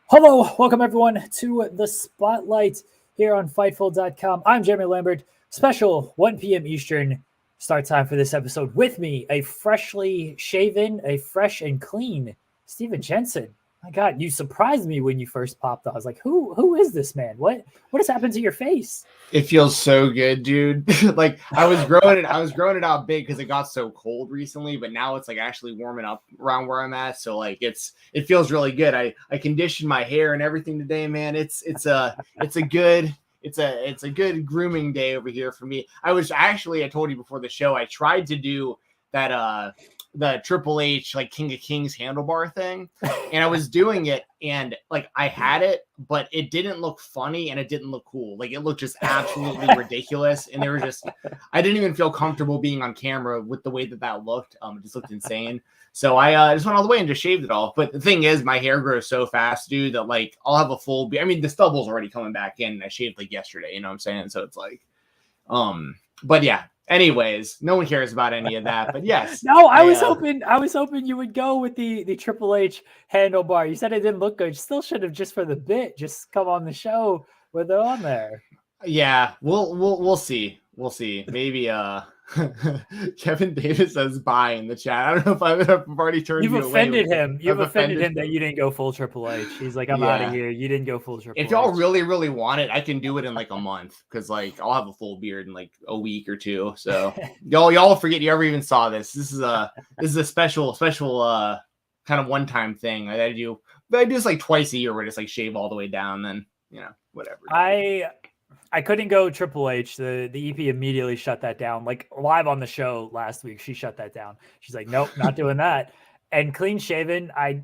Hello, welcome everyone to the Spotlight here on Fightful.com. I'm Jeremy Lambert. Special 1 p.m. Eastern start time for this episode. With me, a freshly shaven, a fresh and clean Stephen Jensen. My God, you surprised me when you first popped up. I was like, who is this man? What has happened to your face? It feels so good, dude. Like I was growing it out big because it got so cold recently, but now it's like actually warming up around where I'm at. So like it feels really good. I conditioned my hair and everything today, man. It's a good grooming day over here for me. I told you before the show, I tried to do that the Triple H like King of Kings handlebar thing, and I was doing it and like I had it, but it didn't look funny and it didn't look cool. Like it looked just absolutely ridiculous, and I didn't even feel comfortable being on camera with the way that looked. It just looked insane. So I just went all the way and just shaved it all. But the thing is, my hair grows so fast, dude, that like I'll have a full beard. I mean, the stubble's already coming back in. I shaved like yesterday, you know what I'm saying? So it's like, but yeah. Anyways, no one cares about any of that, but yes. No, I was hoping you would go with the Triple H handlebar. You said it didn't look good. You still should have, just for the bit, just come on the show with it on there. Yeah, we'll see. We'll see. Maybe Kevin Davis says bye in the chat. I don't know if I've already turned you away. You've offended him. You've offended him that you didn't go full Triple H. He's like, I'm out of here. You didn't go full Triple H. If y'all really, really want it, I can do it in like a month because like I'll have a full beard in like a week or two. So y'all forget you ever even saw this. This is a special kind of one-time thing. I do this like twice a year where I just like shave all the way down, then whatever. I couldn't go Triple H. The EP immediately shut that down. Like live on the show last week, she shut that down. She's like, nope, not doing that. And clean shaven, I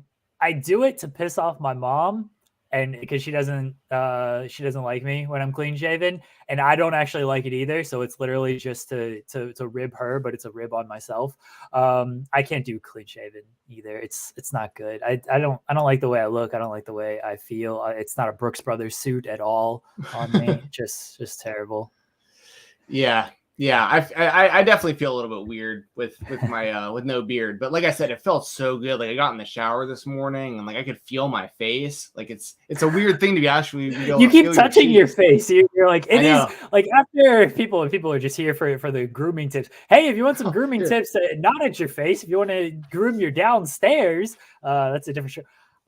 do it to piss off my mom, and because she doesn't like me when I'm clean shaven, and I don't actually like it either. So it's literally just to rib her, but it's a rib on myself. I can't do clean shaven either. It's not good. I don't like the way I look. I don't like the way I feel. It's not a Brooks Brothers suit at all on me. just terrible. Yeah. I definitely feel a little bit weird with my with no beard, but like I said, it felt so good. Like I got in the shower this morning and like I could feel my face. Like it's a weird thing to be actually. You keep touching your face. You're like, it is like after people are just here for the grooming tips. Hey, if you want some grooming tips, not at your face. If you want to groom your downstairs, that's a different show.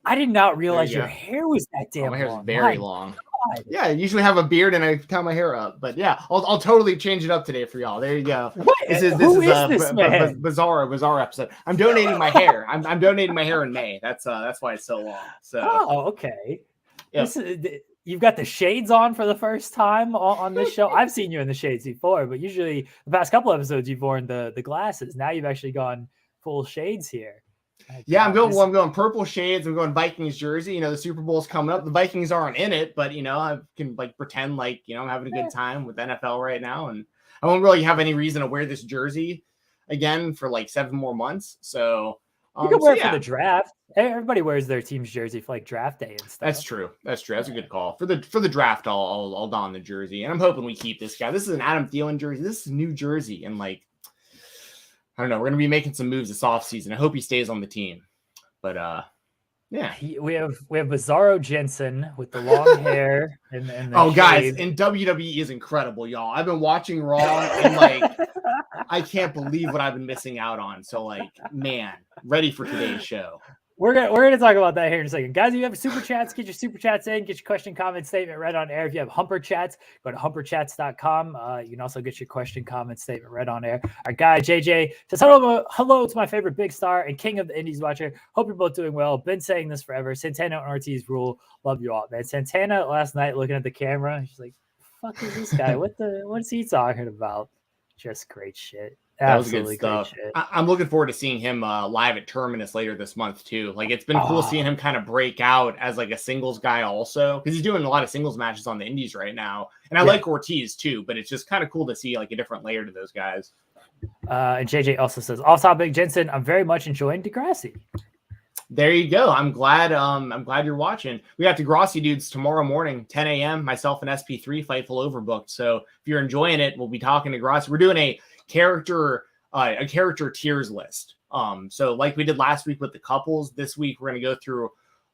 I did not realize your hair was that damn long. My hair is very long. Yeah, I usually have a beard and I tie my hair up, but yeah, I'll totally change it up today for y'all. There you go. This is a bizarre episode. I'm donating my hair. I'm donating my hair in May. That's why it's so long. So okay. Yep. You've got the shades on for the first time on this show. I've seen you in the shades before, but usually the past couple episodes you've worn the glasses. Now you've actually gone full shades here. Yeah, I'm going purple shades. I'm going Vikings jersey. The Super Bowl's coming up. The Vikings aren't in it, but I can like pretend like I'm having a good time with NFL right now, and I won't really have any reason to wear this jersey again for like 7 more months. So you can wear it for the draft. Everybody wears their team's jersey for like draft day and stuff. That's true. That's a good call. For the draft, I'll don the jersey, and I'm hoping we keep this guy. This is an Adam Thielen jersey. This is New Jersey, and like. I don't know. We're going to be making some moves this offseason. I hope he stays on the team. But, yeah. We have Bizarro Jensen with the long hair. And guys, and WWE is incredible, y'all. I've been watching Raw, and, like, I can't believe what I've been missing out on. So, like, man, ready for today's show. We're gonna talk about that here in a second. Guys, if you have super chats, get your super chats in, get your question, comment, statement read on air. If you have humper chats, go to humperchats.com. You can also get your question, comment, statement read on air. Our guy, JJ, says, hello to my favorite big star and king of the Indies watcher. Hope you're both doing well. Been saying this forever. Santana and Ortiz rule. Love you all, man. Santana last night looking at the camera, she's like, fuck is this guy? What's he talking about? Just great shit. That was good stuff. I'm looking forward to seeing him live at Terminus later this month too. Like it's been cool seeing him kind of break out as like a singles guy also, because he's doing a lot of singles matches on the Indies right now. And I like Ortiz too, but it's just kind of cool to see like a different layer to those guys. And JJ also says, off topic, Jensen, I'm very much enjoying Degrassi. There you go. I'm glad you're watching. We got Degrassi dudes tomorrow morning, 10 a.m. Myself and SP3 Fightful overbooked. So if you're enjoying it, we'll be talking to Degrassi. We're doing a character tiers list. So like we did last week with the couples, this week we're going to go through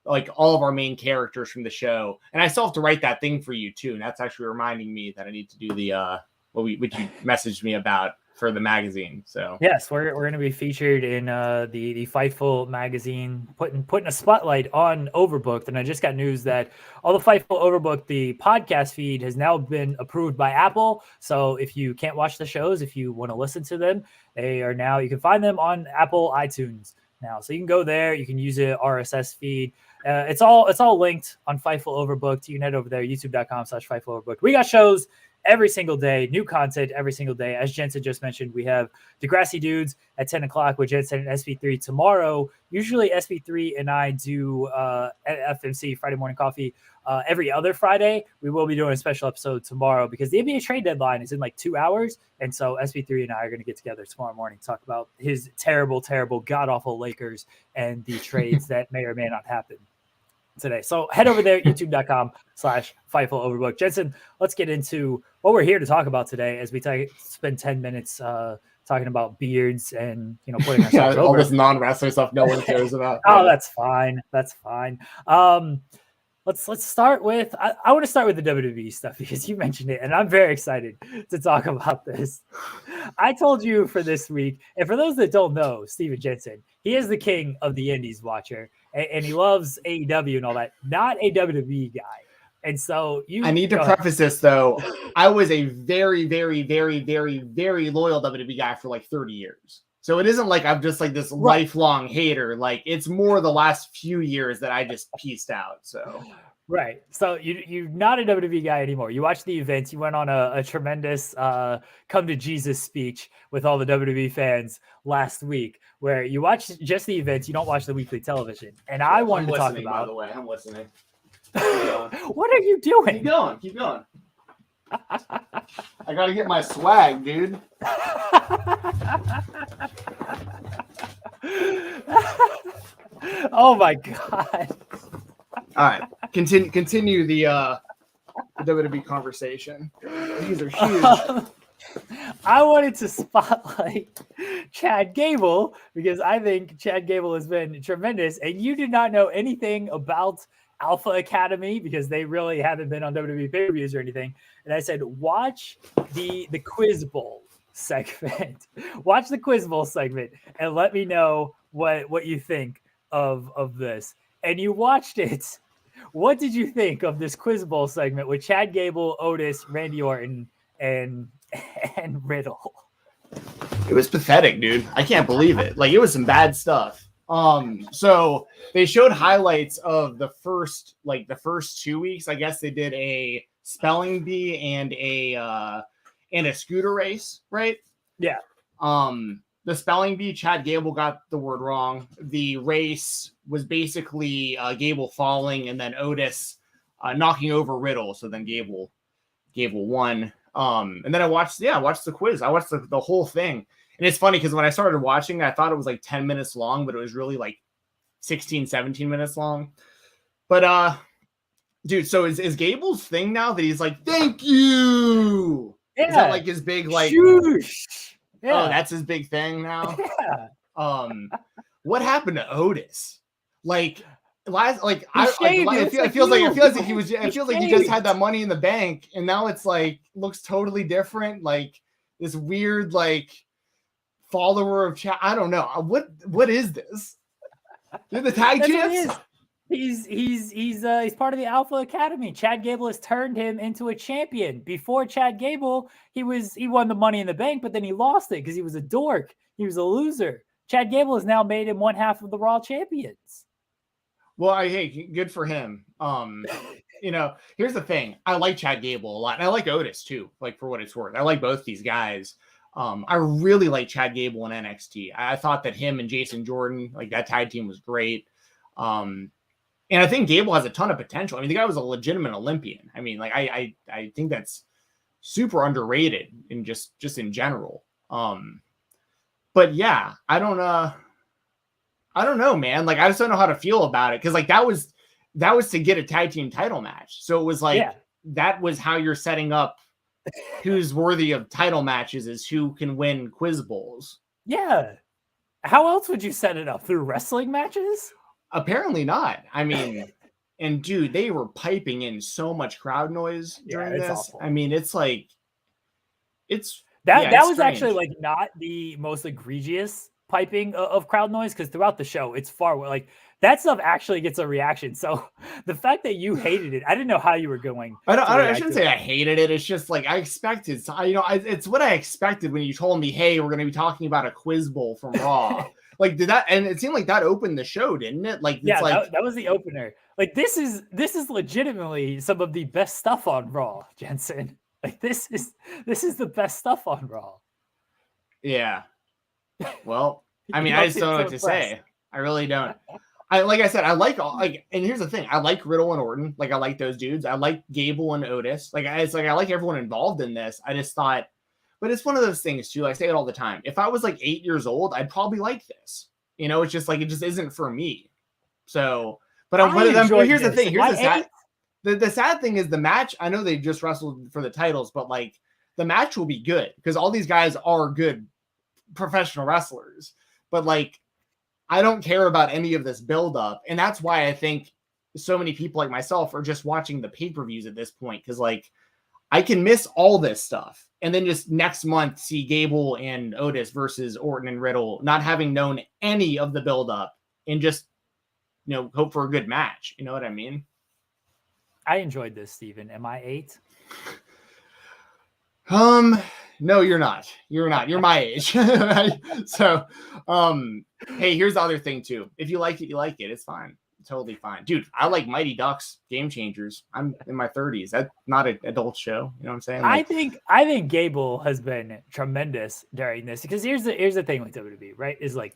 like all of our main characters from the show. And I still have to write that thing for you too. And that's actually reminding me that I need to do the what you messaged me about for the magazine. So yes, we're going to be featured in the Fightful magazine, putting a spotlight on Overbooked. And I just got news that all the Fightful Overbooked, the podcast feed, has now been approved by Apple. So if you can't watch the shows, if you want to listen to them, you can find them on Apple iTunes now. So you can go there, you can use an RSS feed. It's all linked on Fightful Overbooked. You can head over there, youtube.com/Fightful Overbooked. We got shows every single day, new content every single day. As Jensen just mentioned, we have Degrassi Dudes at 10 o'clock with Jensen and SP3 tomorrow. Usually SP3 and I do FMC, Friday Morning Coffee, every other Friday. We will be doing a special episode tomorrow because the NBA trade deadline is in like 2 hours. And so SP3 and I are going to get together tomorrow morning to talk about his terrible, god-awful Lakers and the trades that may or may not happen today. So head over there, youtube.com/Fightful Overbooked. Jensen, let's get into what we're here to talk about today as we spend 10 minutes talking about beards and, putting ourselves over. All this non-wrestling stuff no one cares about. Oh, that's fine. That's fine. Let's start with, I want to start with the WWE stuff because you mentioned it and I'm very excited to talk about this. I told you for this week, and for those that don't know, Stephen Jensen, he is the king of the Indies watcher and he loves AEW and all that, not a WWE guy. And so I need to preface this though. I was a very, very, very, very, very loyal WWE guy for like 30 years. So it isn't like I'm just like this lifelong hater. Like it's more the last few years that I just pieced out. So right. So you're not a WWE guy anymore. You watched the events. You went on a tremendous come to Jesus speech with all the WWE fans last week, where you watched just the events. You don't watch the weekly television. And I wanted to talk about. By the way, I'm listening. What are you doing? Keep going. I gotta get my swag, dude. Oh my god. All right. Continue the WWE conversation. These are huge. I wanted to spotlight Chad Gable because I think Chad Gable has been tremendous, and you did not know anything about Alpha Academy because they really haven't been on WWE pay-per-views or anything. And I said, watch the Quiz Bowl segment. Watch the Quiz Bowl segment and let me know what you think of this. And you watched it. What did you think of this Quiz Bowl segment with Chad Gable, Otis, Randy Orton, and Riddle? It was pathetic, dude. I can't believe it. Like it was some bad stuff. So they showed highlights of the first 2 weeks. I guess they did a spelling bee and a scooter race, right? Yeah. The spelling bee, Chad Gable got the word wrong. The race was basically Gable falling and then Otis knocking over Riddle. So then Gable won. And then I watched the quiz. I watched the whole thing. And it's funny because when I started watching, I thought it was like 10 minutes long, but it was really like 16, 17 minutes long. But dude, so is Gable's thing now that he's like, thank you? Yeah. Is that like his big like Shoosh. Yeah. Oh, that's his big thing now? Yeah. What happened to Otis? It feels like he just had that money in the bank, and now it's like looks totally different. Like this weird like follower of Chad. I don't know what is this? They're the tag champs. He's part of the Alpha Academy. Chad Gable has turned him into a champion. Before Chad Gable, he won the Money in the Bank, but then he lost it because he was a dork. He was a loser. Chad Gable has now made him one half of the Raw champions. Well, hey, good for him. Here's the thing. I like Chad Gable a lot, and I like Otis too. Like for what it's worth, I like both these guys. I really like Chad Gable in NXT. I thought that him and Jason Jordan, like that tag team, was great. And I think Gable has a ton of potential. I mean, the guy was a legitimate Olympian. I mean, like I think that's super underrated in just in general. But yeah, I don't know, man. Like I just don't know how to feel about it because like that was to get a tag team title match. So it was like that was how you're setting up who's worthy of title matches is who can win quiz bowls. Yeah. How else would you set it up? Through wrestling matches? Apparently not. I mean, and dude, they were piping in so much crowd noise during this. Awful. I mean, it's like, that was strange. actually like not the most egregious piping of crowd noise, because throughout the show, it's far like that stuff actually gets a reaction. So the fact that you hated it, I didn't know how you were going. I shouldn't say I hated it. It's just like I expected. It's what I expected when you told me, hey, we're going to be talking about a quiz bowl from Raw. Like, did that, and it seemed like that opened the show, didn't it? Like, yeah, like, that was the opener. Like, this is legitimately some of the best stuff on Raw, Jensen. Like, this is the best stuff on Raw. Yeah. Well, I mean, I just don't know what to say. I really don't. Like I said, I like and here's the thing: I like Riddle and Orton. Like, I like those dudes. I like Gable and Otis. Like, I like everyone involved in this. I just thought. But it's one of those things too. I say it all the time. If I was like 8 years old, I'd probably like this. It's just like, it just isn't for me. So, but here's the thing. Here's the sad thing is the match. I know they just wrestled for the titles, but like the match will be good because all these guys are good professional wrestlers. But like, I don't care about any of this buildup, and that's why I think so many people like myself are just watching the pay-per-views at this point, because like I can miss all this stuff. And then just next month, see Gable and Otis versus Orton and Riddle, not having known any of the buildup, and just, hope for a good match. You know what I mean? I enjoyed this, Steven. Am I 8? No, you're not. You're not. You're my age. So, hey, here's the other thing too. If you like it, you like it. It's fine. Totally fine. Dude, I like Mighty Ducks, Game Changers. I'm in my 30s. That's not an adult show. You know what I'm saying? Like, I think Gable has been tremendous during this, because here's the thing with WWE, right? Is like,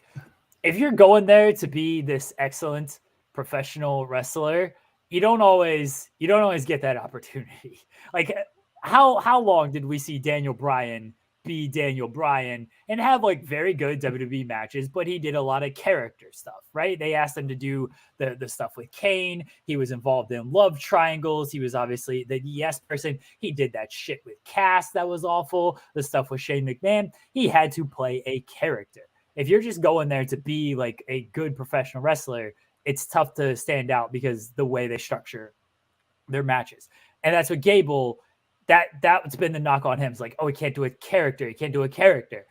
if you're going there to be this excellent professional wrestler, you don't always get that opportunity. Like, how long did we see Daniel Bryan be Daniel Bryan and have like very good WWE matches, but he did a lot of character stuff, right? They asked him to do the stuff with Kane. He was involved in love triangles. He was obviously the yes person. He did that shit with Cass that was awful. The stuff with Shane McMahon. He had to play a character. If you're just going there to be like a good professional wrestler, it's tough to stand out because the way they structure their matches. And that's what Gable, that's been the knock on him. It's like, oh, he can't do a character. He can't do a character.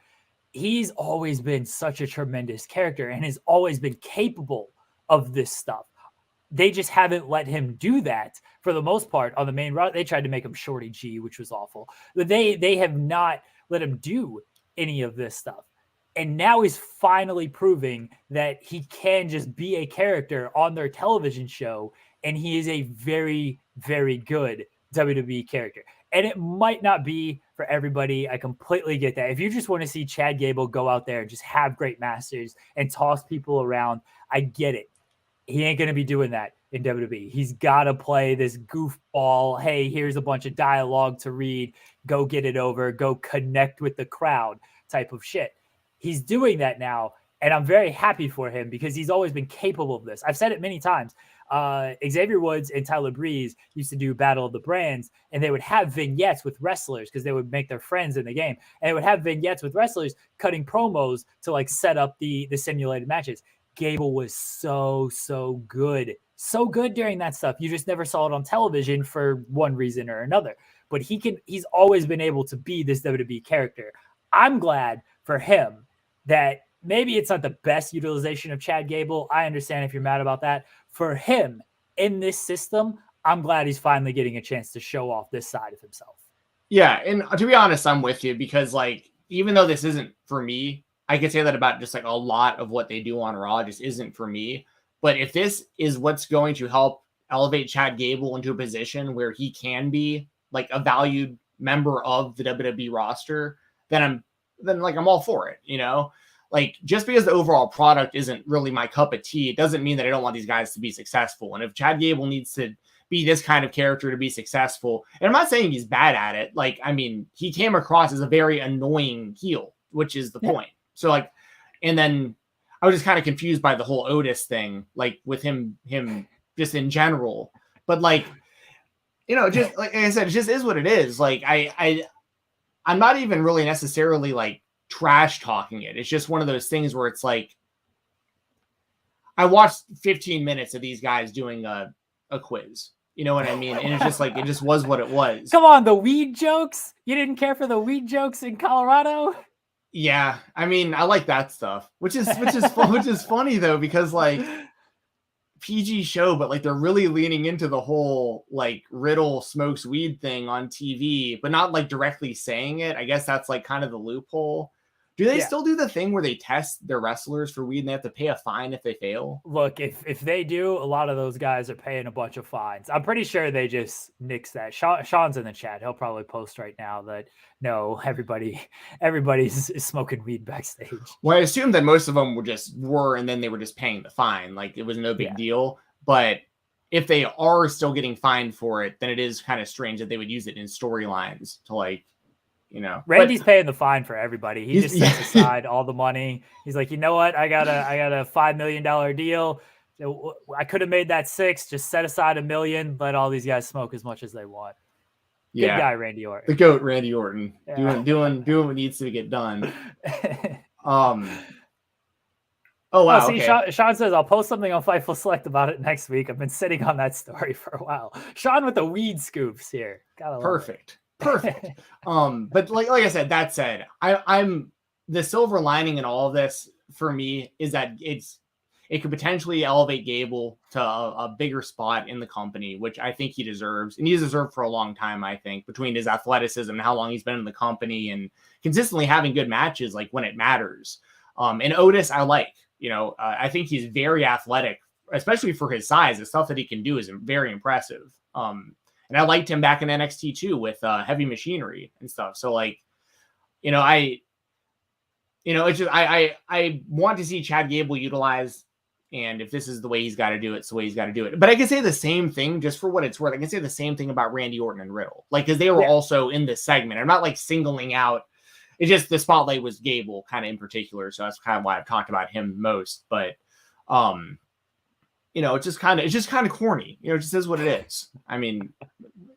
He's always been such a tremendous character and has always been capable of this stuff. They just haven't let him do that for the most part on the main route. They tried to make him Shorty G, which was awful. But they have not let him do any of this stuff. And now he's finally proving that he can just be a character on their television show. And he is a very, very good WWE character. And it might not be for everybody. I completely get that. If you just want to see Chad Gable go out there and just have great masters and toss people around, I get it. He ain't going to be doing that in WWE. He's got to play this goofball, hey, here's a bunch of dialogue to read, go get it over, go connect with the crowd type of shit. He's doing that now, and I'm very happy for him because he's always been capable of this. I've said it many times. Xavier Woods and Tyler Breeze used to do Battle of the Brands, and they would have vignettes with wrestlers because they would make their friends in the game, and they would have vignettes with wrestlers cutting promos to like set up the simulated matches. Gable was so good during that stuff. You just never saw it on television for one reason or another, but he's always been able to be this WWE character. I'm glad for him that maybe it's not the best utilization of Chad Gable. I understand if you're mad about that. For him in this system, I'm glad he's finally getting a chance to show off this side of himself. Yeah, and to be honest, I'm with you because like, even though this isn't for me, I could say that about just like a lot of what they do on Raw just isn't for me. But if this is what's going to help elevate Chad Gable into a position where he can be like a valued member of the WWE roster, then I'm all for it, you know? Like, just because the overall product isn't really my cup of tea, it doesn't mean that I don't want these guys to be successful. And if Chad Gable needs to be this kind of character to be successful, and I'm not saying he's bad at it. Like, I mean, he came across as a very annoying heel, which is the point. So like, and then I was just kind of confused by the whole Otis thing, like with him just in general. But like, just like I said, it just is what it is. Like I'm not even really necessarily like trash talking it. It's just one of those things where it's like, I watched 15 minutes of these guys doing a quiz. You know what I mean? And it's just like, it just was what it was. Come on, the weed jokes. You didn't care for the weed jokes in Colorado? Yeah, I mean, I like that stuff, which is funny though, because like PG show, but like they're really leaning into the whole like Riddle smokes weed thing on TV, but not like directly saying it. I guess that's like kind of the loophole. Do they still do the thing where they test their wrestlers for weed and they have to pay a fine if they fail? Look, if they do, a lot of those guys are paying a bunch of fines. I'm pretty sure they just nix that. Sean's in the chat. He'll probably post right now that no, everybody's smoking weed backstage. Well, I assume that most of them were, and then they were just paying the fine. Like it was no big deal. But if they are still getting fined for it, then it is kind of strange that they would use it in storylines to like, you know, Randy's paying the fine for everybody. He just sets aside all the money. He's like, you know what? I got a $5 million deal. I could have made that 6. Just set aside $1 million. Let all these guys smoke as much as they want. Good guy, Randy Orton. The GOAT, Randy Orton, doing what needs to get done. Oh wow. See, okay. Sean says I'll post something on Fightful Select about it next week. I've been sitting on that story for a while. Sean with the weed scoops here. Perfect. But like I said, that said, I'm the silver lining in all of this for me is that it could potentially elevate Gable to a bigger spot in the company, which I think he deserves, and he's deserved for a long time. I think between his athleticism and how long he's been in the company and consistently having good matches, like when it matters. And Otis, I like, I think he's very athletic, especially for his size. The stuff that he can do is very impressive. And I liked him back in NXT too with Heavy Machinery and stuff. So like, it's just, I want to see Chad Gable utilized. And if this is the way he's got to do it, it's the way he's got to do it. But I can say the same thing just for what it's worth. I can say the same thing about Randy Orton and Riddle, like, cause they were also in this segment. I'm not like singling out. It's just the spotlight was Gable kind of in particular. So that's kind of why I've talked about him most, but, it's just kind of corny, it just is what it is. I mean,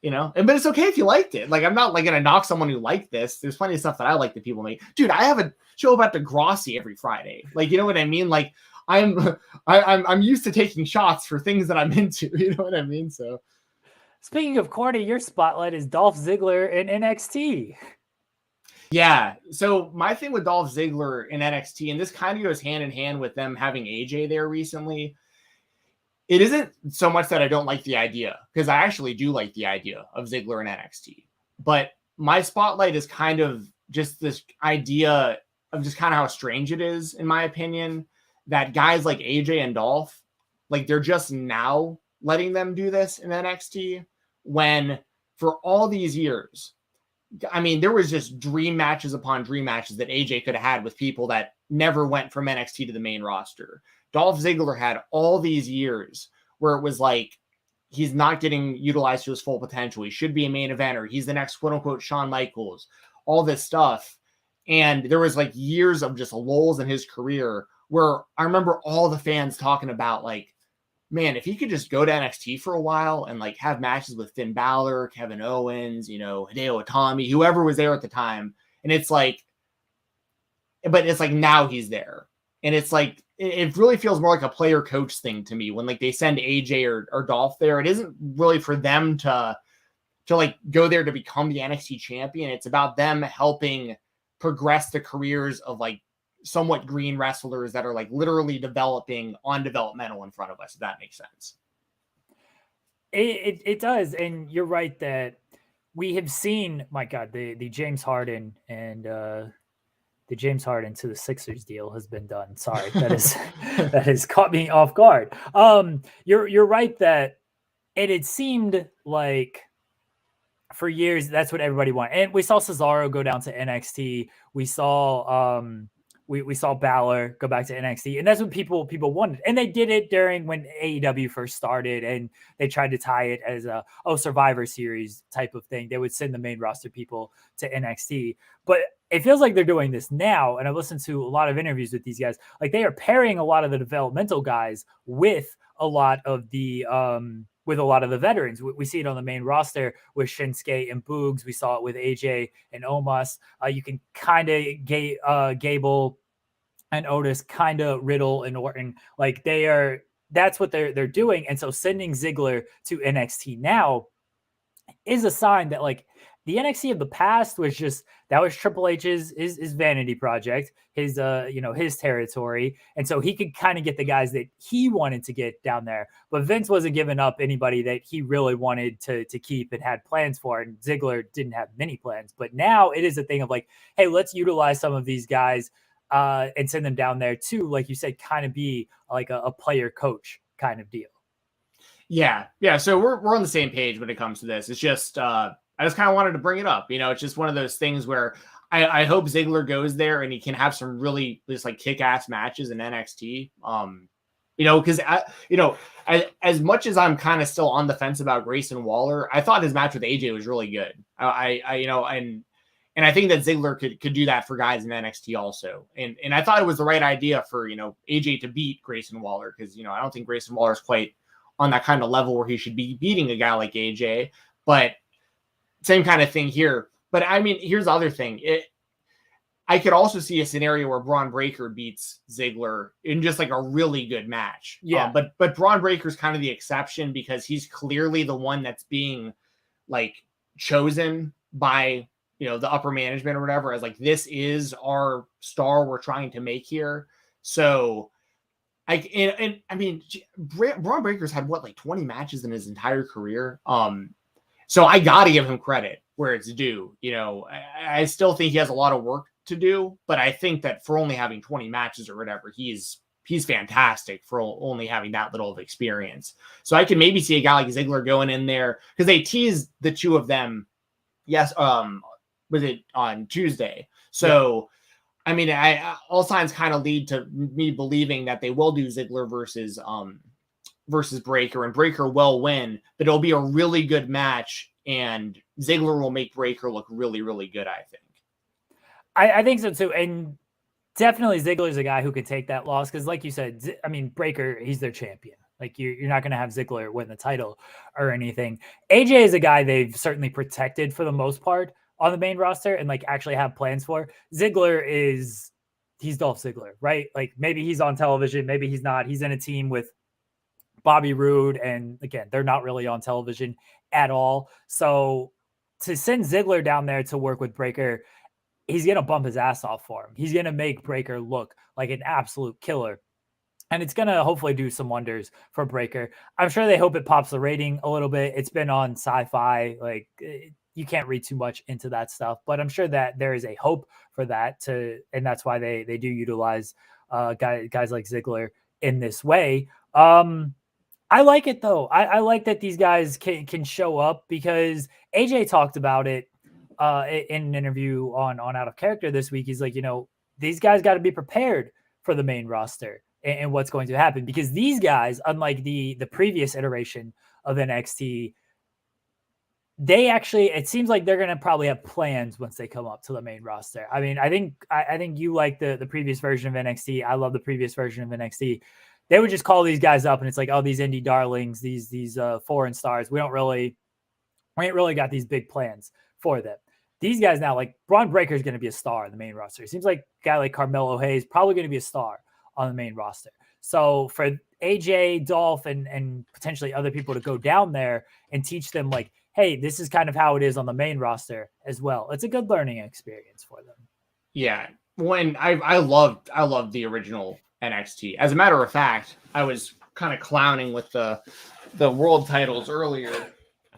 but it's okay if you liked it. Like, I'm not like going to knock someone who liked this. There's plenty of stuff that I like that people make. Dude, I have a show about Degrassi every Friday. Like, you know what I mean? Like I'm used to taking shots for things that I'm into. You know what I mean? So speaking of corny, your spotlight is Dolph Ziggler in NXT. Yeah. So my thing with Dolph Ziggler in NXT, and this kind of goes hand in hand with them having AJ there recently. It isn't so much that I don't like the idea, because I actually do like the idea of Ziggler in NXT. But my spotlight is kind of just this idea of just kind of how strange it is, in my opinion, that guys like AJ and Dolph, like they're just now letting them do this in NXT when for all these years, I mean, there was just dream matches upon dream matches that AJ could have had with people that never went from NXT to the main roster. Dolph Ziggler had all these years where it was like, he's not getting utilized to his full potential. He should be a main eventer. He's the next quote unquote Shawn Michaels, all this stuff. And there was like years of just lulls in his career where I remember all the fans talking about like, man, if he could just go to NXT for a while and like have matches with Finn Balor, Kevin Owens, Hideo Itami, whoever was there at the time. And it's like, but it's like now he's there. And it's like, it really feels more like a player coach thing to me when like they send AJ or Dolph there. It isn't really for them to like go there to become the NXT champion. It's about them helping progress the careers of like somewhat green wrestlers that are like literally developing on developmental in front of us. If that makes sense. It does. And you're right that we have seen, my God, the James Harden and, the James Harden to the Sixers deal has been done. Sorry, that has caught me off guard. You're right that it seemed like for years that's what everybody wanted, and we saw Cesaro go down to NXT. We saw we saw Balor go back to NXT, and that's what people wanted. And they did it during when AEW first started, and they tried to tie it as a Survivor Series type of thing. They would send the main roster people to NXT, but it feels like they're doing this now. And I've listened to a lot of interviews with these guys. Like they are pairing a lot of the developmental guys with a lot of the veterans. We see it on the main roster with Shinsuke and Boogs. We saw it with AJ and Omos. You can kind of Gable and Otis, kind of Riddle and Orton. Like that's what they're doing. And so sending Ziggler to NXT now is a sign that like the NXT of the past was just, that was Triple H's his vanity project, his his territory. And so he could kind of get the guys that he wanted to get down there. But Vince wasn't giving up anybody that he really wanted to keep and had plans for. And Ziggler didn't have many plans. But now it is a thing of like, hey, let's utilize some of these guys and send them down there to, like you said, kind of be like a player coach kind of deal. Yeah. So we're on the same page when it comes to this. It's just I just kind of wanted to bring it up. It's just one of those things where I hope Ziggler goes there and he can have some really just like kick-ass matches in NXT. Because as much as I'm kind of still on the fence about Grayson Waller, I thought his match with AJ was really good. And I think that Ziggler could do that for guys in NXT also. And I thought it was the right idea for, AJ to beat Grayson Waller because, I don't think Grayson Waller is quite on that kind of level where he should be beating a guy like AJ. But same kind of thing here. But I mean, here's the other thing. I could also see a scenario where Braun Breaker beats Ziggler in just like a really good match. Yeah. But Braun Breaker's kind of the exception because he's clearly the one that's being like chosen by the upper management or whatever, as like, this is our star we're trying to make here. So I mean, Braun Breaker's had like 20 matches in his entire career. So I got to give him credit where it's due. I still think he has a lot of work to do, but I think that for only having 20 matches or whatever, he's fantastic for only having that little of experience. So I can maybe see a guy like Ziggler going in there because they teased the two of them. Yes. Was it on Tuesday? So, yeah. I mean, all signs kind of lead to me believing that they will do Ziggler versus Breaker, and Breaker will win, but it'll be a really good match, and Ziggler will make Breaker look really, really good, I think. I think so too, and definitely Ziggler's a guy who could take that loss because, like you said, I mean, Breaker, he's their champion. Like you're not going to have Ziggler win the title or anything. AJ is a guy they've certainly protected for the most part on the main roster and like actually have plans for. Ziggler he's Dolph Ziggler, right? Like maybe he's on television, maybe he's not. He's in a team with Bobby Roode, and again, they're not really on television at all. So to send Ziggler down there to work with Breaker, he's going to bump his ass off for him. He's going to make Breaker look like an absolute killer. And it's going to hopefully do some wonders for Breaker. I'm sure they hope it pops the rating a little bit. It's been on Sci-Fi. Like you can't read too much into that stuff, but I'm sure that there is a hope for that and that's why they do utilize guys like Ziggler in this way. I like it though. I like that these guys can show up because AJ talked about it in an interview on Out of Character this week. He's like, these guys got to be prepared for the main roster and what's going to happen because these guys, unlike the previous iteration of NXT, they actually, it seems like they're going to probably have plans once they come up to the main roster. I mean, I think you like the previous version of NXT. I love the previous version of NXT. They would just call these guys up and it's like, oh, these indie darlings, these foreign stars. We ain't really got these big plans for them. These guys now, like Braun Breaker is going to be a star in the main roster. It seems like a guy like Carmelo Hayes probably going to be a star on the main roster. So for AJ, Dolph, and potentially other people to go down there and teach them like, hey, this is kind of how it is on the main roster as well. It's a good learning experience for them. Yeah. When I loved the original NXT. As a matter of fact, I was kind of clowning with the world titles earlier.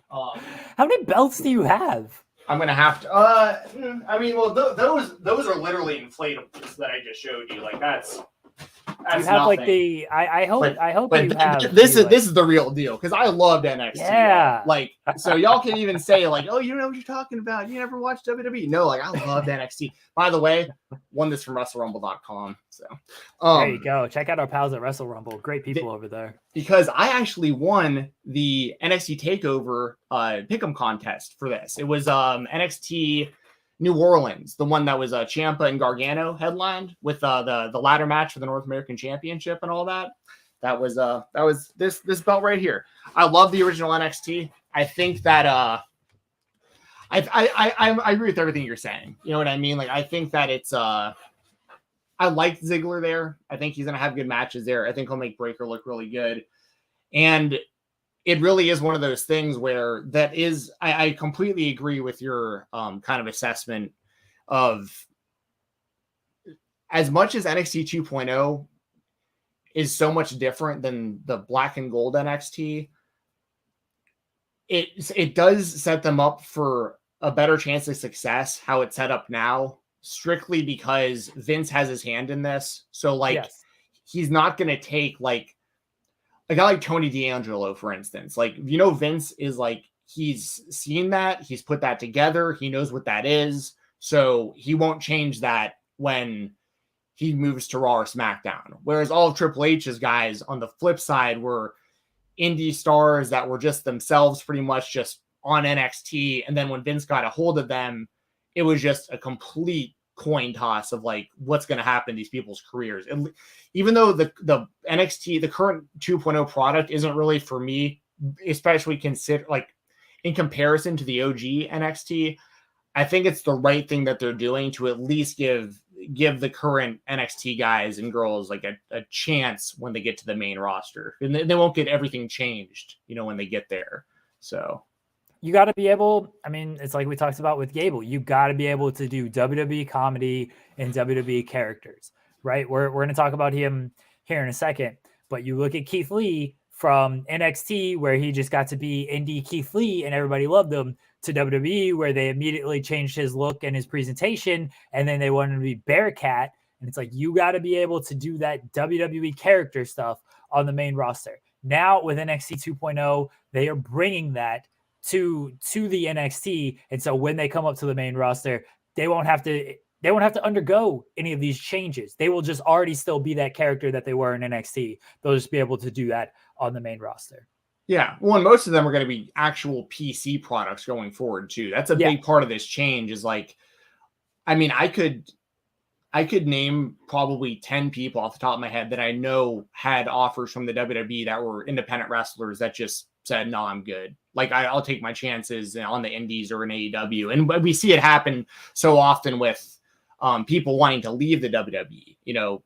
How many belts do you have? I'm gonna have to. I mean, well, those are literally inflatables that I just showed you. Like that's you have nothing. Like the. I hope you have. This is the real deal because I loved NXT. Yeah. Like so, y'all can even say like, oh, you don't know what you're talking about. You never watched WWE. No, like I loved NXT. By the way, won this from WrestleRumble.com. So there you go. Check out our pals at WrestleRumble. Great people over there. Because I actually won the NXT Takeover Pick'em contest for this. It was NXT New Orleans, the one that was Ciampa and Gargano headlined with the ladder match for the North American Championship and all that. That was this belt right here. I love the original NXT. I think that I agree with everything you're saying. You know what I mean? Like I think that it's I like Ziggler there. I think he's going to have good matches there. I think he'll make Breakker look really good. And it really is one of those things where that is, I completely agree with your kind of assessment of as much as NXT 2.0 is so much different than the black and gold NXT. It does set them up for a better chance of success, how it's set up now, strictly because Vince has his hand in this. So like, Yes. he's not going to take like a guy like Tony D'Angelo, for instance. Like, you know, Vince is like, he's seen that, he's put that together, he knows what that is. So he won't change that when he moves to Raw or SmackDown. Whereas all of Triple H's guys on the flip side were indie stars that were just themselves pretty much just on NXT. And then when Vince got a hold of them, it was just a complete coin toss of like, what's going to happen in these people's careers. And even though the NXT, the current 2.0 product isn't really for me, especially consider like in comparison to the OG NXT, I think it's the right thing that they're doing to at least give the current NXT guys and girls like a chance when they get to the main roster, and they won't get everything changed, you know, when they get there. So you got to be able, I mean, it's like we talked about with Gable, you got to be able to do WWE comedy and WWE characters, right? We're going to talk about him here in a second, but you look at Keith Lee from NXT where he just got to be indie Keith Lee and everybody loved him, to WWE where they immediately changed his look and his presentation, and then they wanted to be Bearcat. And it's like, you got to be able to do that WWE character stuff on the main roster. Now with NXT 2.0, they are bringing that to the NXT. And so when they come up to the main roster, they won't have to undergo any of these changes. They will just already still be that character that they were in NXT. They'll just be able to do that on the main roster. Yeah, well, and most of them are going to be actual PC products going forward too. That's a big part of this change. Is like, I mean, I could name probably 10 people off the top of my head that I know had offers from the WWE that were independent wrestlers that just said, "No, I'm good. Like, I'll take my chances on the Indies or in AEW." And we see it happen so often with people wanting to leave the WWE. You know,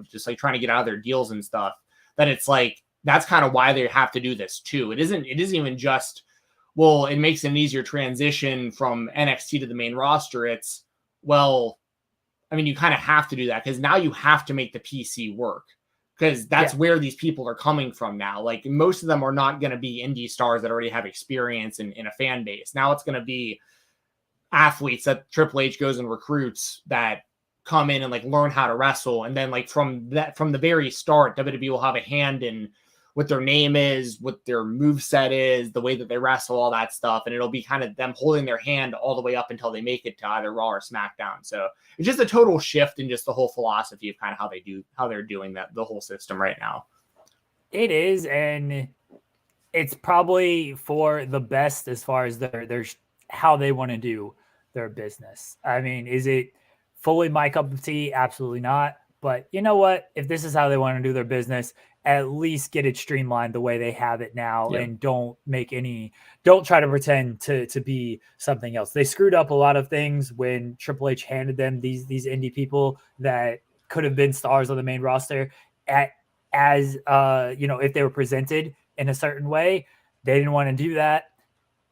just like trying to get out of their deals and stuff. That it's like, that's kind of why they have to do this too. It isn't even just, well, it makes an easier transition from NXT to the main roster. It's, well, I mean, you kind of have to do that because now you have to make the PC work, because that's where these people are coming from now. Like, most of them are not going to be indie stars that already have experience in a fan base. Now it's going to be athletes that Triple H goes and recruits that come in and like learn how to wrestle. And then like from the very start, WWE will have a hand in what their name is, what their moveset is, the way that they wrestle, all that stuff. And it'll be kind of them holding their hand all the way up until they make it to either Raw or SmackDown. So it's just a total shift in just the whole philosophy of kind of how they're doing that, the whole system right now. It is. And it's probably for the best as far as their how they want to do their business. I mean, is it fully my cup of tea? Absolutely not. But you know what? If this is how they want to do their business, at least get it streamlined the way they have it now, and don't try to pretend to be something else. They screwed up a lot of things when Triple H handed them these indie people that could have been stars on the main roster as if they were presented in a certain way. They didn't want to do that.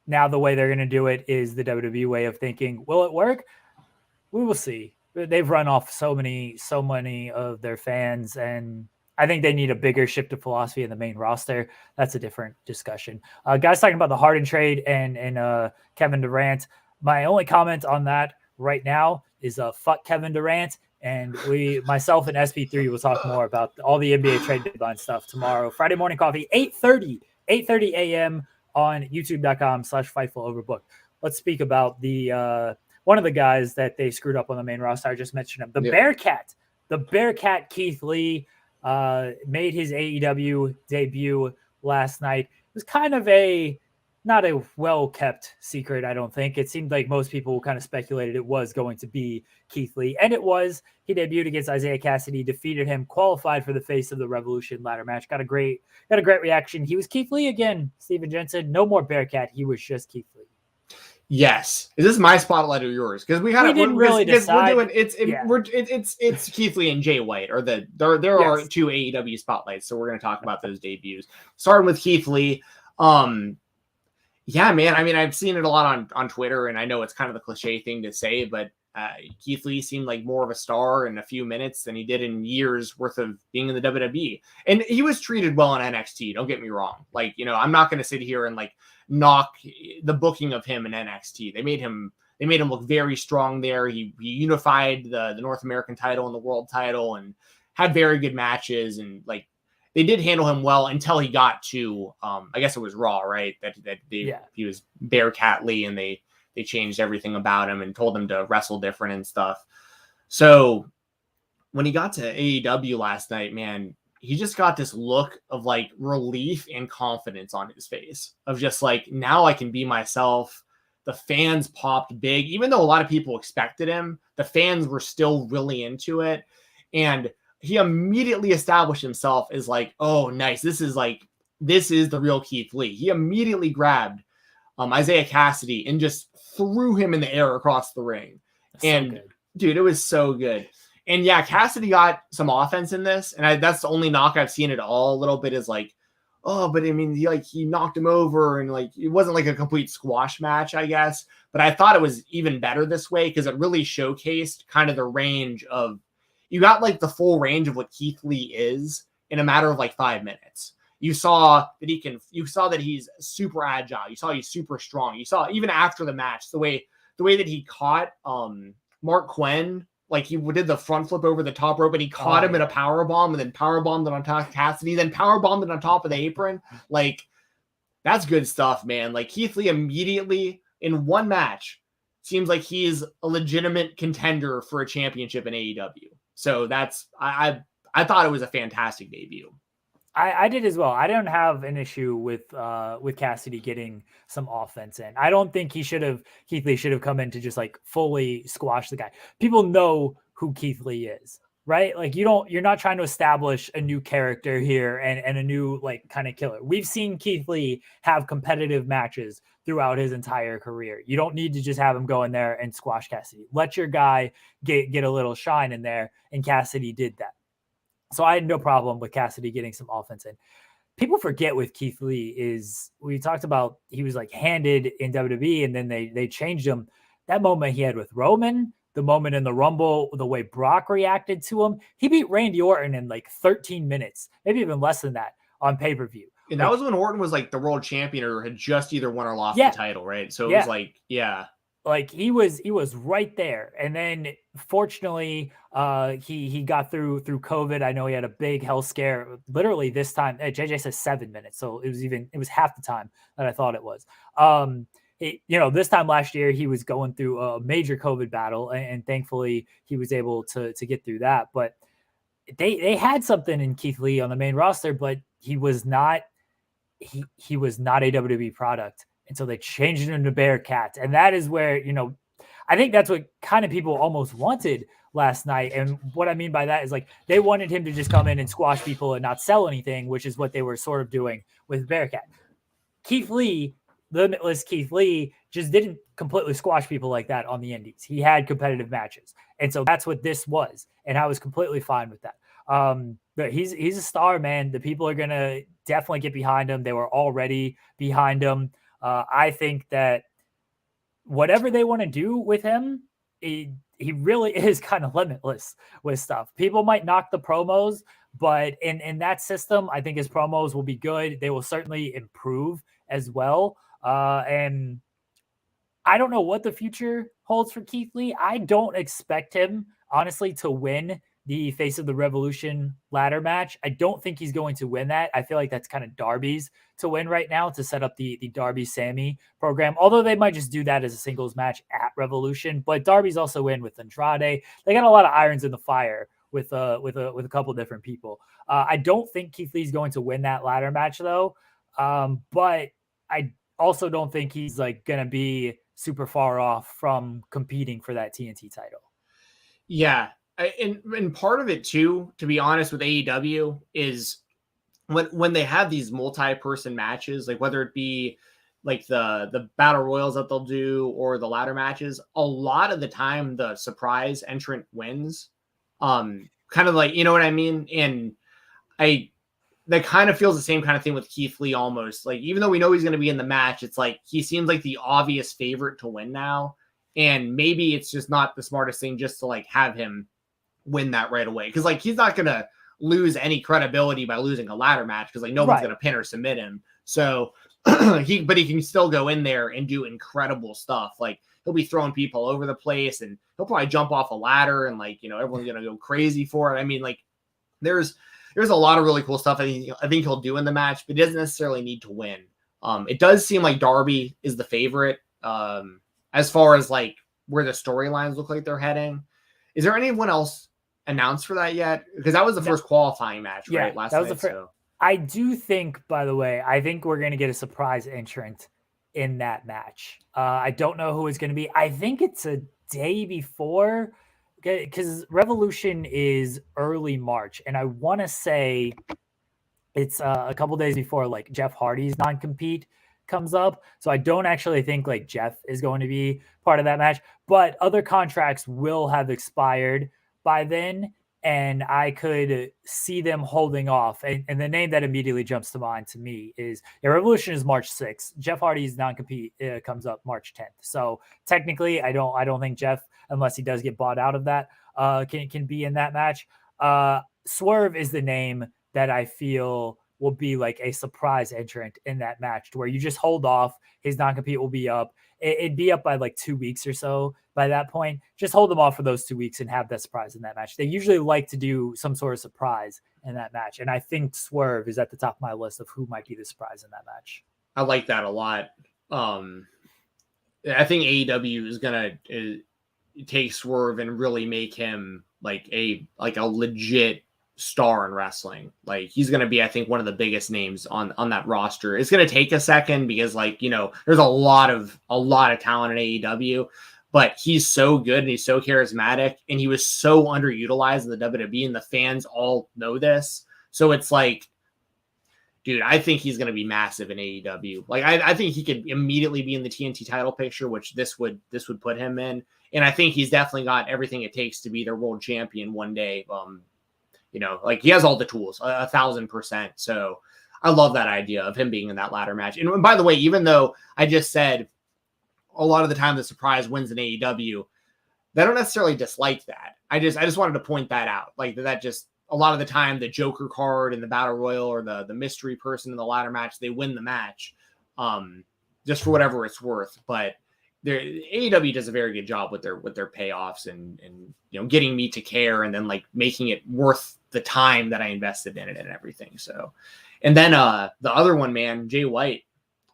Now the way they're going to do it is the WWE way of thinking. Will it work? We will see. They've run off so many of their fans, and I think they need a bigger shift of philosophy in the main roster. That's a different discussion. Guys talking about the Harden trade and Kevin Durant. My only comment on that right now is fuck Kevin Durant. And myself and SP3 will talk more about all the NBA trade deadline stuff tomorrow. Friday Morning Coffee, 8:30 a.m. on youtube.com/FightfulOverbooked. Let's speak about the one of the guys that they screwed up on the main roster. I just mentioned him. The Bearcat Keith Lee made his AEW debut last night. It was kind of not a well-kept secret, I don't think. It seemed like most people kind of speculated it was going to be Keith Lee, and it was. He debuted against Isaiah Cassidy, defeated him, qualified for the Face of the Revolution ladder match. Got a great reaction. He was Keith Lee again, Stephen Jensen. No more Bearcat. He was just Keith Lee. Yes. Is this my spotlight or yours? Because we didn't really decide. We're doing it's Keith Lee and Jay White, or there are Yes. 2 AEW spotlights, so we're going to talk about those debuts. Starting with Keith Lee. Yeah, man. I mean, I've seen it a lot on Twitter, and I know it's kind of a cliche thing to say, but Keith Lee seemed like more of a star in a few minutes than he did in years worth of being in the WWE. And he was treated well in NXT. Don't get me wrong. Like, you know, I'm not going to sit here and like knock the booking of him in NXT. They made him look very strong there. He unified the North American title and the world title and had very good matches, and like they did handle him well until he got to I guess it was Raw, right? He was Bearcat Lee, and they changed everything about him and told him to wrestle different and stuff. So when he got to AEW last night, man, he just got this look of like relief and confidence on his face of just like, now I can be myself. The fans popped big, even though a lot of people expected him. The fans were still really into it. And he immediately established himself as like, oh, nice. This is the real Keith Lee. He immediately grabbed Isaiah Cassidy and just threw him in the air across the ring. And dude, it was so good. And yeah, Cassidy got some offense in this. And that's the only knock I've seen at all a little bit is like, oh, but I mean, he knocked him over, and like, it wasn't like a complete squash match, I guess. But I thought it was even better this way because it really showcased kind of the range of, you got like the full range of what Keith Lee is in a matter of like 5 minutes. You saw that he's super agile. You saw he's super strong. You saw even after the match, the way that he caught Mark Quinn, like he did the front flip over the top rope, and he caught him in a power bomb, and then power bombed it on top of Cassidy, then power bombed it on top of the apron. Like, that's good stuff, man. Like, Keith Lee immediately in one match seems like he's a legitimate contender for a championship in AEW. So that's I thought it was a fantastic debut. I did as well. I don't have an issue with Cassidy getting some offense in. I don't think Keith Lee should have come in to just like fully squash the guy. People know who Keith Lee is, right? Like you're not trying to establish a new character here and a new like kind of killer. We've seen Keith Lee have competitive matches throughout his entire career. You don't need to just have him go in there and squash Cassidy. Let your guy get a little shine in there, and Cassidy did that. So I had no problem with Cassidy getting some offense in. People forget with Keith Lee is we talked about he was like handed in WWE, and then they changed him. That moment he had with Roman, the moment in the Rumble, the way Brock reacted to him, he beat Randy Orton in like 13 minutes, maybe even less than that on pay-per-view. And that was when Orton was like the world champion or had just either won or lost the title, right? So it was like, like he was right there. And then fortunately he got through COVID. I know he had a big health scare literally this time. JJ says 7 minutes, so it was half the time that I thought it was. This time last year he was going through a major COVID battle, and thankfully he was able to get through that. But they had something in Keith Lee on the main roster, but he was not a WWE product. And so they changed him to Bearcat. And that is where, I think that's what kind of people almost wanted last night. And what I mean by that is like, they wanted him to just come in and squash people and not sell anything, which is what they were sort of doing with Bearcat. Keith Lee, Limitless Keith Lee, just didn't completely squash people like that on the indies. He had competitive matches. And so that's what this was. And I was completely fine with that. But he's a star, man. The people are going to definitely get behind him. They were already behind him. I think that whatever they want to do with him, he really is kind of limitless with stuff. People might knock the promos, but in that system, I think his promos will be good. They will certainly improve as well. And I don't know what the future holds for Keith Lee. I don't expect him, honestly, to win the Face of the Revolution ladder match. I don't think he's going to win that. I feel like that's kind of Darby's to win right now to set up the Darby-Sammy program, although they might just do that as a singles match at Revolution. But Darby's also in with Andrade. They got a lot of irons in the fire with a couple different people. I don't think Keith Lee's going to win that ladder match though. But I also don't think he's like going to be super far off from competing for that TNT title. Yeah. And part of it too, to be honest, with AEW is when they have these multi-person matches, like whether it be like the battle royals that they'll do or the ladder matches, a lot of the time the surprise entrant wins. Kind of like, you know what I mean? And that kind of feels the same kind of thing with Keith Lee almost. Like, even though we know he's going to be in the match, it's like he seems like the obvious favorite to win now. And maybe it's just not the smartest thing just to like have him win that right away. Because like he's not going to lose any credibility by losing a ladder match because like no one's going to pin or submit him. So he can still go in there and do incredible stuff. Like he'll be throwing people over the place and he'll probably jump off a ladder and like, you know, everyone's going to go crazy for it. I mean, like there's a lot of really cool stuff I think he'll do in the match, but he doesn't necessarily need to win. It does seem like Darby is the favorite as far as like where the storylines look like they're heading. Is there anyone else announced for that yet? Because that was the first qualifying match, right? Last night. So. I do think, by the way, I think we're going to get a surprise entrant in that match. I don't know who it's going to be. I think it's a day before, because Revolution is early March, and I want to say it's a couple days before like Jeff Hardy's non-compete comes up. So I don't actually think like Jeff is going to be part of that match, but other contracts will have expired by then. And I could see them holding off. And the name that immediately jumps to mind to me is Revolution is March 6th. Jeff Hardy's non-compete comes up March 10th. So technically, I don't think Jeff, unless he does get bought out of that, can be in that match. Swerve is the name that I feel will be like a surprise entrant in that match, to where you just hold off. His non-compete will be up. It'd be up by like 2 weeks or so by that point. Just hold them off for those 2 weeks and have that surprise in that match. They usually like to do some sort of surprise in that match. And I think Swerve is at the top of my list of who might be the surprise in that match. I like that a lot. I think AEW is going to take Swerve and really make him like a legit star in wrestling. Like he's going to be, I think, one of the biggest names on that roster. It's going to take a second because like, you know, there's a lot of talent in AEW, but he's so good and he's so charismatic and he was so underutilized in the WWE and the fans all know this. So it's like, dude, I think he's going to be massive in AEW. Like I think he could immediately be in the TNT title picture, which this would put him in. And I think he's definitely got everything it takes to be their world champion one day. You know, like he has all the tools, 1,000%. So I love that idea of him being in that ladder match. And by the way, even though I just said a lot of the time the surprise wins in AEW, I don't necessarily dislike that. I just wanted to point that out. Like that just a lot of the time the Joker card in the Battle Royal or the mystery person in the ladder match, they win the match just for whatever it's worth. But AEW does a very good job with their payoffs and you know, getting me to care and then like making it worth the time that I invested in it and everything. So, and then the other one, man, Jay White,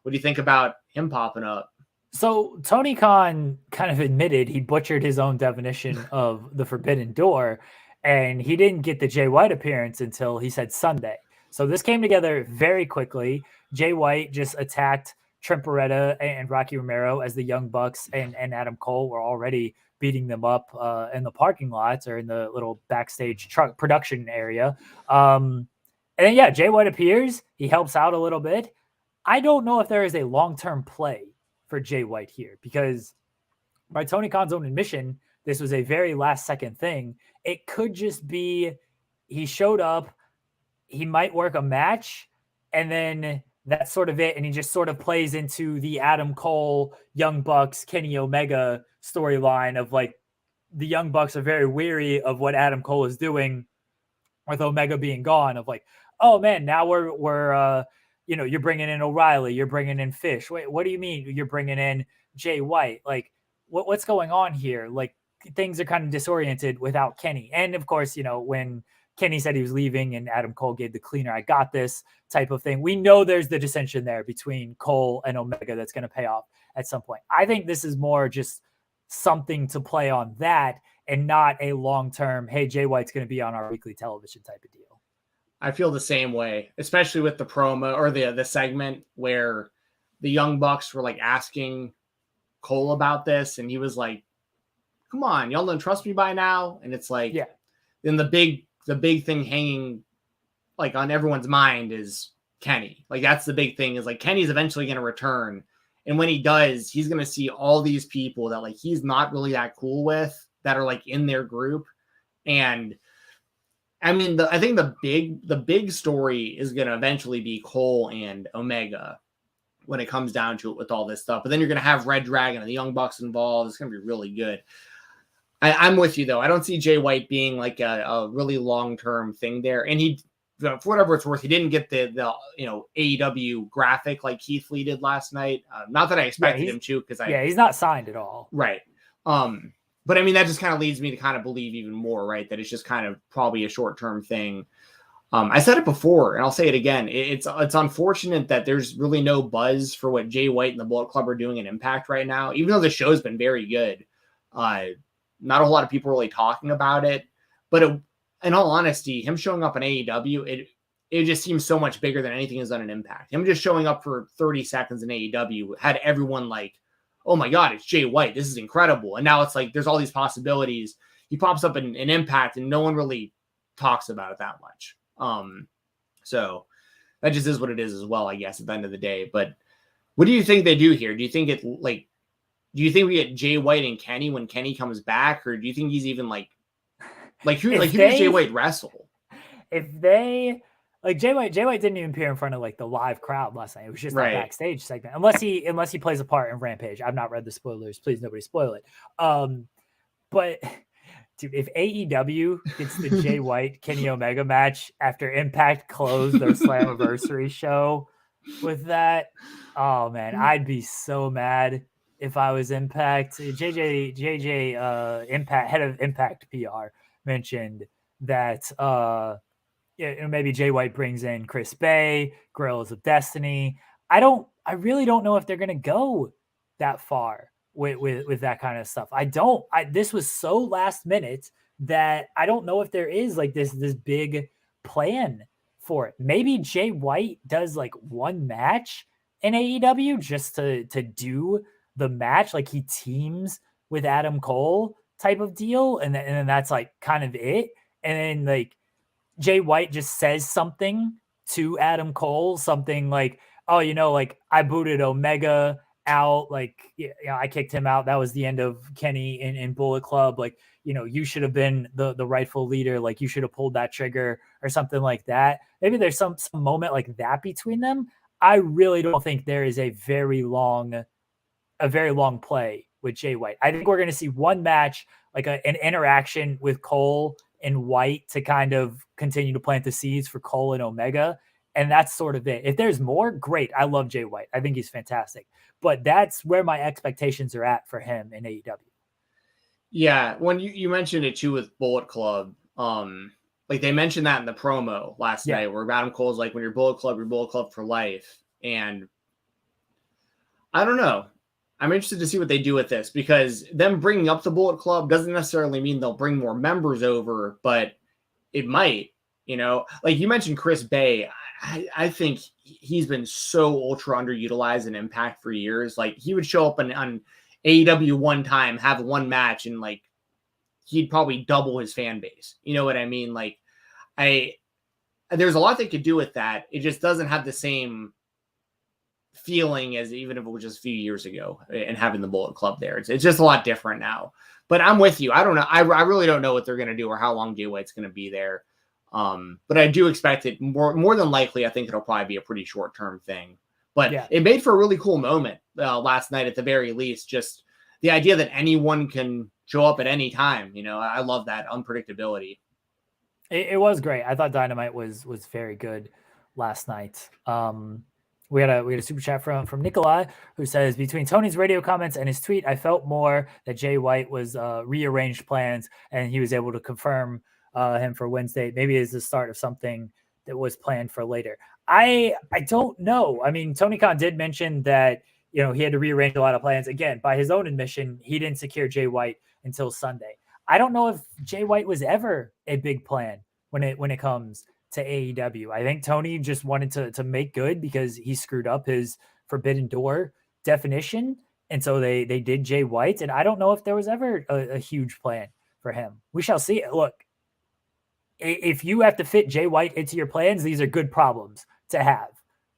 what do you think about him popping up? So Tony Khan kind of admitted he butchered his own definition of the Forbidden Door, and he didn't get the Jay White appearance until he said Sunday. So this came together very quickly. Jay White just attacked Trent Beretta and Rocky Romero as the Young Bucks and Adam Cole were already beating them up in the parking lots or in the little backstage truck production area. And then, yeah, Jay White appears. He helps out a little bit. I don't know if there is a long-term play for Jay White here because by Tony Khan's own admission, this was a very last-second thing. It could just be he showed up, he might work a match, and then that's sort of it. And he just sort of plays into the Adam Cole, Young Bucks, Kenny Omega storyline of like the Young Bucks are very weary of what Adam Cole is doing with Omega being gone, of like, oh man, now we're you know, you're bringing in O'Reilly, you're bringing in Fish. Wait, what do you mean you're bringing in Jay White? Like what's going on here? Like things are kind of disoriented without Kenny. And of course, you know, when Kenny said he was leaving and Adam Cole gave the cleaner, I got this type of thing. We know there's the dissension there between Cole and Omega that's going to pay off at some point. I think this is more just something to play on that and not a long-term, hey, Jay White's going to be on our weekly television type of deal. I feel the same way, especially with the promo or the segment where the Young Bucks were like asking Cole about this. And he was like, come on, y'all don't trust me by now. And it's like, yeah. Then the big thing hanging like on everyone's mind is Kenny. Like that's the big thing is like Kenny's eventually going to return And when he does, he's going to see all these people that like he's not really that cool with that are like in their group. And I mean, I think the big story is going to eventually be Cole and Omega when it comes down to it with all this stuff. But then you're going to have Red Dragon and the Young Bucks involved. It's going to be really good. I'm with you, though. I don't see Jay White being like a really long-term thing there. And he, for whatever it's worth, he didn't get the AEW graphic like Keith Lee did last night. Not that I expected him to, because he's not signed at all. Right. But I mean, that just kind of leads me to kind of believe even more, right? That it's just kind of probably a short-term thing. I said it before, and I'll say it again. It's unfortunate that there's really no buzz for what Jay White and the Bullet Club are doing in Impact right now, even though the show's been very good. Not a whole lot of people really talking about it, but in all honesty, him showing up in AEW, it just seems so much bigger than anything he's done in Impact. Him just showing up for 30 seconds in AEW had everyone like, oh my God, it's Jay White. This is incredible. And now it's like, there's all these possibilities. He pops up in Impact and no one really talks about it that much. So that just is what it is as well, I guess, at the end of the day. But what do you think they do here? Do you think do you think we get Jay White and Kenny when Kenny comes back? Or do you think he's even who does Jay White wrestle? If they Jay White didn't even appear in front of like the live crowd last night. It was just a backstage segment. Unless he plays a part in Rampage. I've not read the spoilers. Please nobody spoil it. But dude, if AEW gets the Jay White Kenny Omega match after Impact closed their Slammiversary show with that, oh man, I'd be so mad if I was Impact. JJ Impact head of Impact PR mentioned that maybe Jay White brings in Chris Bay, Guerrillas of Destiny. I really don't know if they're gonna go that far with that kind of stuff. This was so last minute that I don't know if there is like this big plan for it. Maybe Jay White does like one match in AEW just to do the match, like he teams with Adam Cole type of deal, and then that's like kind of it. And then like Jay White just says something to Adam Cole, something like, oh, like I booted Omega out, like I kicked him out. That was the end of Kenny in Bullet Club. Like, you should have been the rightful leader. Like you should have pulled that trigger or something like that. Maybe there's some moment like that between them. I really don't think there is a very long play with Jay White. I think we're going to see one match, like an interaction with Cole and White to kind of continue to plant the seeds for Cole and Omega. And that's sort of it. If there's more, great. I love Jay White. I think he's fantastic. But that's where my expectations are at for him in AEW. Yeah. When you mentioned it too with Bullet Club, like they mentioned that in the promo last night where Adam Cole's like, when you're Bullet Club for life. And I don't know. I'm interested to see what they do with this, because them bringing up the Bullet Club doesn't necessarily mean they'll bring more members over, but it might, like you mentioned Chris Bay. I think he's been so ultra underutilized in Impact for years. Like he would show up on AEW one time, have one match, and like he'd probably double his fan base. You know what I mean? Like there's a lot they could do with that. It just doesn't have the same feeling as even if it was just a few years ago and having the Bullet Club there. It's just a lot different now. But I'm with you. I don't know. I really don't know what they're going to do or how long Jay White's going to be there. But I do expect it more than likely. I think it'll probably be a pretty short-term thing. But it made for a really cool moment last night at the very least. Just the idea that anyone can show up at any time. I love that unpredictability. It was great. I thought Dynamite was very good last night. We had a super chat from Nikolai, who says, between Tony's radio comments and his tweet, I felt more that Jay White was rearranged plans and he was able to confirm him for Wednesday. Maybe it's the start of something that was planned for later. I don't know. I mean, Tony Khan did mention that, he had to rearrange a lot of plans. Again, by his own admission, he didn't secure Jay White until Sunday. I don't know if Jay White was ever a big plan when it comes to AEW. I think Tony just wanted to make good because he screwed up his Forbidden Door definition. And so they did Jay White. And I don't know if there was ever a huge plan for him. We shall see. Look, if you have to fit Jay White into your plans, these are good problems to have,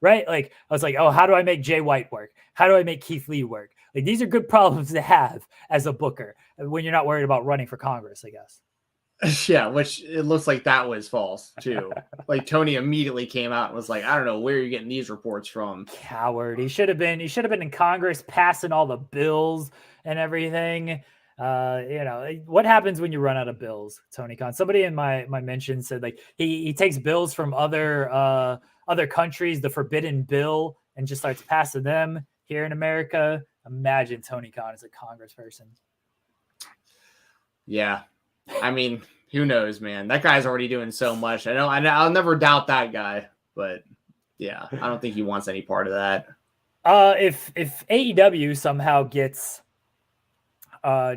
right? Like I was like, oh, how do I make Jay White work? How do I make Keith Lee work? Like these are good problems to have as a booker when you're not worried about running for Congress, I guess. Yeah, which it looks like that was false too. Like Tony immediately came out and was like, I don't know where you're getting these reports from. Coward. He should have been in Congress passing all the bills and everything. What happens when you run out of bills, Tony Khan? Somebody in my mention said like he takes bills from other countries, the forbidden bill, and just starts passing them here in America. Imagine Tony Khan as a congressperson. Yeah. I mean, who knows, man? That guy's already doing so much. I'll never doubt that guy, but yeah, I don't think he wants any part of that. If AEW somehow gets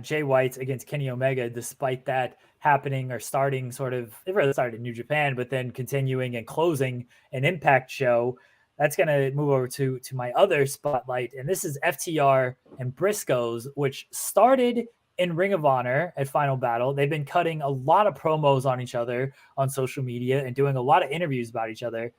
Jay White against Kenny Omega, despite that happening or starting it really started in New Japan, but then continuing and closing an Impact show, that's going to move over to my other spotlight. And this is FTR and Briscoes, which started in Ring of Honor at Final Battle. They've been cutting a lot of promos on each other on social media and doing a lot of interviews about each other.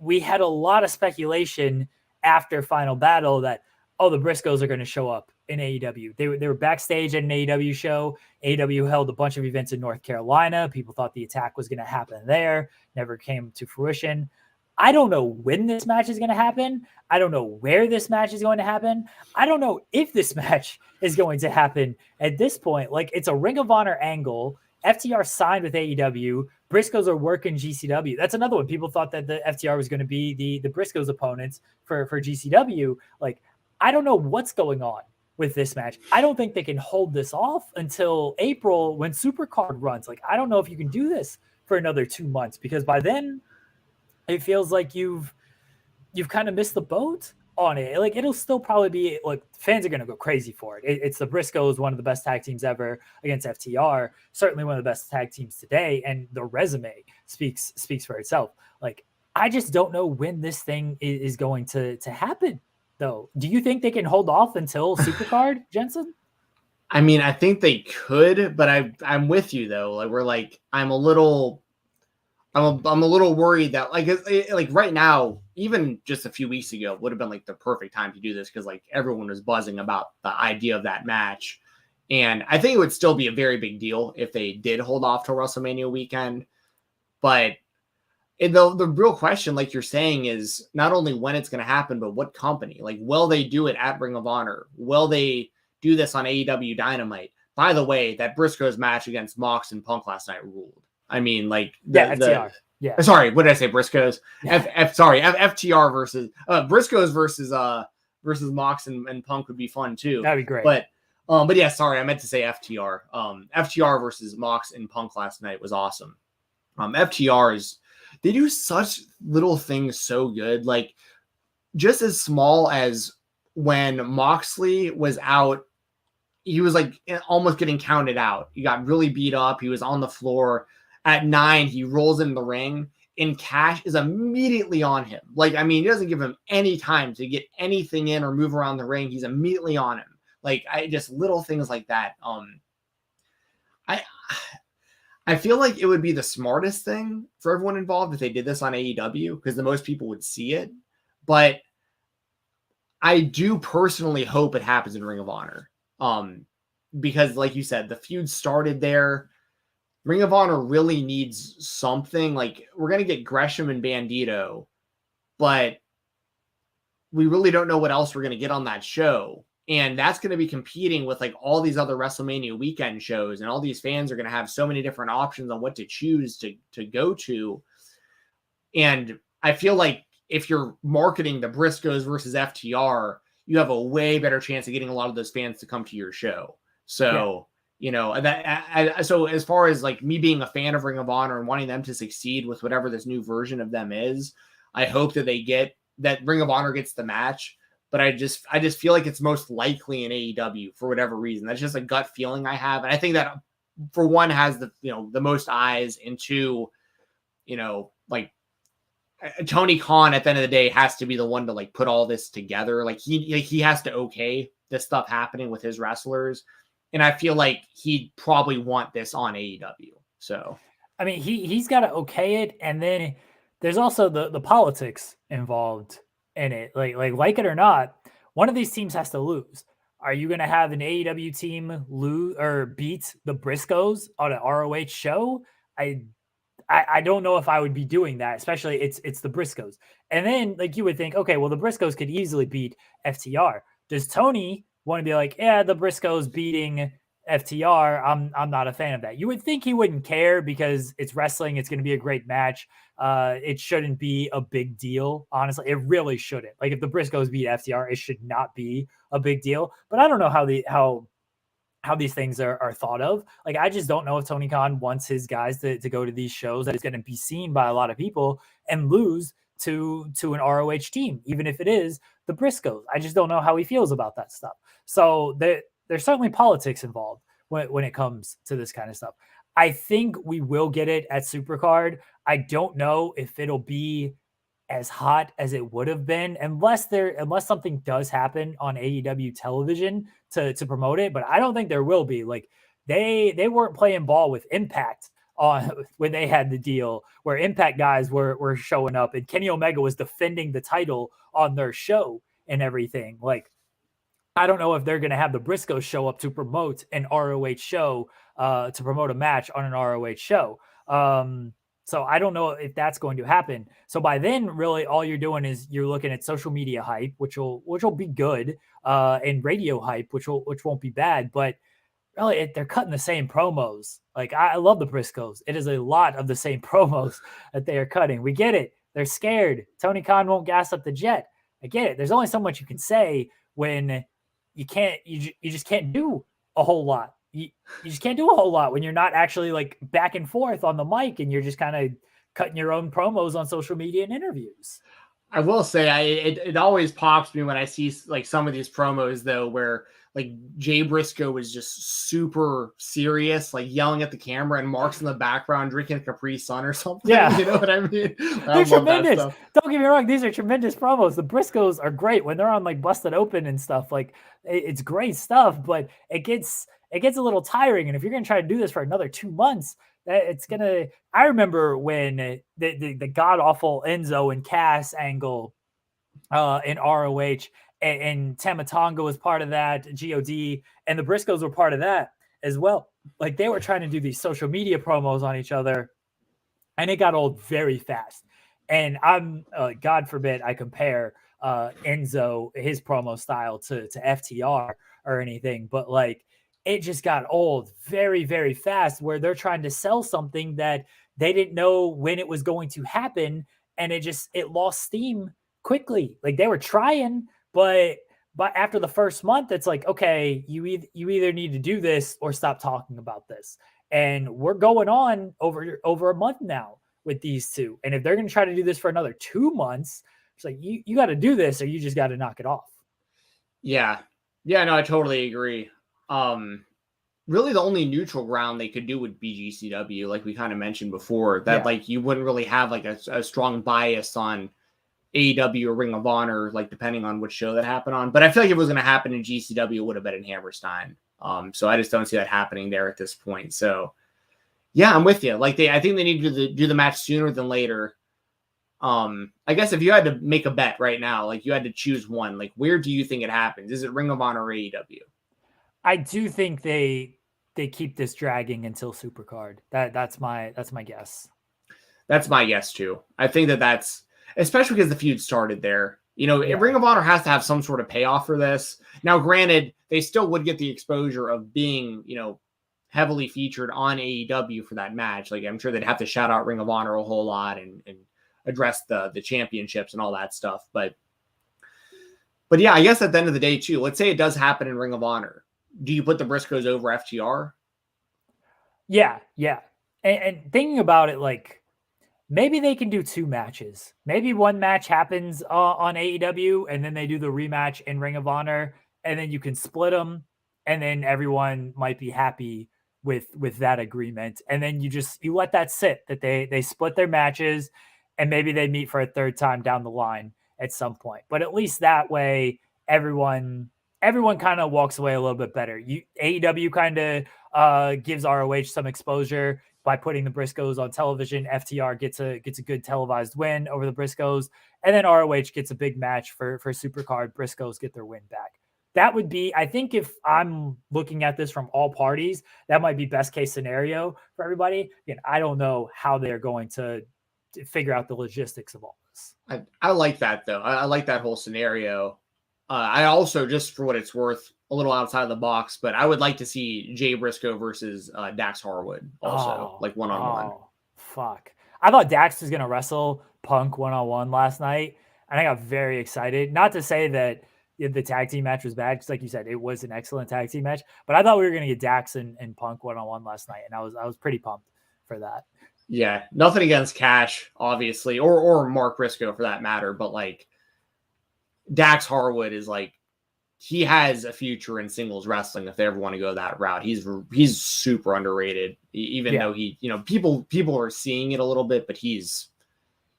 We had a lot of speculation after Final Battle that, the Briscoes are going to show up in AEW. They were backstage at an AEW show. AEW held a bunch of events in North Carolina. People thought the attack was going to happen there. Never came to fruition. I don't know when this match is going to happen. I don't know where this match is going to happen. I don't know if this match is going to happen at this point. Like, it's a Ring of Honor angle. FTR signed with AEW. Briscoes are working GCW. That's another one. People thought that the FTR was going to be the Briscoes opponents for GCW. Like, I don't know what's going on with this match. I don't think they can hold this off until April when Supercard runs. Like, I don't know if you can do this for another 2 months, because by then it feels like you've kind of missed the boat on it. Like, it'll still probably be like fans are going to go crazy for it. It's the Briscoes, one of the best tag teams ever against FTR, certainly one of the best tag teams today. And the resume speaks for itself. Like, I just don't know when this thing is going to happen. Though, do you think they can hold off until Supercard, Jensen? I mean, I think they could, but I'm with you though. Like, I'm a little worried that like right now, even just a few weeks ago, would have been like the perfect time to do this because like everyone was buzzing about the idea of that match, and I think it would still be a very big deal if they did hold off till WrestleMania weekend, but. And the real question, like you're saying, is not only when it's going to happen, but what company. Like, will they do it at Ring of Honor? Will they do this on AEW Dynamite? By the way, that Briscoes match against Mox and Punk last night ruled. I mean, like, FTR. Yeah. Sorry, what did I say? Briscoes. Yeah. FTR versus Briscoes versus Mox and Punk would be fun too. That'd be great. But yeah, sorry, I meant to say FTR. FTR versus Mox and Punk last night was awesome. FTR they do such little things so good. Like, just as small as when Moxley was out, he was like almost getting counted out. He got really beat up. He was on the floor. At 9, he rolls in the ring and Cash is immediately on him. Like, I mean, he doesn't give him any time to get anything in or move around the ring. He's immediately on him. Like, just little things like that. I feel like it would be the smartest thing for everyone involved if they did this on AEW, because the most people would see it. But I do personally hope it happens in Ring of Honor. Because like you said, the feud started there. Ring of Honor really needs something. Like, we're going to get Gresham and Bandito, but we really don't know what else we're going to get on that show. And that's going to be competing with like all these other WrestleMania weekend shows, and all these fans are going to have so many different options on what to choose to go to. And I feel like if you're marketing the Briscoes versus FTR, you have a way better chance of getting a lot of those fans to come to your show. So, so as far as like me being a fan of Ring of Honor and wanting them to succeed with whatever this new version of them is, I hope that Ring of Honor gets the match. But I just feel like it's most likely in AEW for whatever reason. That's just a gut feeling I have. And I think that for one has the most eyes, and two, like Tony Khan at the end of the day has to be the one to like put all this together. Like he has to okay this stuff happening with his wrestlers. And I feel like he'd probably want this on AEW. So, I mean, he's got to okay it. And then there's also the politics involved in it. Like it or not, one of these teams has to lose. Are you going to have an AEW team lose or beat the Briscoes on an ROH show? I don't know if I would be doing that, especially it's the Briscoes. And then like you would think, okay, well the Briscoes could easily beat FTR. Does Tony want to be like, yeah, the Briscoes beating FTR? I'm not a fan of that. You would think he wouldn't care because it's wrestling. It's going to be a great match. It shouldn't be a big deal. Honestly, it really shouldn't. Like if the Briscoes beat FTR, it should not be a big deal. But I don't know how these things are thought of. Like, I just don't know if Tony Khan wants his guys to go to these shows that is going to be seen by a lot of people and lose to an ROH team, even if it is the Briscoes. I just don't know how he feels about that stuff. So there's certainly politics involved when it comes to this kind of stuff. I think we will get it at Supercard. I don't know if it'll be as hot as it would have been unless something does happen on AEW television to promote it, but I don't think there will be. Like they weren't playing ball with Impact on when they had the deal where Impact guys were showing up and Kenny Omega was defending the title on their show and everything. Like I don't know if they're going to have the Briscoes show up to promote an ROH show, to promote a match on an ROH show. So I don't know if that's going to happen. So by then, really, all you're doing is you're looking at social media hype, which will be good, and radio hype, which won't be bad. But really, they're cutting the same promos. Like I love the Briscoes. It is a lot of the same promos that they are cutting. We get it. They're scared. Tony Khan won't gas up the jet. I get it. There's only so much you can say when you just can't do a whole lot. You just can't do a whole lot when you're not actually like back and forth on the mic and you're just kind of cutting your own promos on social media and interviews. I will say it always pops me when I see like some of these promos though, where like Jay Briscoe was just super serious, like yelling at the camera, and Mark's in the background drinking a Capri Sun or something. Yeah. You know what I mean? They're tremendous. Don't get me wrong. These are tremendous promos. The Briscoes are great when they're on like Busted Open and stuff. Like it's great stuff, but it gets a little tiring. And if you're going to try to do this for another 2 months, it's going to, I remember when the god awful Enzo and Cass angle in ROH, and Tama Tonga was part of that, God, and the Briscoes were part of that as well. Like they were trying to do these social media promos on each other, and it got old very fast. And I'm, God forbid I compare Enzo, his promo style to FTR or anything, but like it just got old very, very fast where they're trying to sell something that they didn't know when it was going to happen. And it lost steam quickly. Like they were trying, but after the first month, it's like, okay, you either need to do this or stop talking about this. And we're going on over a month now with these two. And if they're going to try to do this for another 2 months, it's like, you got to do this or you just got to knock it off. Yeah. Yeah, no, I totally agree. Really the only neutral ground they could do would be GCW, like we kind of mentioned before, that like you wouldn't really have like a strong bias on AEW or Ring of Honor, like depending on which show that happened on. But I feel like if it was going to happen in GCW, it would have been in Hammerstein. So I just don't see that happening there at this point. So yeah, I'm with you. Like I think they need to do the match sooner than later. I guess if you had to make a bet right now, like you had to choose one, like where do you think it happens? Is it Ring of Honor or AEW? I do think they keep this dragging until Supercard. That's my guess. That's my guess too. I think that's especially because the feud started there. You know, Ring of Honor has to have some sort of payoff for this. Now, granted, they still would get the exposure of being, you know, heavily featured on AEW for that match. Like I'm sure they'd have to shout out Ring of Honor a whole lot and address the championships and all that stuff. But yeah, I guess at the end of the day too, let's say it does happen in Ring of Honor. Do you put the Briscoes over FTR? Yeah. And thinking about it, like maybe they can do 2 matches. Maybe one match happens on AEW and then they do the rematch in Ring of Honor and then you can split them and then everyone might be happy with that agreement. And then you let that sit, that they split their matches and maybe they meet for a 3rd time down the line at some point. But at least that way everyone kind of walks away a little bit better. AEW kind of gives ROH some exposure by putting the Briscoes on television. FTR gets a good televised win over the Briscoes, and then ROH gets a big match for Supercard. Briscoes get their win back. That would be, I think, if I'm looking at this from all parties, that might be best case scenario for everybody. Again, I don't know how they're going to figure out the logistics of all this. I like that, though. I like that whole scenario. I also, just for what it's worth, a little outside of the box, but I would like to see Jay Briscoe versus Dax Harwood also, like one-on-one. Oh, fuck. I thought Dax was going to wrestle Punk one-on-one last night, and I got very excited. Not to say that the tag team match was bad, because like you said, it was an excellent tag team match, but I thought we were going to get Dax and Punk one-on-one last night, and I was pretty pumped for that. Yeah, nothing against Cash, obviously, or Mark Briscoe for that matter, but like Dax Harwood is like, he has a future in singles wrestling if they ever want to go that route. He's super underrated, even though he, people are seeing it a little bit, but he's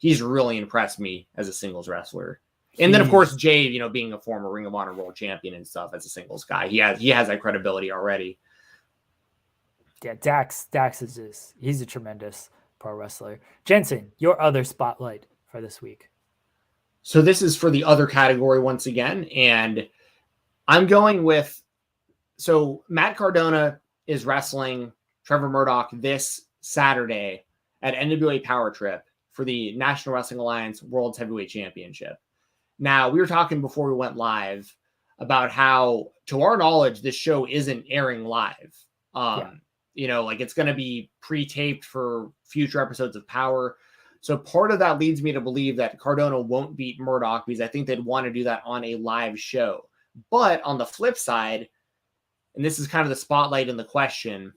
really impressed me as a singles wrestler. And then, of course, Jay, being a former Ring of Honor World Champion and stuff as a singles guy, he has that credibility already. Yeah, Dax he's a tremendous pro wrestler. Jensen, your other spotlight for this week. So this is for the other category once again, and I'm going with, so Matt Cardona is wrestling Trevor Murdoch this Saturday at NWA Power Trip for the National Wrestling Alliance World Heavyweight Championship. Now, we were talking before we went live about how, to our knowledge, this show isn't airing live. It's going to be pre-taped for future episodes of Power. So part of that leads me to believe that Cardona won't beat Murdoch, because I think they'd want to do that on a live show. But on the flip side, and this is kind of the spotlight in the question,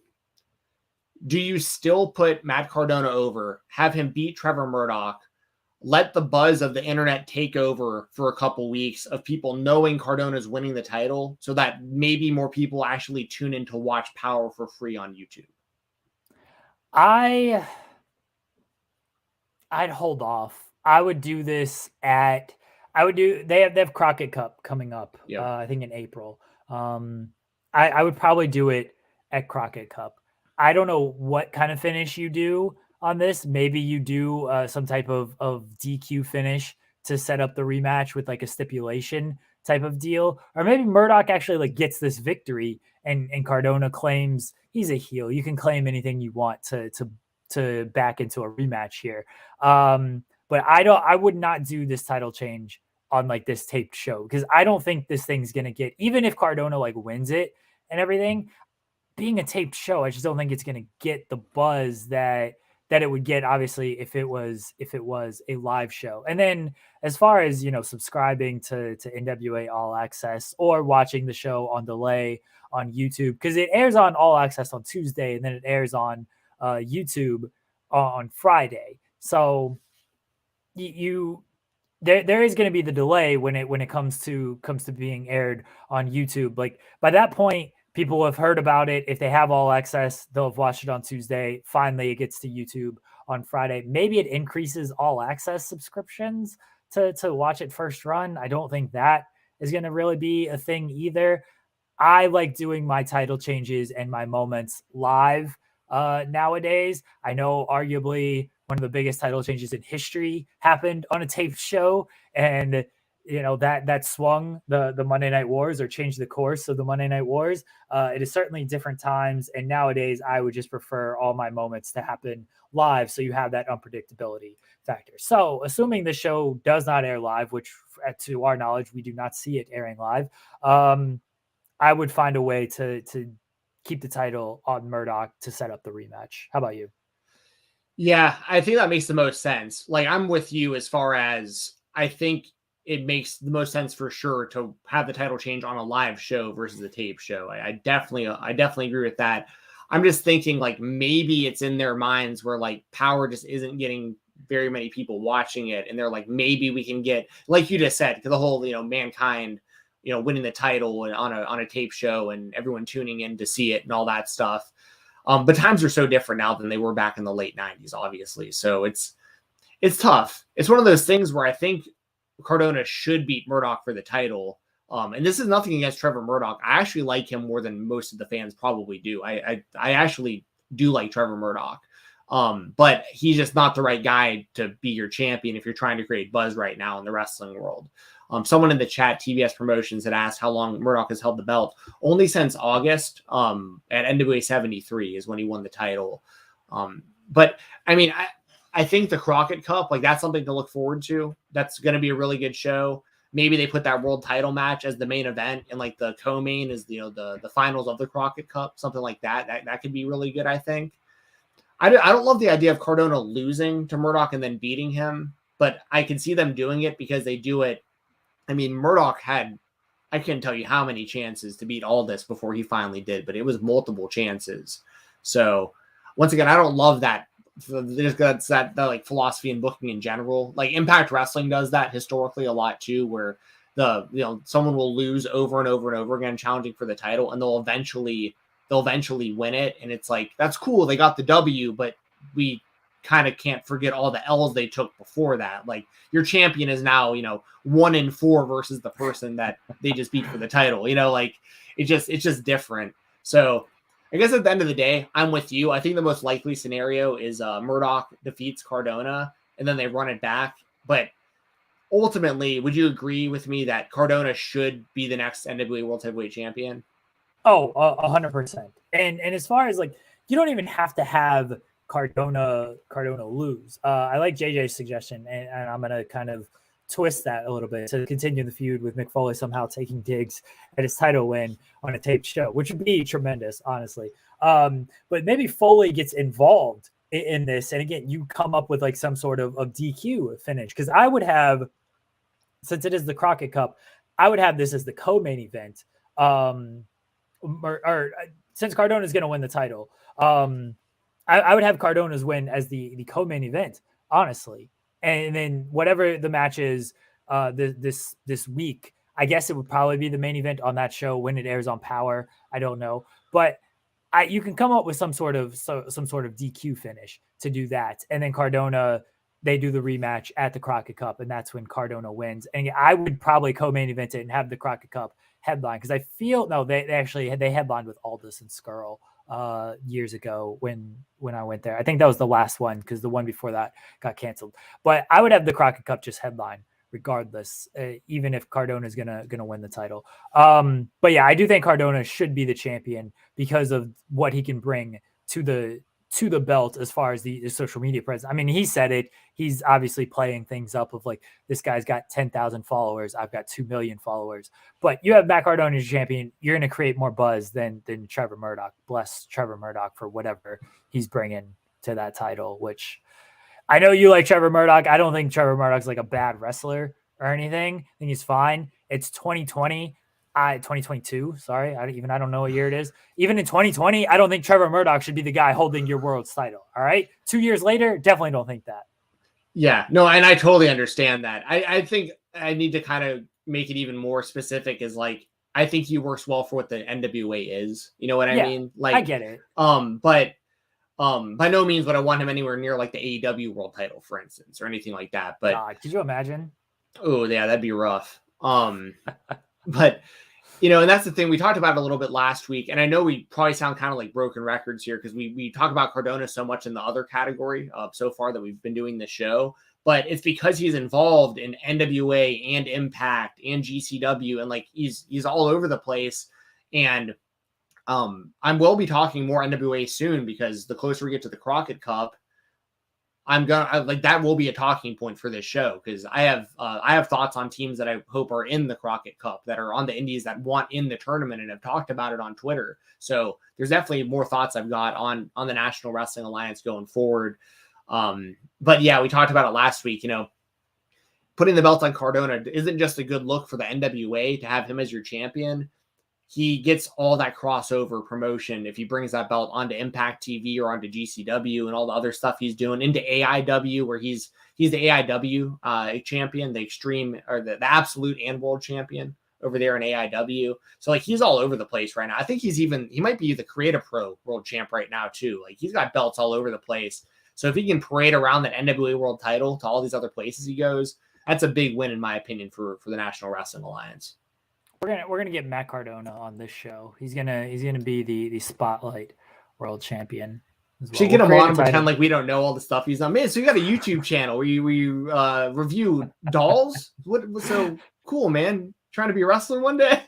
do you still put Matt Cardona over, have him beat Trevor Murdoch, let the buzz of the internet take over for a couple weeks of people knowing Cardona's winning the title, so that maybe more people actually tune in to watch Power for free on YouTube? I'd hold off. I would do this they have Crockett Cup coming up, I think in April. I would probably do it at Crockett Cup. I don't know what kind of finish you do on this. Maybe you do some type of DQ finish to set up the rematch with like a stipulation type of deal. Or maybe Murdoch actually like gets this victory and Cardona claims he's a heel. You can claim anything you want to back into a rematch here. But I would not do this title change on like this taped show, because I don't think this thing's going to get, even if Cardona like wins it and everything, being a taped show, I just don't think it's going to get the buzz that it would get, obviously, if it was a live show. And then as far as, subscribing to NWA All Access or watching the show on delay on YouTube, because it airs on All Access on Tuesday and then it airs on YouTube on Friday. So there is going to be the delay when it comes to being aired on YouTube. Like by that point, people have heard about it. If they have All Access, they'll have watched it on Tuesday. Finally, it gets to YouTube on Friday. Maybe it increases All Access subscriptions to watch it first run. I don't think that is going to really be a thing either. I like doing my title changes and my moments live nowadays. I know arguably one of the biggest title changes in history happened on a taped show, and that swung the Monday Night Wars, or changed the course of the Monday Night Wars. It is certainly different times, and nowadays I would just prefer all my moments to happen live, so you have that unpredictability factor. So assuming the show does not air live, which to our knowledge we do not see it airing live, I would find a way to keep the title on Murdoch to set up the rematch. How about you? Yeah, I think that makes the most sense. Like, I'm with you as far as I think it makes the most sense for sure to have the title change on a live show versus a tape show. I definitely agree with that. I'm just thinking like maybe it's in their minds where like Power just isn't getting very many people watching it, and they're like, maybe we can get, like you just said, the whole Mankind winning the title on a tape show and everyone tuning in to see it and all that stuff. But times are so different now than they were back in the late 90s, obviously. So it's tough. It's one of those things where I think Cardona should beat Murdoch for the title, And this is nothing against Trevor Murdoch. I actually like him more than most of the fans probably do. I actually do like Trevor Murdoch. But he's just not the right guy to be your champion if you're trying to create buzz right now in the wrestling world. Someone in the chat, TBS Promotions, had asked how long Murdoch has held the belt. Only since August at NWA 73 is when he won the title. But I mean, I think the Crockett Cup, like, that's something to look forward to. That's going to be a really good show. Maybe they put that world title match as the main event, and like the co-main is, you know, the finals of the Crockett Cup, something like that. That could be really good, I think. I don't love the idea of Cardona losing to Murdoch and then beating him, but I can see them doing it because they do it. I mean, Murdoch had, I can't tell you how many chances to beat Aldis before he finally did, but it was multiple chances. So once again, I don't love that. That's that like philosophy in booking in general. Like Impact Wrestling does that historically a lot too, where someone will lose over and over and over again challenging for the title, and they'll eventually win it. And it's like, that's cool, they got the W, but we kind of can't forget all the L's they took before that. Like, your champion is now, 1-4 versus the person that they just beat for the title. Like, it's just different. So I guess at the end of the day, I'm with you. I think the most likely scenario is Murdoch defeats Cardona and then they run it back. But ultimately, would you agree with me that Cardona should be the next NWA World Heavyweight Champion? Oh, 100%. And as far as, like, you don't even have to have Cardona lose. I like JJ's suggestion, and I'm going to kind of twist that a little bit to continue the feud with Mick Foley somehow taking digs at his title win on a taped show, which would be tremendous, honestly. But maybe Foley gets involved in this, and again, you come up with like some sort of DQ finish, because I would have, since it is the Crockett Cup, I would have this as the co-main event. Or since Cardona is going to win the title, I would have Cardona's win as the co-main event, honestly. And then whatever the match is this week, I guess it would probably be the main event on that show when it airs on Power. I don't know, but you can come up with some sort of DQ finish to do that, and then Cardona, they do the rematch at the Crockett Cup, and that's when Cardona wins. And I would probably co-main event it and have the Crockett Cup headline, because I feel they headlined with Aldis and Skrull years ago when I went there. I think that was the last one, because the one before that got canceled. But I would have the Crockett Cup just headline regardless, even if Cardona is gonna win the title. But yeah, I do think Cardona should be the champion because of what he can bring to the belt as far as the social media presence. I mean, he said it. He's obviously playing things up of like, this guy's got 10,000 followers. I've got 2 million followers. But you have Matt Cardona as your champion. You're going to create more buzz than Trevor Murdoch. Bless Trevor Murdoch for whatever he's bringing to that title, which I know you like Trevor Murdoch. I don't think Trevor Murdoch's like a bad wrestler or anything. I think he's fine. It's 2020. 2022, sorry. I don't know what year it is. Even in 2020, I don't think Trevor Murdoch should be the guy holding your world's title. All right. 2 years later, definitely don't think that. Yeah, no, and I totally understand that. I think I need to kind of make it even more specific, is like, I think he works well for what the NWA is. You know what I mean? Like, I get it. But by no means would I want him anywhere near like the AEW world title, for instance, or anything like that. But could you imagine? Oh yeah, that'd be rough. But and that's the thing. We talked about it a little bit last week, and I know we probably sound kind of like broken records here, because we talk about Cardona so much in the other category so far that we've been doing this show, but it's because he's involved in NWA and Impact and GCW, and like he's all over the place. And I will be talking more NWA soon, because the closer we get to the Crockett Cup, that will be a talking point for this show, because I have thoughts on teams that I hope are in the Crockett Cup, that are on the indies, that want in the tournament, and have talked about it on Twitter. So there's definitely more thoughts I've got on the National Wrestling Alliance going forward. But yeah, we talked about it last week. Putting the belt on Cardona isn't just a good look for the NWA to have him as your champion. He gets all that crossover promotion if he brings that belt onto Impact TV or onto GCW and all the other stuff he's doing, into AIW, where he's the AIW champion, the extreme, or the absolute and world champion over there in AIW. So like, he's all over the place right now. I think he might be the Creative Pro world champ right now too. Like, he's got belts all over the place. So if he can parade around that NWA world title to all these other places he goes, that's a big win, in my opinion, for the National Wrestling Alliance. We're gonna get Matt Cardona on this show. He's gonna be the Spotlight World Champion. Should get him on and pretend like we don't know all the stuff he's done. Man, so you got a YouTube channel where you review dolls? What's so cool, man? Trying to be a wrestler one day?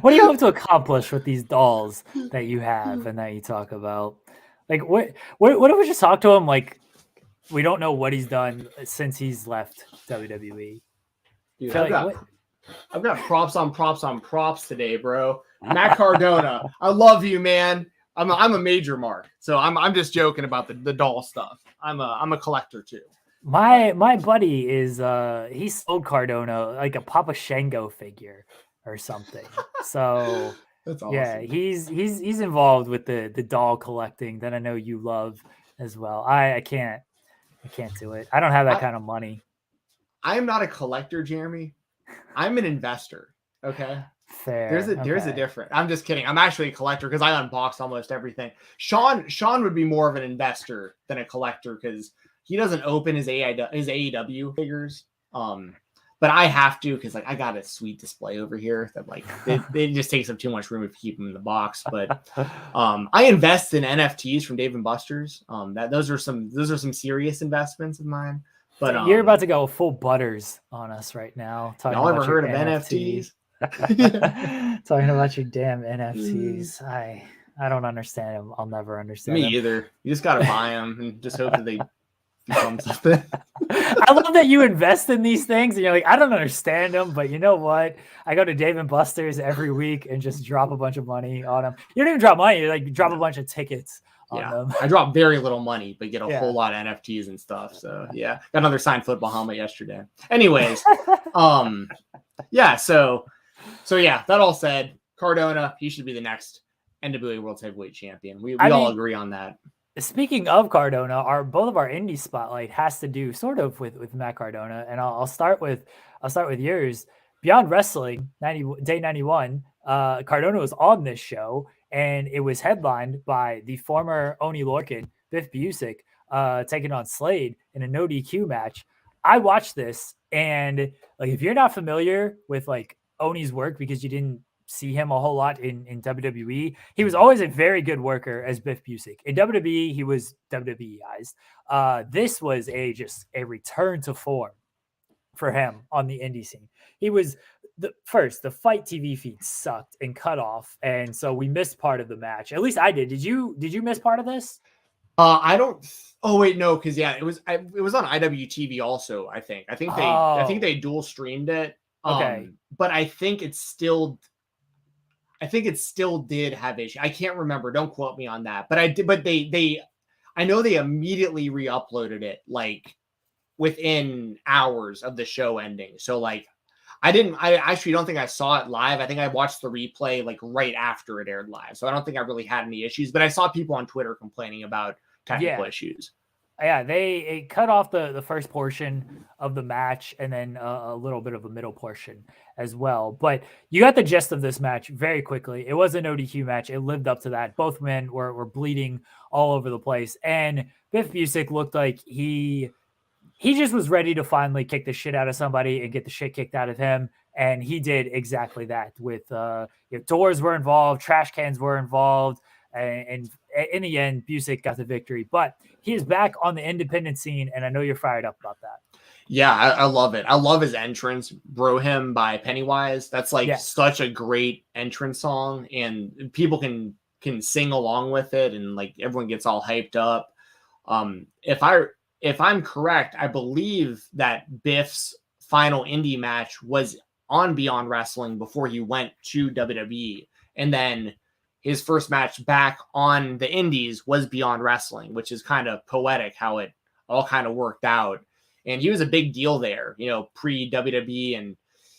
What do you hope to accomplish with these dolls that you have and that you talk about? Like what if we just talk to him like we don't know what he's done since he's left WWE? Dude, I've got props on props on props today, bro. Matt Cardona, I love you, man. I'm a major mark, so I'm just joking about the doll stuff. I'm a collector too. My buddy is he sold Cardona like a Papa Shango figure or something. So that's awesome. Yeah, he's involved with the doll collecting that I know you love as well. I can't do it. I don't have that kind of money. I am not a collector, Jeremy. I'm an investor. Okay. Fair. There's a difference. I'm just kidding. I'm actually a collector because I unbox almost everything. Sean would be more of an investor than a collector because he doesn't open his AEW figures. But I have to because like I got a sweet display over here that like it just takes up too much room if you keep them in the box. But I invest in NFTs from Dave and Buster's. Those are some serious investments of mine. But you're about to go full Butters on us right now. Y'all ever heard of NFTs? Talking about your damn NFTs. I don't understand them. I'll never understand them. Me either. You just gotta buy them and just hope that they become something. I love that you invest in these things and you're like, I don't understand them, but you know what? I go to Dave and Buster's every week and just drop a bunch of money on them. You don't even drop money, you like drop a bunch of tickets on them. I drop very little money, but get a whole lot of NFTs and stuff. So yeah. Got another signed football helmet yesterday. Anyways, So yeah, that all said, Cardona, he should be the next NWA World Heavyweight Champion. We all agree on that. Speaking of Cardona, both of our indie spotlight has to do sort of with Matt Cardona, and I'll start with yours. Beyond Wrestling, Day 91, Cardona was on this show, and it was headlined by the former Oni Lorcan, Biff Busick, taking on Slade in a no DQ match. I watched this, and like if you're not familiar with like Oni's work because you didn't see him a whole lot in WWE, he was always a very good worker as Biff Busick. In WWE, he was WWEized. This was a return to form for him on the indie scene. He was the Fight TV feed sucked and cut off, and so we missed part of the match. At least I did. Did you miss part of this? I don't. Oh wait, no, because it was on IWTV also. I think they dual streamed it. Okay, but I think it still did have issue. I can't remember. Don't quote me on that. But I did. But I know they immediately re-uploaded it like within hours of the show ending. So like, I actually don't think I saw it live. I think I watched the replay like right after it aired live. So I don't think I really had any issues. But I saw people on Twitter complaining about technical issues. Yeah, it cut off the first portion of the match and then a little bit of a middle portion as well. But you got the gist of this match very quickly. It was an ODQ match. It lived up to that. Both men were bleeding all over the place. And Biff Busick looked like he just was ready to finally kick the shit out of somebody and get the shit kicked out of him. And he did exactly that with doors were involved, trash cans were involved. And in the end, Busick got the victory. But he is back on the independent scene, and I know you're fired up about that. Yeah, I love it. I love his entrance, Bro Him by Pennywise. That's like such a great entrance song, and people can sing along with it, and like everyone gets all hyped up. If I'm correct, I believe that Biff's final indie match was on Beyond Wrestling before he went to WWE, and then his first match back on the indies was Beyond Wrestling, which is kind of poetic how it all kind of worked out. And he was a big deal there, pre-WWE, and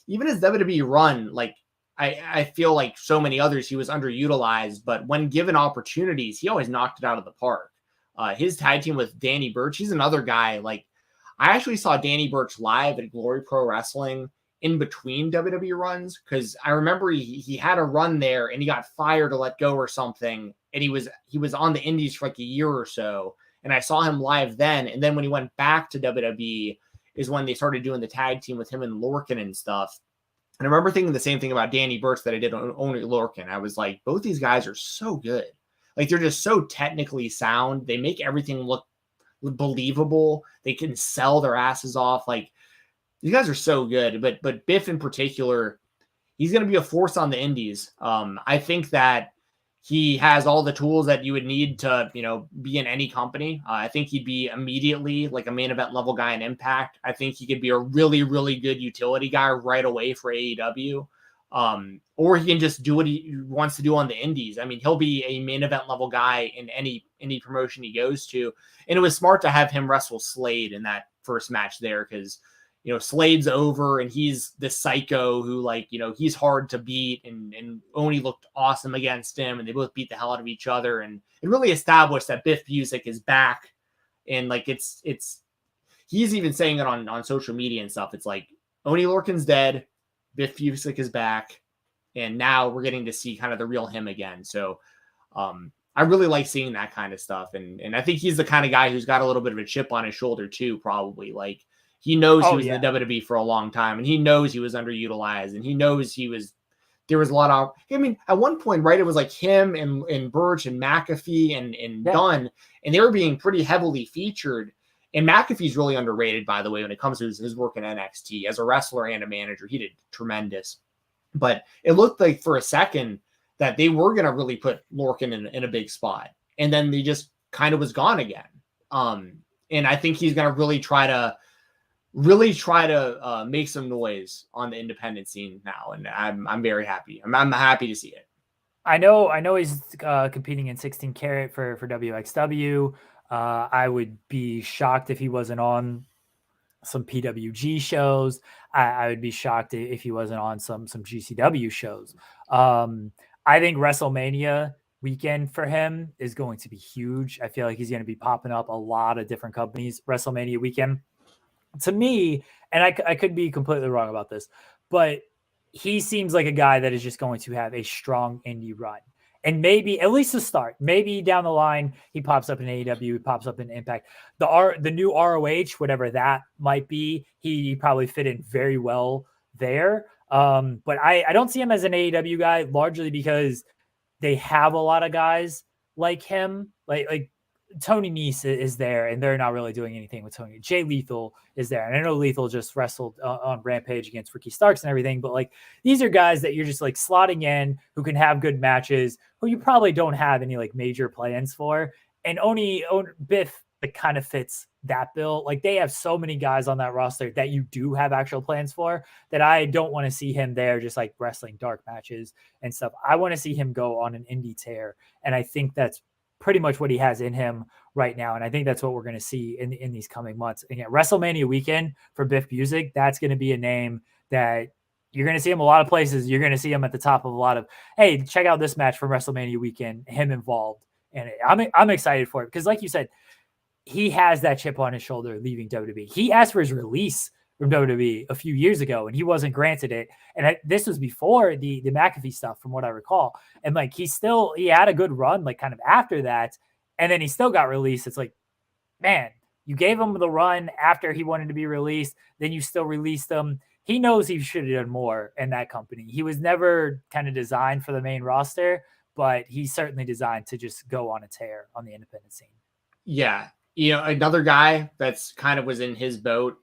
even his WWE run, like I feel like so many others, he was underutilized, but when given opportunities, he always knocked it out of the park. His tag team with Danny Burch, he's another guy. Like I actually saw Danny Burch live at Glory Pro Wrestling in between WWE runs, because I remember he had a run there and he got fired or let go or something, and he was on the indies for like a year or so, and I saw him live then. And then when he went back to WWE is when they started doing the tag team with him and Lorcan and stuff. And I remember thinking the same thing about Danny Burch that I did on Only Lorcan. I was like, both these guys are so good. Like, they're just so technically sound. They make everything look believable. They can sell their asses off. Like, these guys are so good. But Biff in particular, he's going to be a force on the indies. I think that he has all the tools that you would need to, be in any company. I think he'd be immediately like a main event level guy in Impact. I think he could be a really, really good utility guy right away for AEW. Or he can just do what he wants to do on the indies. I mean, he'll be a main event level guy in any promotion he goes to. And it was smart to have him wrestle Slade in that first match there, because Slade's over and he's the psycho who, he's hard to beat, and Oni looked awesome against him, and they both beat the hell out of each other. And it really established that Biff Busick is back. And he's even saying it on social media and stuff. It's like, Oni Lorcan's dead, Biff Busick is back, and now we're getting to see kind of the real him again. So I really like seeing that kind of stuff. And I think he's the kind of guy who's got a little bit of a chip on his shoulder too, probably. Like, he knows he was in the WWE for a long time, and he knows he was underutilized, and he knows there was a lot of, at one point, right, it was like him and Burch and McAfee and Dunn, and they were being pretty heavily featured. And McAfee's really underrated, by the way, when it comes to his work in NXT. As a wrestler and a manager, he did tremendous. But it looked like for a second that they were going to really put Lorcan in a big spot, and then they just kind of was gone again. And I think he's going to really try to make some noise on the independent scene now, and I'm very happy. I'm happy to see it. I know he's competing in 16 karat for WXW. I would be shocked if he wasn't on some PWG shows. I would be shocked if he wasn't on some GCW shows. I think WrestleMania weekend for him is going to be huge. I feel like he's going to be popping up a lot of different companies WrestleMania weekend. To me, and I could be completely wrong about this, but he seems like a guy that is just going to have a strong indie run. And maybe, at least to start, maybe down the line, he pops up in AEW, he pops up in Impact. The new ROH, whatever that might be, he probably fit in very well there. But I don't see him as an AEW guy, largely because they have a lot of guys like him. Like Tony Nese is there, and they're not really doing anything with Tony. Jay Lethal is there, and I know Lethal just wrestled on Rampage against Ricky Starks and everything, but like, these are guys that you're just like slotting in, who can have good matches, who you probably don't have any like major plans for. And Biff, that kind of fits that bill. Like, they have so many guys on that roster that you do have actual plans for, that I don't want to see him there just like wrestling dark matches and stuff. I want to see him go on an indie tear, and I think that's pretty much what he has in him right now. And I think that's what we're going to see in these coming months. And WrestleMania weekend for Biff Busick, that's going to be a name that you're going to see him a lot of places. You're going to see him at the top of a lot of, hey, check out this match from WrestleMania weekend, him involved. And I'm excited for it, because like you said, he has that chip on his shoulder leaving WWE. He asked for his release from WWE a few years ago, and he wasn't granted it. And this was before the McAfee stuff, from what I recall. And like, he had a good run, like kind of after that, and then he still got released. It's like, man, you gave him the run after he wanted to be released, then you still released him. He knows he should have done more in that company. He was never kind of designed for the main roster, but he's certainly designed to just go on a tear on the independent scene. Yeah. Another guy that's kind of was in his boat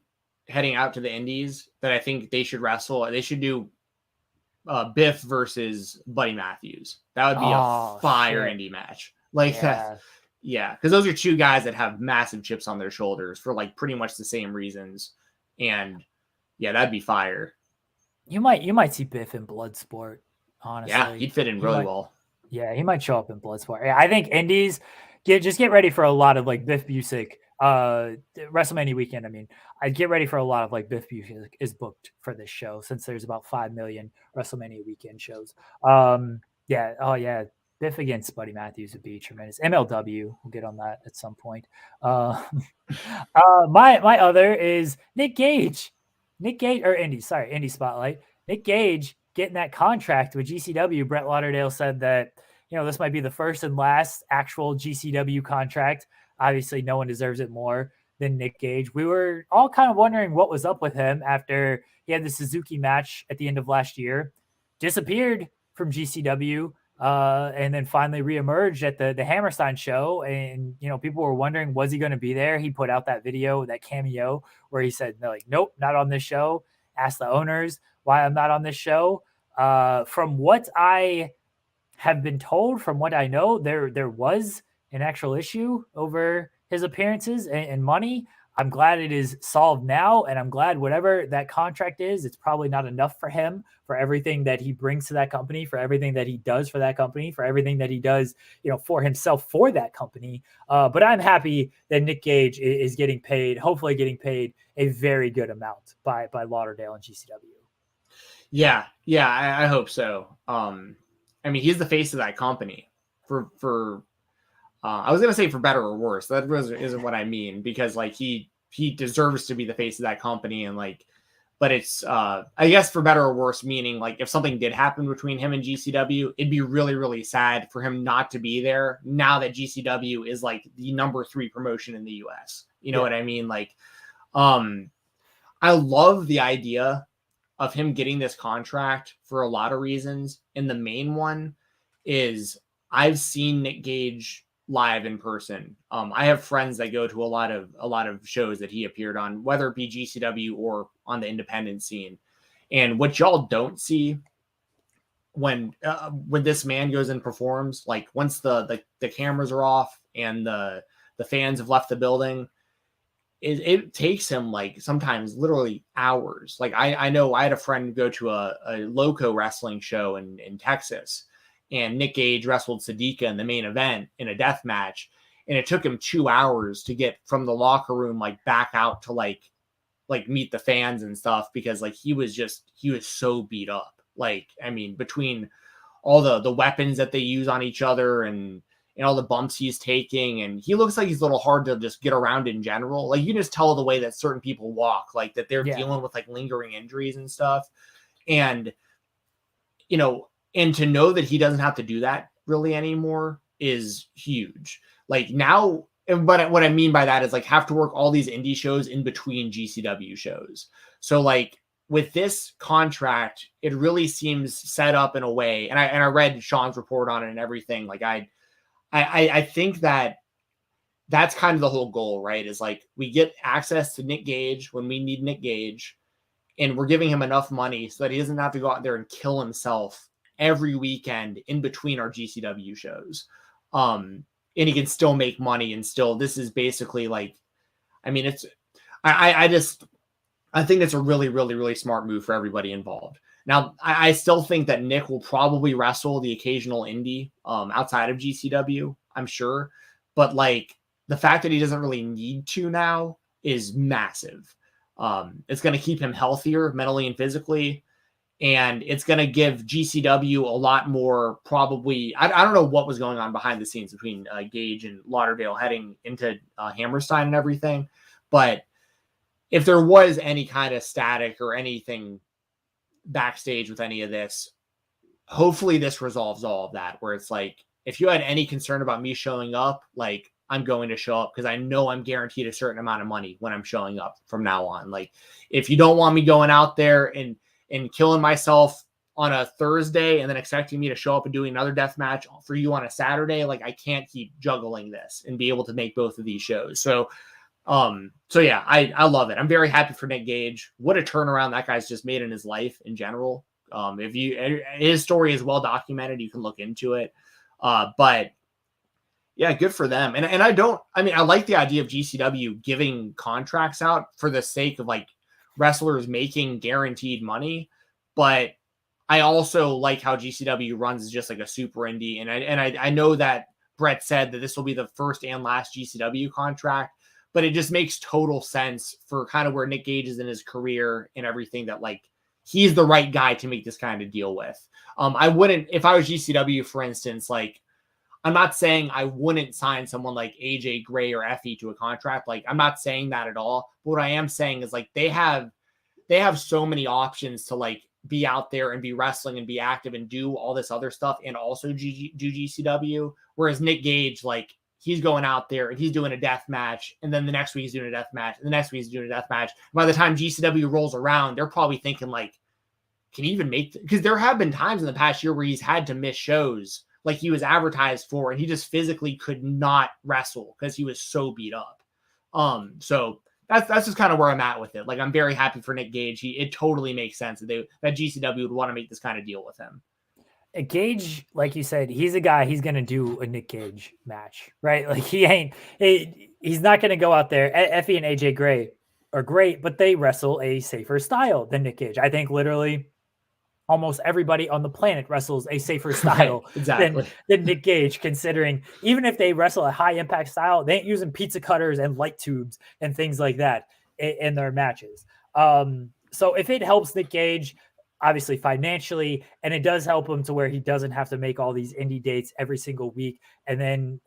heading out to the indies that I think they should wrestle. They should do Biff versus Buddy Matthews. That would be a fire indie match. Like that. Yeah. Because those are two guys that have massive chips on their shoulders for like pretty much the same reasons. And yeah, that'd be fire. You might see Biff in Bloodsport, honestly. Yeah, he'd fit in really well. Yeah, he might show up in Bloodsport. I think indies, just get ready for a lot of like Biff Busick. WrestleMania weekend, I'd get ready for a lot of like Biff Busick is booked for this show, since there's about 5 million WrestleMania weekend shows. Biff against Buddy Matthews would be tremendous. MLW, we'll get on that at some point. My other is Nick Gage, or Indy Spotlight. Nick Gage getting that contract with GCW. Brett Lauderdale said that, this might be the first and last actual GCW contract. Obviously, no one deserves it more than Nick Gage. We were all kind of wondering what was up with him after He had the Suzuki match at the end of last year, disappeared from GCW, and then finally reemerged at the Hammerstein show. And, people were wondering, was he going to be there? He put out that video, that cameo, where he said, like, nope, not on this show. Asked the owners why I'm not on this show. From what I have been told, from what I know, there was an actual issue over his appearances and money. I'm glad it is solved now, and I'm glad whatever that contract is, it's probably not enough for him, for everything that he brings to that company, for everything that he does for that company, for everything that he does, for himself for that company. But I'm happy that Nick Gage is getting paid, hopefully getting paid a very good amount by Lauderdale and GCW. Yeah, I hope so. He's the face of that company for I was gonna say for better or worse. That isn't what I mean, because like he deserves to be the face of that company, and like, but it's I guess for better or worse, meaning like if something did happen between him and GCW, it'd be really, really sad for him not to be there now that GCW is like the number 3 promotion in the US. You know what I mean? Like, I love the idea of him getting this contract for a lot of reasons. And the main one is I've seen Nick Gage live in person. I have friends that go to a lot of shows that he appeared on, whether it be GCW or on the independent scene. And what y'all don't see when this man goes and performs, like once the cameras are off and the fans have left the building, it takes him like sometimes literally hours. Like I know I had a friend go to a Loco wrestling show in Texas, and Nick Gage wrestled Sadiqa in the main event in a death match. And it took him 2 hours to get from the locker room, like back out to like meet the fans and stuff, because like he was so beat up. Like, between all the weapons that they use on each other and all the bumps he's taking, and he looks like he's a little hard to just get around in general. Like you can just tell the way that certain people walk, like that they're dealing with like lingering injuries and stuff. And, and to know that he doesn't have to do that really anymore is huge. Like now, but what I mean by that is like have to work all these indie shows in between GCW shows. So like with this contract, it really seems set up in a way. And I read Sean's report on it and everything. Like I think that that's kind of the whole goal, right? Is like we get access to Nick Gage when we need Nick Gage, and we're giving him enough money so that he doesn't have to go out there and kill himself every weekend in between our GCW shows. And he can still make money, and still, this is basically like, I think it's a really, really, really smart move for everybody involved. Now, I still think that Nick will probably wrestle the occasional indie outside of GCW, I'm sure. But like the fact that he doesn't really need to now is massive. It's going to keep him healthier mentally and physically. And it's going to give GCW a lot more, probably. I don't know what was going on behind the scenes between Gage and Lauderdale heading into Hammerstein and everything. But if there was any kind of static or anything backstage with any of this, hopefully this resolves all of that, where it's like, if you had any concern about me showing up, like I'm going to show up because I know I'm guaranteed a certain amount of money when I'm showing up from now on. Like if you don't want me going out there and killing myself on a Thursday and then expecting me to show up and do another death match for you on a Saturday, like I can't keep juggling this and be able to make both of these shows. So yeah, I love it. I'm very happy for Nick Gage. What a turnaround that guy's just made in his life in general. His story is well documented, you can look into it. But yeah, good for them. And I like the idea of GCW giving contracts out for the sake of like wrestlers making guaranteed money. But I also like how GCW runs as just like a super indie. And I know that Brett said that this will be the first and last GCW contract, but it just makes total sense for kind of where Nick Gage is in his career and everything, that like he's the right guy to make this kind of deal with. I wouldn't, if I was GCW, for instance, like I'm not saying I wouldn't sign someone like AJ Gray or Effie to a contract. Like I'm not saying that at all. But what I am saying is like they have so many options to like be out there and be wrestling and be active and do all this other stuff and also do GCW. Whereas Nick Gage, like he's going out there and he's doing a death match, and then the next week he's doing a death match, and the next week he's doing a death match. By the time GCW rolls around, they're probably thinking like, can he even make? Because there have been times in the past year where he's had to miss shows like he was advertised for, and he just physically could not wrestle because he was so beat up. So that's just kind of where I'm at with it. Like, I'm very happy for Nick Gage. It totally makes sense that GCW would want to make this kind of deal with him. Gage, like you said, he's a guy, he's going to do a Nick Gage match, right? Like, he's not going to go out there. Effie and AJ Gray are great, but they wrestle a safer style than Nick Gage. I think literally almost everybody on the planet wrestles a safer style right, exactly. than Nick Gage, considering even if they wrestle a high impact style, they ain't using pizza cutters and light tubes and things like that in their matches. So if it helps Nick Gage, obviously financially, and it does help him to where he doesn't have to make all these indie dates every single week and then,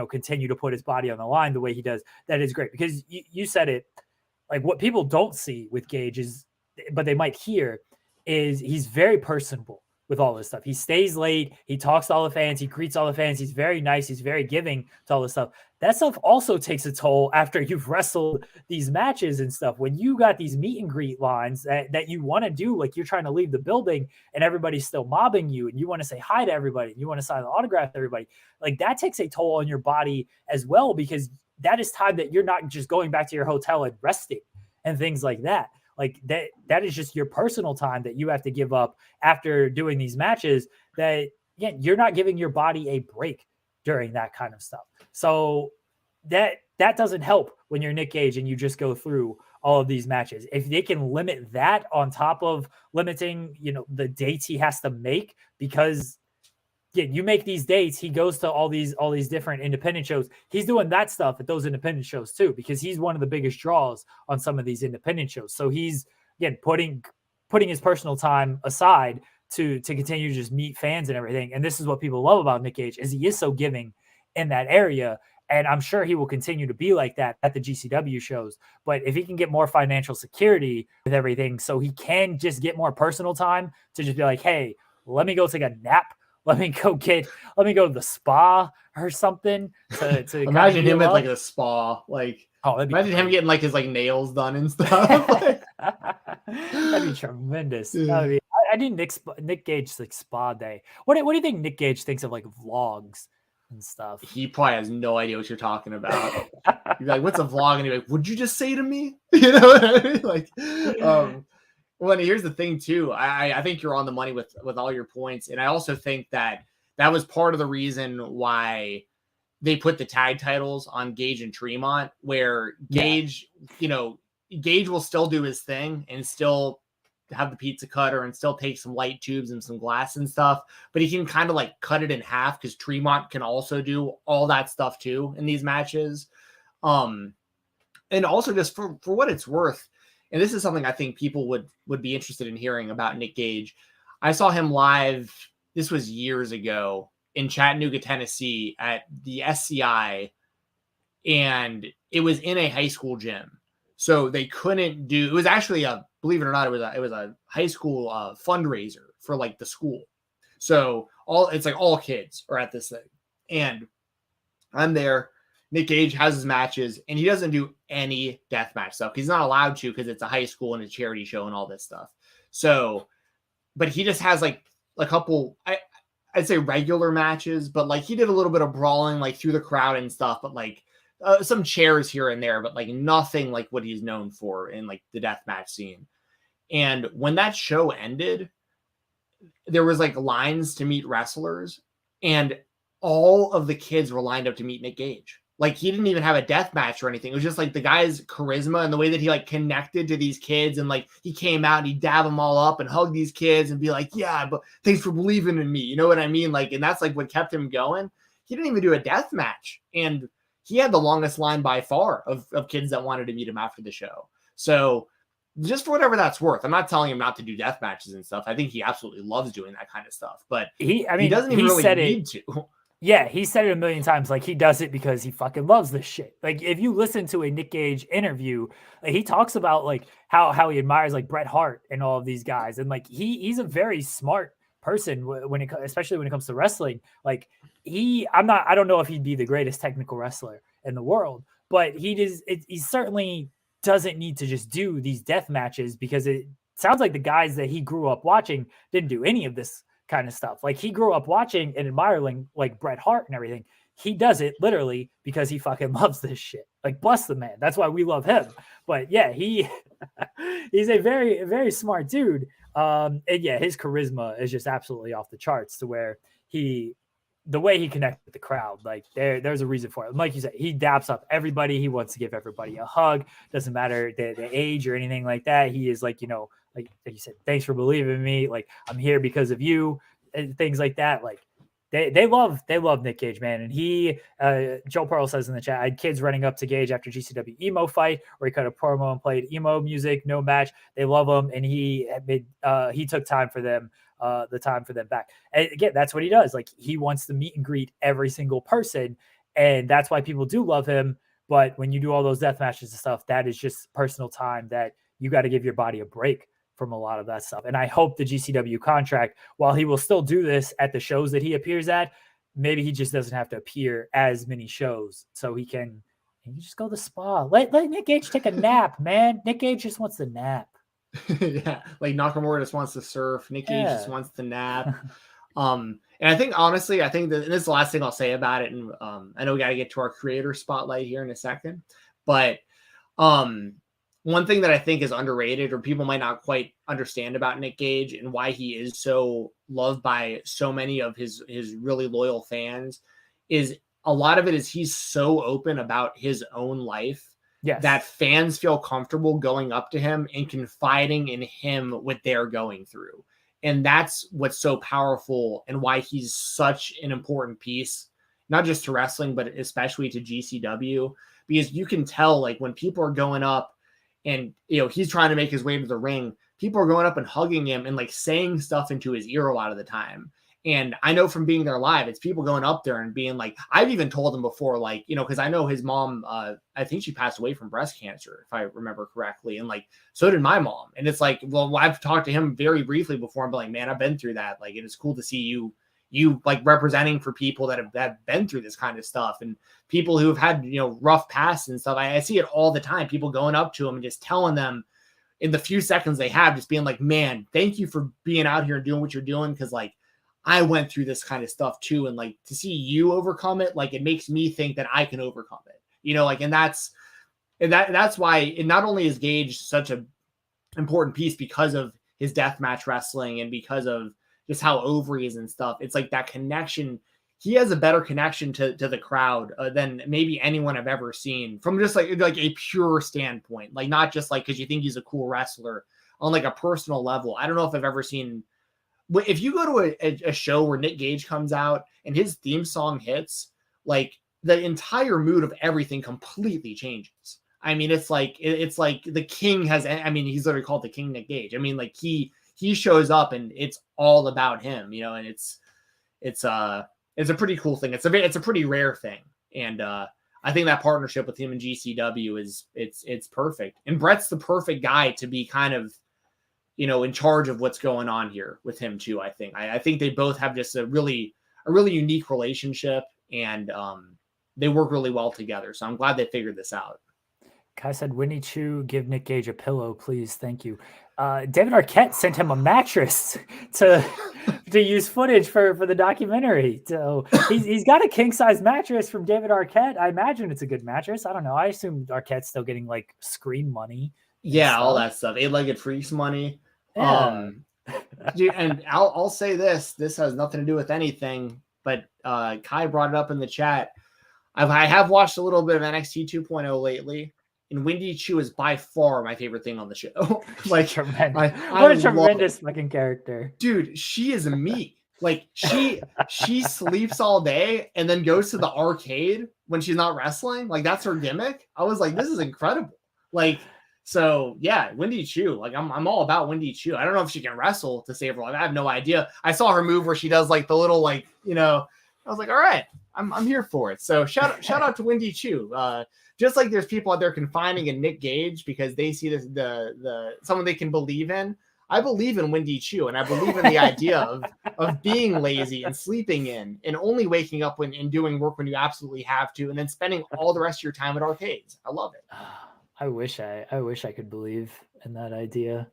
continue to put his body on the line the way he does, that is great. Because you said it, like, what people don't see with Gage is, but they might hear, is he's very personable with all this stuff. He stays late. He talks to all the fans. He greets all the fans. He's very nice. He's very giving to all this stuff. That stuff also takes a toll after you've wrestled these matches and stuff. When you got these meet and greet lines that you want to do, like you're trying to leave the building and everybody's still mobbing you and you want to say hi to everybody. And you want to sign an autograph to everybody. Like, that takes a toll on your body as well, because that is time that you're not just going back to your hotel and resting and things like that. Like, that is just your personal time that you have to give up after doing these matches, that, again, you're not giving your body a break during that kind of stuff. So that doesn't help when you're Nick Gage and you just go through all of these matches. If they can limit that on top of limiting, the dates he has to make, because you make these dates, he goes to all these different independent shows. He's doing that stuff at those independent shows too, because he's one of the biggest draws on some of these independent shows. So he's, again, putting his personal time aside to continue to just meet fans and everything. And this is what people love about Nick Gage, is he is so giving in that area. And I'm sure he will continue to be like that at the GCW shows. But if he can get more financial security with everything, so he can just get more personal time to just be like, hey, let me go take a nap. Let me go to the spa or something. To imagine him at like a spa. Like, imagine him getting like his like nails done and stuff. That'd be tremendous. Yeah. I do Nick Gage's like spa day. What do you think Nick Gage thinks of like vlogs and stuff? He probably has no idea what you're talking about. You're like, what's a vlog? And you're like, what'd you just say to me? You know what I mean? Like, well, here's the thing too. I think you're on the money with all your points. And I also think that was part of the reason why they put the tag titles on Gage and Tremont, where Gage, Gage will still do his thing and still have the pizza cutter and still take some light tubes and some glass and stuff, but he can kind of like cut it in half, because Tremont can also do all that stuff too in these matches. And also, just for what it's worth, and this is something I think people would be interested in hearing about Nick Gage. I saw him live, this was years ago, in Chattanooga, Tennessee at the SCI, and it was in a high school gym. So they couldn't do, it was actually believe it or not, it was a high school fundraiser for like the school. So it's like all kids are at this thing. And I'm there. Nick Gage has his matches, and he doesn't do any deathmatch stuff. He's not allowed to, because it's a high school and a charity show and all this stuff. So, but he just has like a couple, I'd say regular matches, but like he did a little bit of brawling like through the crowd and stuff, but like some chairs here and there, but like nothing like what he's known for in like the deathmatch scene. And when that show ended, there was like lines to meet wrestlers, and all of the kids were lined up to meet Nick Gage. Like, he didn't even have a death match or anything. It was just like the guy's charisma and the way that he like connected to these kids, and like he came out and he dab them all up and hugged these kids and be like, yeah, but thanks for believing in me. You know what I mean? Like, and that's like what kept him going. He didn't even do a death match, and he had the longest line by far of kids that wanted to meet him after the show. So just for whatever that's worth, I'm not telling him not to do death matches and stuff. I think he absolutely loves doing that kind of stuff, but he doesn't even really need to. Yeah, he said it a million times. Like, he does it because he fucking loves this shit. Like, if you listen to a Nick Gage interview, like, he talks about like how he admires like Bret Hart and all of these guys, and like he's a very smart person especially when it comes to wrestling. Like I don't know if he'd be the greatest technical wrestler in the world, but he certainly doesn't need to just do these death matches, because it sounds like the guys that he grew up watching didn't do any of this kind of stuff. Like he grew up watching and admiring like Bret Hart and everything. He does it literally because he fucking loves this shit. Like, bless the man. That's why we love him. But yeah, he's a very, very smart dude. And yeah, his charisma is just absolutely off the charts, to where the way he connects with the crowd, like there's a reason for it. Like you said, he daps up everybody. He wants to give everybody a hug. Doesn't matter the age or anything like that. He is like, like you said, thanks for believing in me. Like, I'm here because of you, and things like that. Like, they love Nick Gage, man. And Joe Pearl says in the chat, I had kids running up to Gage after GCW emo fight, where he cut a promo and played emo music, no match. They love him, and he took time for them, back. And again, that's what he does. Like, he wants to meet and greet every single person, and that's why people do love him. But when you do all those death matches and stuff, that is just personal time that you got to give your body a break from a lot of that stuff. And I hope the GCW contract, while he will still do this at the shows that he appears at, maybe he just doesn't have to appear as many shows, so he can just go to the spa. Let Nick Gage take a nap, man. Nick Gage just wants to nap. Yeah, like Nakamura just wants to surf. Nick Gage just wants to nap. And I think, honestly, that, and this is the last thing I'll say about it. And I know we got to get to our creator spotlight here in a second, but one thing that I think is underrated, or people might not quite understand about Nick Gage and why he is so loved by so many of his really loyal fans, is a lot of it is he's so open about his own life, that fans feel comfortable going up to him and confiding in him what they're going through. And that's what's so powerful, and why he's such an important piece, not just to wrestling, but especially to GCW, because you can tell, like, when people are going up and, he's trying to make his way to the ring, people are going up and hugging him and like saying stuff into his ear a lot of the time. And I know from being there live, it's people going up there and being like, I've even told him before, like, because I know his mom, I think she passed away from breast cancer, if I remember correctly. And like, so did my mom. And it's like, well, I've talked to him very briefly before and be like, man, I've been through that. Like, it is cool to see you like representing for people that have been through this kind of stuff, and people who have had, rough pasts and stuff. I see it all the time. People going up to them and just telling them in the few seconds they have, just being like, man, thank you for being out here and doing what you're doing. Cause like, I went through this kind of stuff too. And like, to see you overcome it, like, it makes me think that I can overcome it, like, and that's why it not only is Gage such an important piece because of his deathmatch wrestling and because of just how over he is and stuff. It's like that connection. He has a better connection to the crowd than maybe anyone I've ever seen, from just like a pure standpoint, like not just like because you think he's a cool wrestler, on like a personal level. I don't know if I've ever seen. If you go to a show where Nick Gage comes out and his theme song hits, like the entire mood of everything completely changes. I mean, it's like the king has. I mean, he's literally called the King Nick Gage. I mean, like he shows up and it's all about him, and it's a pretty cool thing. It's a pretty rare thing. And I think that partnership with him and GCW it's perfect. And Brett's the perfect guy to be kind of, in charge of what's going on here with him too. I think they both have just a really unique relationship, and they work really well together. So I'm glad they figured this out. Kai said, Winnie Chu, give Nick Gage a pillow, please. Thank you. David Arquette sent him a mattress to use footage for the documentary. So he's got a king-size mattress from David Arquette. I imagine it's a good mattress. I don't know. I assume Arquette's still getting like screen money. Yeah, all that stuff. 8-legged freaks money. Yeah. And I'll say this has nothing to do with anything, but Kai brought it up in the chat. I have watched a little bit of NXT 2.0 lately. And Wendy Chu is by far my favorite thing on the show. Like, tremendous. What a tremendous fucking character. Dude, she is me. Like, she sleeps all day and then goes to the arcade when she's not wrestling. Like, that's her gimmick. I was like, this is incredible. Like, so yeah, Wendy Chu. Like, I'm all about Wendy Chu. I don't know if she can wrestle to save her life. I have no idea. I saw her move where she does like the little, like, I was like, all right, I'm here for it. So shout out to Wendy Chu. Just like there's people out there confining in Nick Gage because they see this the someone they can believe in. I believe in Wendy Chu, and I believe in the idea of being lazy and sleeping in and only waking up and doing work when you absolutely have to, and then spending all the rest of your time at arcades. I love it. I wish I could believe in that idea.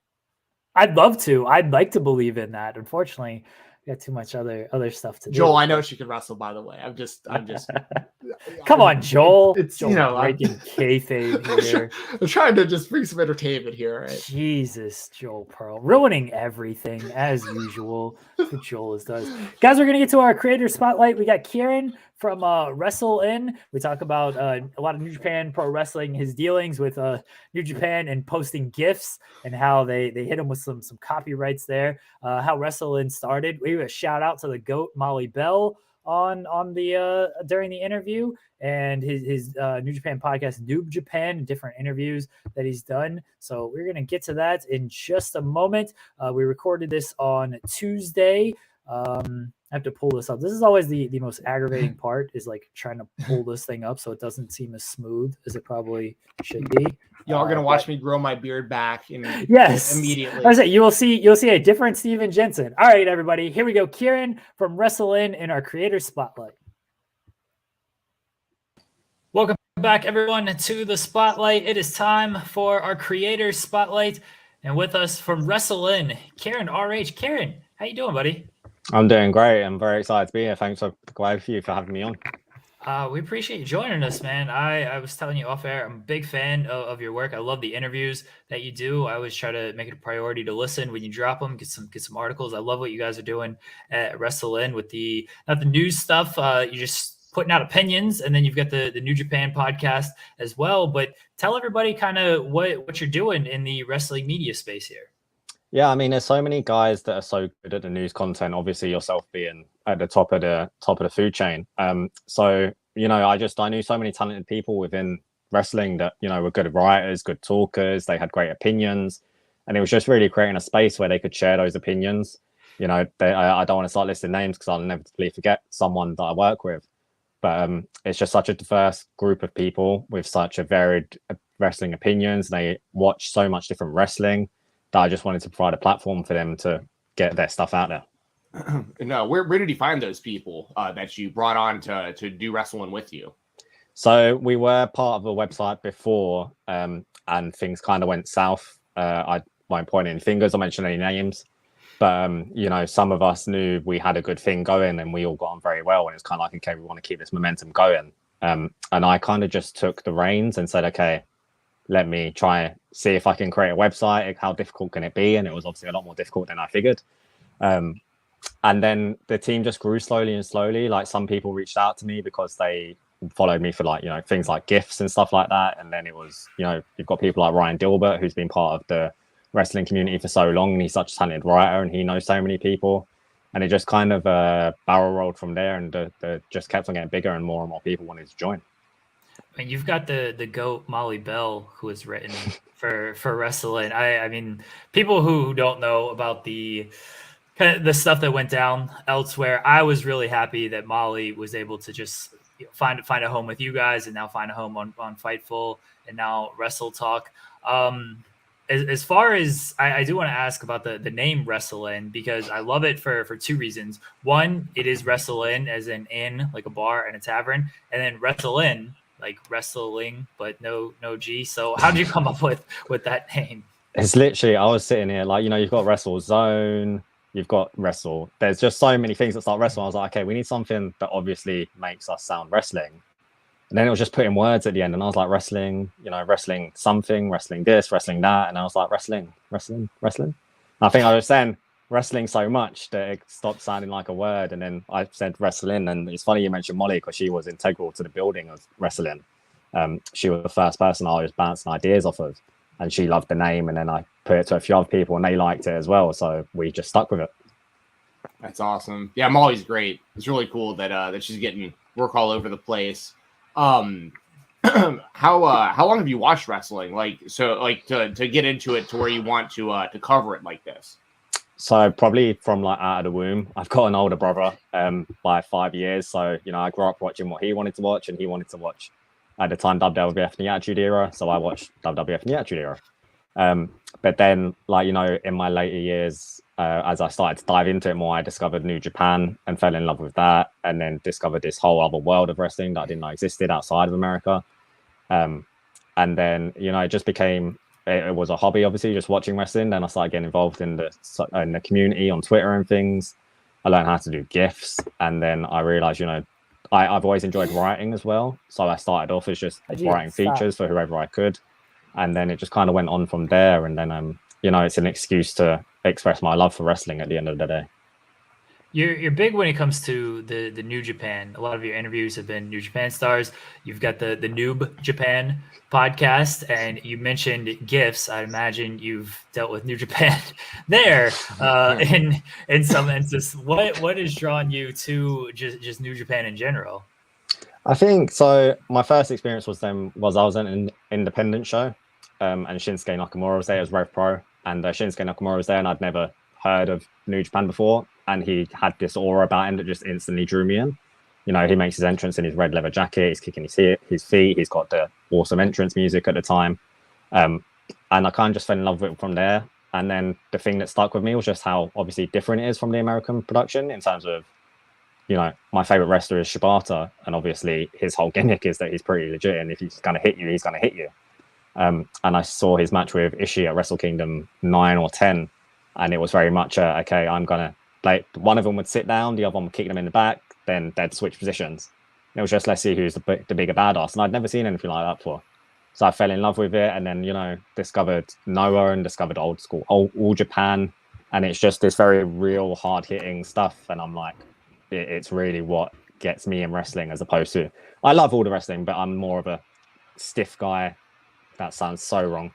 I'd love to. I'd like to believe in that. Unfortunately, I got too much other stuff to do. Joel, I know she could wrestle, by the way. I'm just Come on, Joel. It's Joel breaking kayfabe here. I'm trying to just bring some entertainment here, right? Jesus, Joel Pearl, ruining everything as usual. That's what Joel does. Guys, we're gonna get to our creator spotlight. We got Kieran from Wrestle In. We talk about a lot of New Japan Pro Wrestling, his dealings with New Japan and posting GIFs and how they hit him with some copyrights there. How Wrestle In started. We give a shout out to the GOAT Molly Bell on the during the interview, and his New Japan podcast, Noob Japan, and different interviews that he's done. So we're gonna get to that in just a moment. We recorded this on Tuesday. I have to pull this up. This is always the most aggravating part, is like trying to pull this thing up so it doesn't seem as smooth as it probably should be. Y'all are gonna watch me grow my beard back immediately. I say you'll see a different Stephen Jensen. All right, everybody, here we go. Kieran from Wrestle In our creator spotlight. Welcome back, everyone, to the spotlight. It is time for our creator spotlight, and with us from Wrestle In, Kieran RH. Kieran, how you doing, buddy? I'm doing great. I'm very excited to be here. Thanks for having me on. We appreciate you joining us, man. I was telling you off air, I'm a big fan of your work. I love the interviews that you do. I always try to make it a priority to listen when you drop them, get some articles. I love what you guys are doing at Wrestle In with not the news stuff. You just putting out opinions, and then you've got the New Japan podcast as well. But tell everybody kind of what you're doing in the wrestling media space here. Yeah, I mean, there's so many guys that are so good at the news content. Obviously, yourself being at the top of the food chain. So I knew so many talented people within wrestling that were good writers, good talkers. They had great opinions, and it was just really creating a space where they could share those opinions. I don't want to start listing names because I'll inevitably forget someone that I work with. But it's just such a diverse group of people with such a varied wrestling opinions. They watch so much different wrestling that I just wanted to provide a platform for them to get their stuff out there. No, where did you find those people that you brought on to do wrestling with you? So we were part of a website before, and things kind of went south. I won't point any fingers or mention any names, but some of us knew we had a good thing going, and we all got on very well. And it's kind of like, okay, we want to keep this momentum going. And I kind of just took the reins and said, okay, let me try see if I can create a website. How difficult can it be? And it was obviously a lot more difficult than I figured. And then the team just grew slowly and slowly. Like, some people reached out to me because they followed me for things like gifts and stuff like that. And then it was, you've got people like Ryan Dilbert, who's been part of the wrestling community for so long, and he's such a talented writer and he knows so many people. And it just kind of barrel rolled from there, and the just kept on getting bigger, and more people wanted to join. I mean, you've got the GOAT Molly Bell, who has written for wrestling. I mean, people who don't know about the stuff that went down elsewhere, I was really happy that Molly was able to just find a home with you guys, and now find a home on Fightful, and now Wrestle Talk. As far as I do want to ask about the name Wrestle In, because I love it for two reasons. One, it is Wrestle In, as in like a bar and a tavern, and then Wrestle In, like wrestling, but no G. So how did you come up with that name? It's literally, I was sitting here like, you've got Wrestle Zone, you've got Wrestle. There's just so many things that start Wrestle. I was like, okay, we need something that obviously makes us sound wrestling. And then it was just putting words at the end, and I was like, wrestling, wrestling something, wrestling this, wrestling that. And I was like, wrestling. And I think I was saying wrestling so much that it stopped sounding like a word. And then I said wrestling. And it's funny you mentioned Molly, because she was integral to the building of wrestling. She was the first person I was bouncing ideas off of, and she loved the name. And then I put it to a few other people, and they liked it as well. So we just stuck with it. That's awesome. Yeah, Molly's great. It's really cool that she's getting work all over the place. How long have you watched wrestling? To get into it to where you want to cover it like this? So probably from out of the womb. I've got an older brother by 5 years. So, I grew up watching what he wanted to watch, and he wanted to watch at the time WWF in the Attitude Era. So I watched WWF in the Attitude Era. But then, like, you know, in my later years, as I started to dive into it more, I discovered New Japan and fell in love with that, and then discovered this whole other world of wrestling that I didn't know existed outside of America. And then, you know, it just became, it was a hobby, obviously, just watching wrestling. Then I started getting involved in the community on Twitter and things. I learned how to do GIFs, and then I realized, you know, I've always enjoyed writing as well. So I started off as just writing features for whoever I could. And then it just kind of went on from there. And then, you know, it's an excuse to express my love for wrestling at the end of the day. You're big when it comes to the New Japan. A lot of your interviews have been New Japan stars. You've got the Noob Japan podcast, and you mentioned GIFs. I imagine you've dealt with New Japan there in some instances. What has drawn you to just New Japan in general? I think so. My first experience was I was in an independent show, and Shinsuke Nakamura was there. It was Rev Pro, and Shinsuke Nakamura was there, and I'd never heard of New Japan before. And he had this aura about him that just instantly drew me in. You know, he makes his entrance in his red leather jacket. He's kicking his feet. He's got the awesome entrance music at the time. And I kind of just fell in love with it from there. And then the thing that stuck with me was just how obviously different it is from the American production in terms of, you know, my favorite wrestler is Shibata. And obviously his whole gimmick is that he's pretty legit. And if he's going to hit you, he's going to hit you. And I saw his match with Ishii at Wrestle Kingdom 9 or 10. And it was very much, okay, I'm going to, like, one of them would sit down, the other one would kick them in the back, then they'd switch positions. It was just, let's see who's the bigger badass. And I'd never seen anything like that before. So I fell in love with it, and then, you know, discovered Noah and discovered old school, all Japan. And it's just this very real, hard-hitting stuff. And I'm like, it's really what gets me in wrestling, as opposed to, I love all the wrestling, but I'm more of a stiff guy. That sounds so wrong.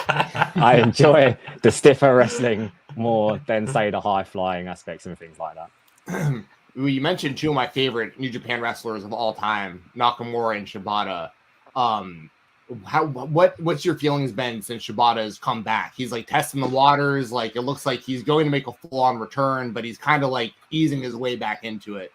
I enjoy the stiffer wrestling more than, say, the high-flying aspects and things like that. You mentioned two of my favorite New Japan wrestlers of all time, Nakamura and Shibata. What's your feelings been since Shibata has come back? He's like testing the waters. Like, it looks like he's going to make a full-on return, but he's kind of like easing his way back into it.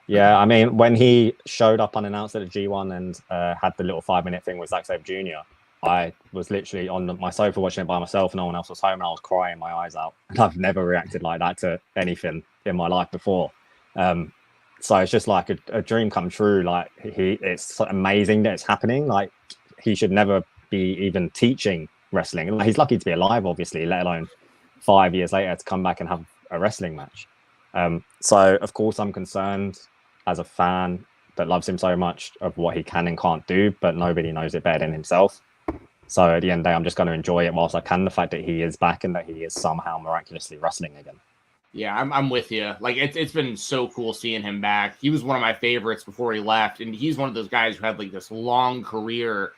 Yeah, I mean, when he showed up unannounced at the G1 and had the little 5-minute thing with Zack Sabre Jr., I was literally on my sofa watching it by myself. No one else was home, and I was crying my eyes out. And I've never reacted like that to anything in my life before. So it's just like a dream come true. Like, it's amazing that it's happening. Like, he should never be even teaching wrestling. Like, he's lucky to be alive, obviously, let alone 5 years later to come back and have a wrestling match. So of course I'm concerned as a fan that loves him so much of what he can and can't do, but nobody knows it better than himself. So at the end of the day, I'm just going to enjoy it whilst I can, the fact that he is back and that he is somehow miraculously wrestling again. Yeah, I'm with you. Like, it's been so cool seeing him back. He was one of my favorites before he left, and he's one of those guys who had like this long career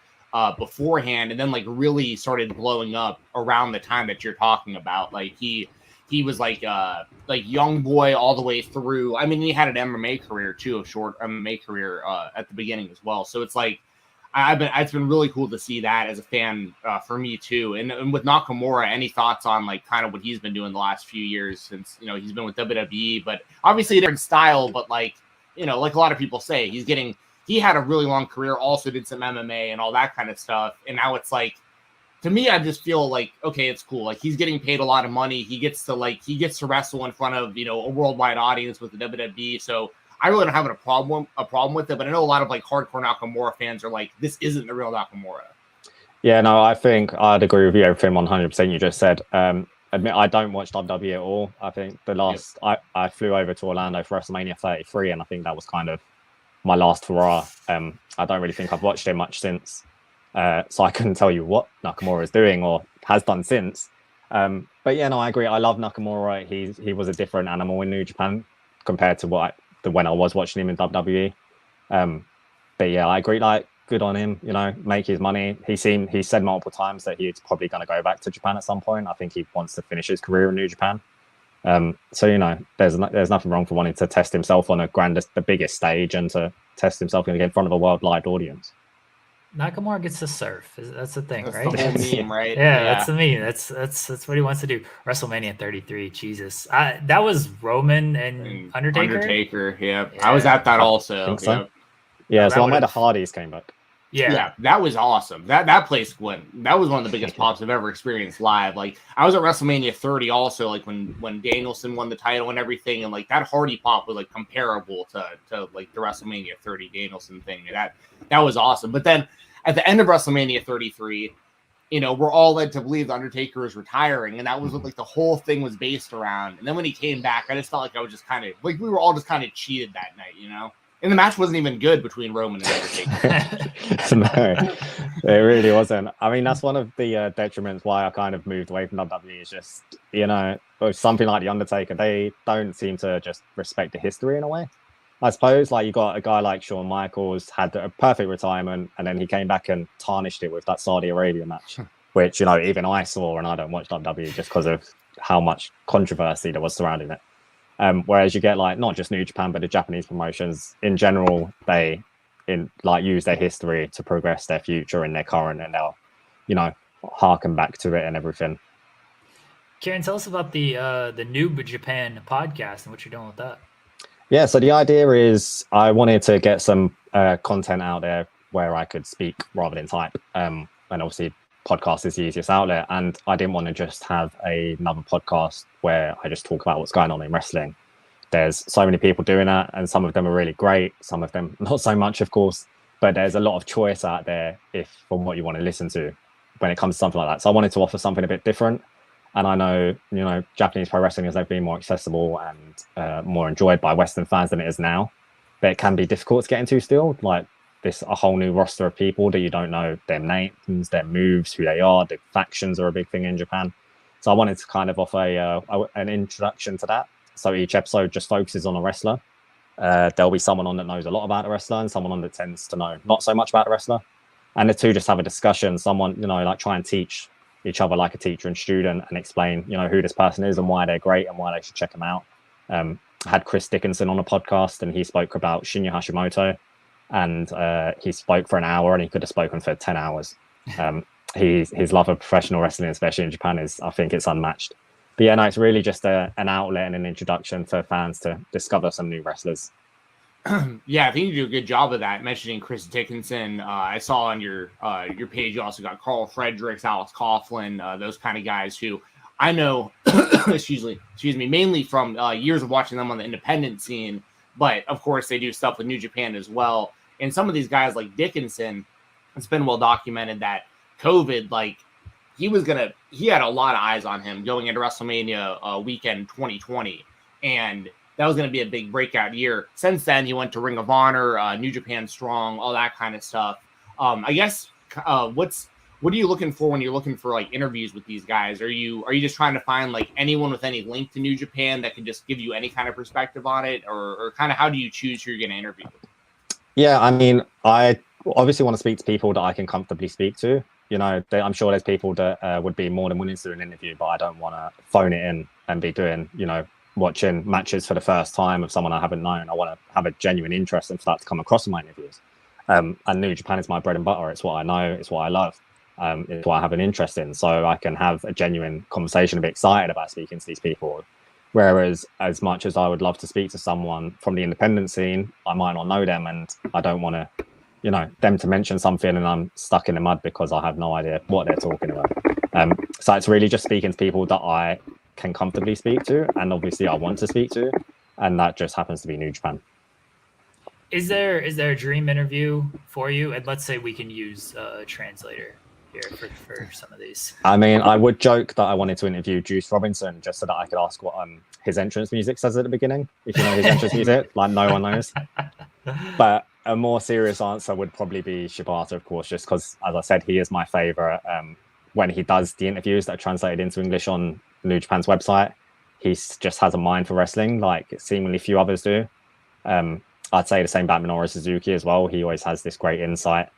beforehand, and then like really started blowing up around the time that you're talking about. Like, he was like young boy all the way through. I mean, he had an MMA career too, a short MMA career at the beginning as well. So it's like, it's been really cool to see that as a fan for me too. And with Nakamura, any thoughts on like kind of what he's been doing the last few years since, you know, he's been with WWE, but obviously a different style, but like, you know, like a lot of people say, he had a really long career, also did some MMA and all that kind of stuff. And now it's like, to me, I just feel like, okay, it's cool. Like, he's getting paid a lot of money. He gets to wrestle in front of, you know, a worldwide audience with the WWE. So I really don't have a problem with it, but I know a lot of like hardcore Nakamura fans are like, this isn't the real Nakamura. Yeah, no, I think I'd agree with you, everything 100% you just said. Admit I don't watch WWE at all. I think the last I flew over to Orlando for WrestleMania 33, and I think that was kind of my last hurrah. I don't really think I've watched him much since. So I couldn't tell you what Nakamura is doing or has done since. But yeah, no, I agree. I love Nakamura. He was a different animal in New Japan compared to when I was watching him in WWE. But yeah, I agree. Like, good on him. You know, make his money. He said multiple times that he's probably going to go back to Japan at some point. I think he wants to finish his career in New Japan. So, you know, there's nothing wrong for wanting to test himself on the biggest stage and to test himself in front of a worldwide audience. Nakamura gets to surf. That's the thing, that's right? The whole meme, right? Yeah, that's the meme. That's what he wants to do. WrestleMania 33. Jesus, that was Roman and Undertaker. Yeah. I was at that also. So. Yeah, so I made the Hardys came back. Yeah, that was awesome. That place went. That was one of the biggest pops I've ever experienced live. Like I was at WrestleMania 30 also, like when Danielson won the title and everything, and like that Hardy pop was like comparable to like the WrestleMania 30 Danielson thing. That was awesome. But then at the end of WrestleMania 33, you know, we're all led to believe the Undertaker is retiring, and that was what like the whole thing was based around. And then when he came back, I just felt like I was just kind of like we were all just kind of cheated that night, you know. And the match wasn't even good between Roman and Undertaker. No, it really wasn't. I mean, that's one of the detriments why I kind of moved away from WWE. Is just, you know, with something like the Undertaker, they don't seem to just respect the history in a way. I suppose, like you got a guy like Shawn Michaels had a perfect retirement, and then he came back and tarnished it with that Saudi Arabia match, which, you know, even I saw, and I don't watch WWE just because of how much controversy there was surrounding it. Whereas you get like not just New Japan, but the Japanese promotions in general, they use their history to progress their future and their current, and they'll, you know, harken back to it and everything. Kieran, tell us about the New Japan podcast and what you're doing with that. Yeah, so the idea is I wanted to get some content out there where I could speak rather than type, and obviously podcast is the easiest outlet, and I didn't want to just have another podcast where I just talk about what's going on in wrestling. There's so many people doing that, and some of them are really great, some of them not so much, of course, but there's a lot of choice out there if from what you want to listen to when it comes to something like that. So I wanted to offer something a bit different, and I know, you know, Japanese pro wrestling has never been more accessible and more enjoyed by Western fans than it is now, but it can be difficult to get into still. Like a whole new roster of people that you don't know their names, their moves, who they are. The factions are a big thing in Japan. So I wanted to kind of offer an introduction to that. So each episode just focuses on a wrestler. There'll be someone on that knows a lot about a wrestler and someone on that tends to know not so much about a wrestler. And the two just have a discussion. Someone, you know, like try and teach each other like a teacher and student and explain, you know, who this person is and why they're great and why they should check them out. I had Chris Dickinson on a podcast and he spoke about Shinya Hashimoto. And he spoke for an hour and he could have spoken for 10 hours. His love of professional wrestling, especially in Japan, is, I think it's unmatched. But yeah, no, it's really just an outlet and an introduction for fans to discover some new wrestlers. Yeah, I think you do a good job of that, mentioning Chris Dickinson. I saw on your page you also got Carl Fredericks, Alex Coughlin, those kind of guys who I know, excuse me, mainly from years of watching them on the independent scene. But of course, they do stuff with New Japan as well. And some of these guys like Dickinson, it's been well documented that COVID, like he had a lot of eyes on him going into WrestleMania weekend 2020. And that was going to be a big breakout year. Since then, he went to Ring of Honor, New Japan Strong, all that kind of stuff. I guess what are you looking for when you're looking for like interviews with these guys? Are you just trying to find like anyone with any link to New Japan that can just give you any kind of perspective on it, or kind of how do you choose who you're going to interview? Yeah, I mean, I obviously want to speak to people that I can comfortably speak to. You know, I'm sure there's people that would be more than willing to do an interview, but I don't want to phone it in and be doing, you know, watching matches for the first time of someone I haven't known. I want to have a genuine interest and for that to come across in my interviews. And New Japan is my bread and butter. It's what I know. It's what I love. It's what I have an interest in. So I can have a genuine conversation and be excited about speaking to these people. Whereas as much as I would love to speak to someone from the independent scene, I might not know them and I don't want to, you know, them to mention something and I'm stuck in the mud because I have no idea what they're talking about. So it's really just speaking to people that I can comfortably speak to and obviously I want to speak to, and that just happens to be New Japan. Is there a dream interview for you? And let's say we can use a translator here for some of these. I mean, I would joke that I wanted to interview Juice Robinson just so that I could ask what his entrance music says at the beginning. If you know his entrance music, like no one knows. But a more serious answer would probably be Shibata, of course, just because, as I said, he is my favorite. When he does the interviews that are translated into English on New Japan's website, he just has a mind for wrestling, like seemingly few others do. I'd say the same about Minoru Suzuki as well. He always has this great insight.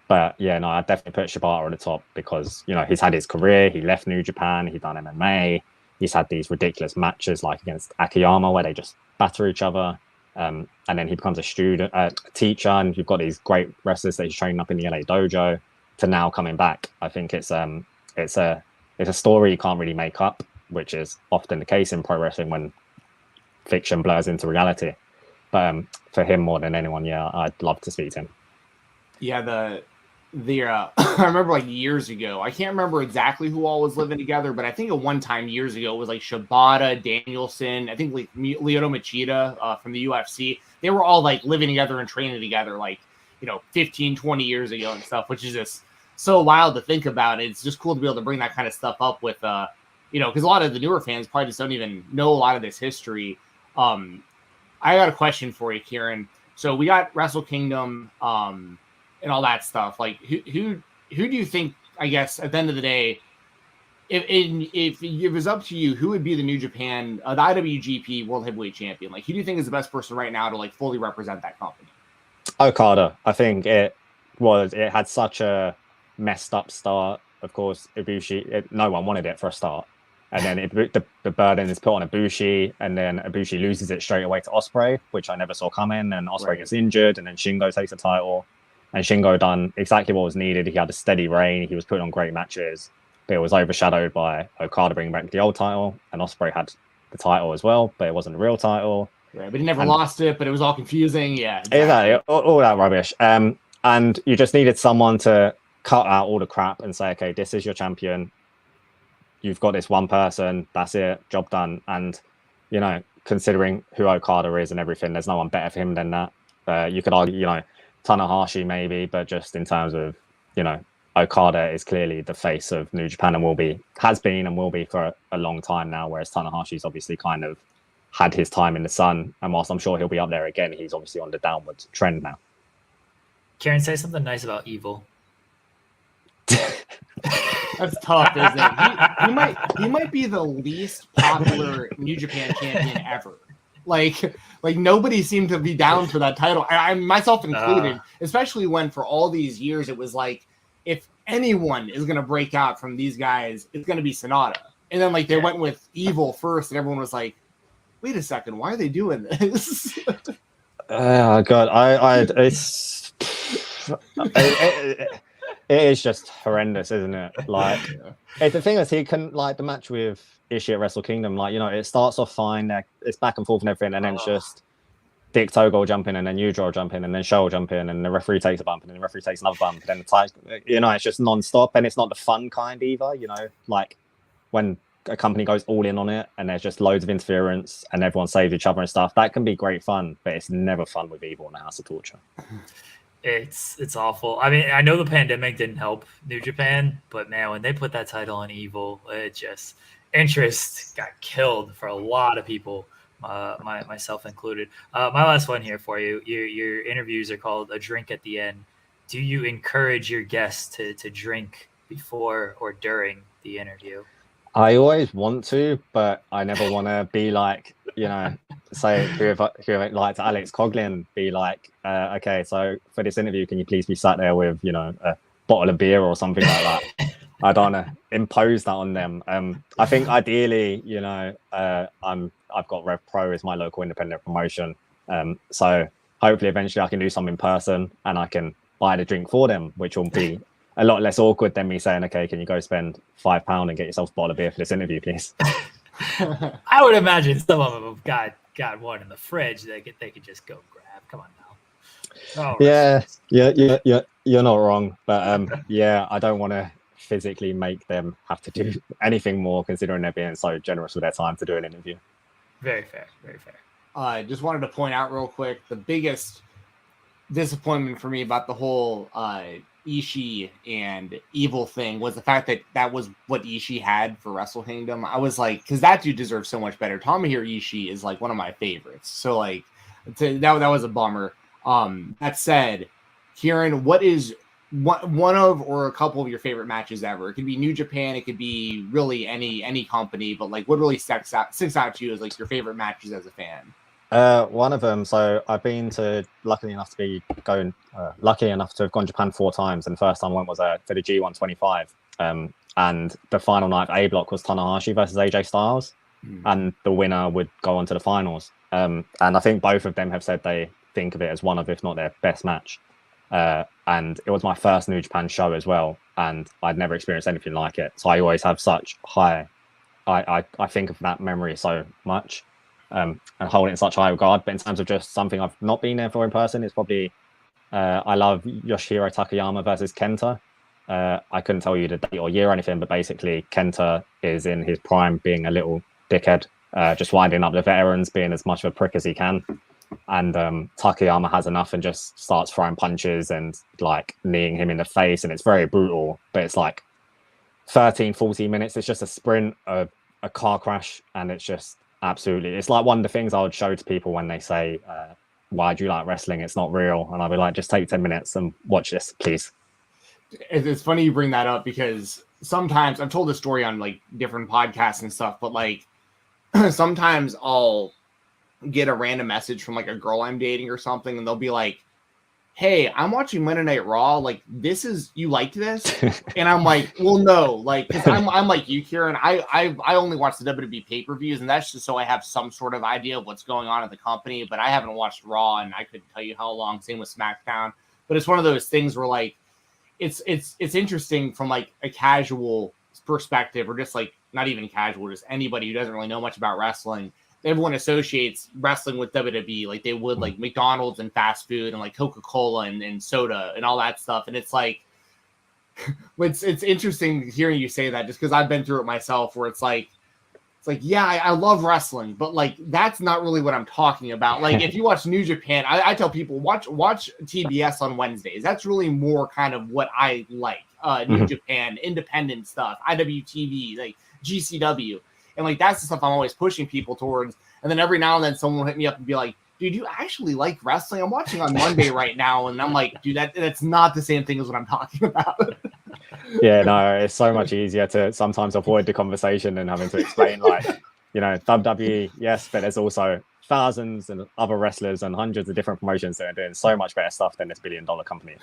But yeah, no, I'd definitely put Shibata at the top because, you know, he's had his career. He left New Japan. He's done MMA. He's had these ridiculous matches like against Akiyama where they just batter each other. And then he becomes a teacher, and you've got these great wrestlers that he's training up in the LA dojo to now coming back. I think it's a story you can't really make up, which is often the case in pro wrestling when fiction blurs into reality. But for him more than anyone, yeah, I'd love to speak to him. Yeah, I remember like years ago. I can't remember exactly who all was living together, but I think at one time years ago it was like Shibata, Danielson, I think like Lyoto Machida from the UFC. They were all like living together and training together like, 15, 20 years ago and stuff, which is just so wild to think about. It's just cool to be able to bring that kind of stuff up with, because a lot of the newer fans probably just don't even know a lot of this history. I got a question for you, Kieran. So we got Wrestle Kingdom, and all that stuff. Like, who do you think? I guess at the end of the day, if it was up to you, who would be the New Japan, the IWGP World Heavyweight Champion? Like, who do you think is the best person right now to like fully represent that company? Okada. I think it had such a messed up start. Of course, Ibushi. No one wanted it for a start, and then the burden is put on Ibushi, and then Ibushi loses it straight away to Ospreay, which I never saw coming. And Ospreay gets injured, and then Shingo takes the title. And Shingo done exactly what was needed. He had a steady reign. He was putting on great matches, but it was overshadowed by Okada bringing back the old title. And Ospreay had the title as well, but it wasn't a real title. Right, but he never lost it. But it was all confusing. Yeah, exactly. All that rubbish. And you just needed someone to cut out all the crap and say, okay, this is your champion. You've got this one person. That's it. Job done. And considering who Okada is and everything, there's no one better for him than that. You could argue, Tanahashi maybe, but just in terms of, Okada is clearly the face of New Japan and has been and will be for a long time now, whereas Tanahashi's obviously kind of had his time in the sun, and whilst I'm sure he'll be up there again, he's obviously on the downward trend now. Kieran, say something nice about Evil. That's tough, isn't it? He might be the least popular New Japan champion ever. Like nobody seemed to be down for that title. I myself included, especially when for all these years it was like, if anyone is going to break out from these guys, it's going to be Sonata. And then they went with Evil first, and everyone was like, wait a second, why are they doing this? Oh God, it is just horrendous, isn't it? The thing is, he can the match with Ishii at Wrestle Kingdom, it starts off fine, it's back and forth and everything, and then it's just Dick Togo will jump in, and then Yujiro will jump in, and then Show will jump in, and the referee takes a bump, and then the referee takes another bump, and then the title, it's just non-stop, and it's not the fun kind either, when a company goes all in on it, and there's just loads of interference, and everyone saves each other and stuff. That can be great fun, but it's never fun with Evil in the House of Torture. It's awful. I mean, I know the pandemic didn't help New Japan, but man, when they put that title on Evil, it just interest got killed for a lot of people, myself included. My last one here for you. Your interviews are called A Drink at the End. Do you encourage your guests to drink before or during the interview? I always want to, but I never want to be say whoever like to Alex Coughlin, be okay, so for this interview, can you please be sat there with a bottle of beer or something like that? I don't want to impose that on them. I think ideally, I've got Rev Pro as my local independent promotion, so hopefully eventually I can do something in person and I can buy the drink for them, which will be a lot less awkward than me saying, okay, can you go spend £5 and get yourself a bottle of beer for this interview, please? I would imagine some of them have got one in the fridge they could just go grab. Come on now. Yeah, you're not wrong, but I don't want to physically make them have to do anything more, considering they're being so generous with their time to do an interview. Very fair. I just wanted to point out real quick, the biggest disappointment for me about the whole Ishii and Evil thing was the fact that was what Ishii had for Wrestle Kingdom. I was like, because that dude deserves so much better. Tomohiro Ishii is one of my favorites. So that was a bummer. That said, Kieran, what is one of or a couple of your favorite matches ever? It could be New Japan, it could be really any company, but what really sticks out to you as your favorite matches as a fan? One of them. So I've been lucky enough to have gone Japan 4 times, and the first time I went was for the G125. And the final night of A Block was Tanahashi versus AJ Styles, and the winner would go on to the finals. And I think both of them have said they think of it as one of, if not their best match. And it was my first New Japan show as well, and I'd never experienced anything like it. So I always have such high, I think of that memory so much. And hold it in such high regard. But in terms of just something I've not been there for in person, it's probably I love Yoshihiro Takayama versus Kenta. I couldn't tell you the date or year or anything, but basically Kenta is in his prime being a little dickhead, just winding up the veterans, being as much of a prick as he can. And Takayama has enough and just starts throwing punches and like kneeing him in the face. And it's very brutal, but it's like 13, 14 minutes. It's just a sprint, a car crash. And it's just absolutely, it's like one of the things I would show to people when they say, why do you like wrestling? It's not real. And I'll be like, just take 10 minutes and watch this, please. It's funny you bring that up because sometimes I've told this story on like different podcasts and stuff, but like sometimes I'll get a random message from like a girl I'm dating or something, and they'll be like, hey, I'm watching Monday Night Raw. Like, this is, you like this? And I'm like, well, no, like, cause I'm like you, Kieran. I only watch the WWE pay-per-views, and that's just so I have some sort of idea of what's going on at the company, but I haven't watched Raw, and I couldn't tell you how long. Same with SmackDown. But it's one of those things where like, it's interesting from like a casual perspective, or just like not even casual, just anybody who doesn't really know much about wrestling. Everyone associates wrestling with WWE like they would like McDonald's and fast food and like Coca-Cola and soda and all that stuff. And it's like, it's interesting hearing you say that, just because I've been through it myself, where it's like, yeah, I love wrestling, but like, that's not really what I'm talking about. Like, if you watch New Japan, I tell people, watch TBS on Wednesdays. That's really more kind of what I like. New Japan, independent stuff, IWTV, like GCW. And like, that's the stuff I'm always pushing people towards. And then every now and then someone will hit me up and be like, dude, you actually like wrestling? I'm watching on Monday right now. And I'm like, dude, that's not the same thing as what I'm talking about. Yeah, no, it's so much easier to sometimes avoid the conversation than having to explain, like, you know, WWE, yes, but there's also thousands and other wrestlers and hundreds of different promotions that are doing so much better stuff than this billion-dollar company.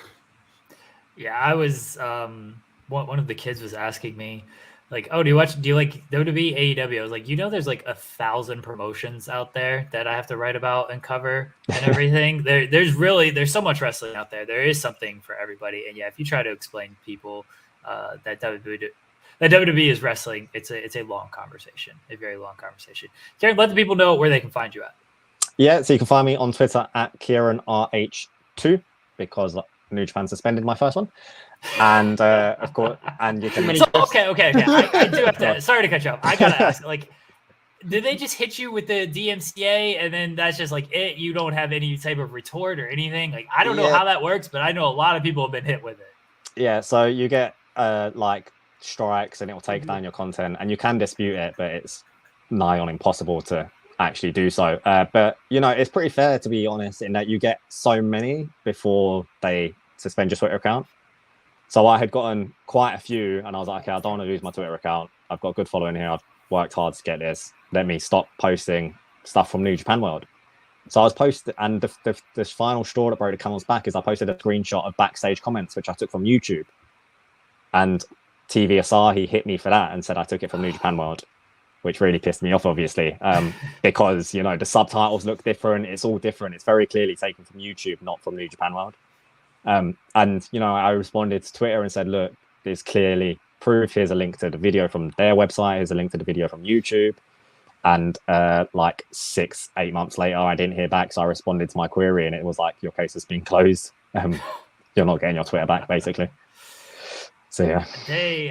Yeah, I was, one of the kids was asking me, like, oh, do you like WWE AEW? I was like, there's like 1,000 promotions out there that I have to write about and cover and everything. There's so much wrestling out there. There is something for everybody. And yeah, if you try to explain to people that WWE is wrestling, it's a long conversation, a very long conversation. Kieran, let the people know where they can find you at. Yeah, so you can find me on Twitter at KieranRH2, because New Japan suspended my first one. And of course, and you can. So, okay. I do have to. Sorry to cut you off. I gotta ask. Like, did they just hit you with the DMCA, and then that's just like it? You don't have any type of retort or anything. Like, I don't know how that works, but I know a lot of people have been hit with it. Yeah. So you get like strikes, and it will take down your content, and you can dispute it, but it's nigh on impossible to actually do so. But it's pretty fair, to be honest, in that you get so many before they suspend your Twitter account. So I had gotten quite a few, and I was like, okay, I don't want to lose my Twitter account. I've got a good following here. I've worked hard to get this. Let me stop posting stuff from New Japan World. So I was posting, and the final straw that broke the camel's back is I posted a screenshot of backstage comments, which I took from YouTube. And TV Asahi hit me for that and said I took it from New Japan World, which really pissed me off, obviously, because, the subtitles look different. It's all different. It's very clearly taken from YouTube, not from New Japan World. And I responded to Twitter and said, look, there's clearly proof. Here's a link to the video from their website. Here's a link to the video from YouTube. And like 6-8 months later, I didn't hear back. So I responded to my query, and it was like, your case has been closed. You're not getting your Twitter back, basically. So yeah,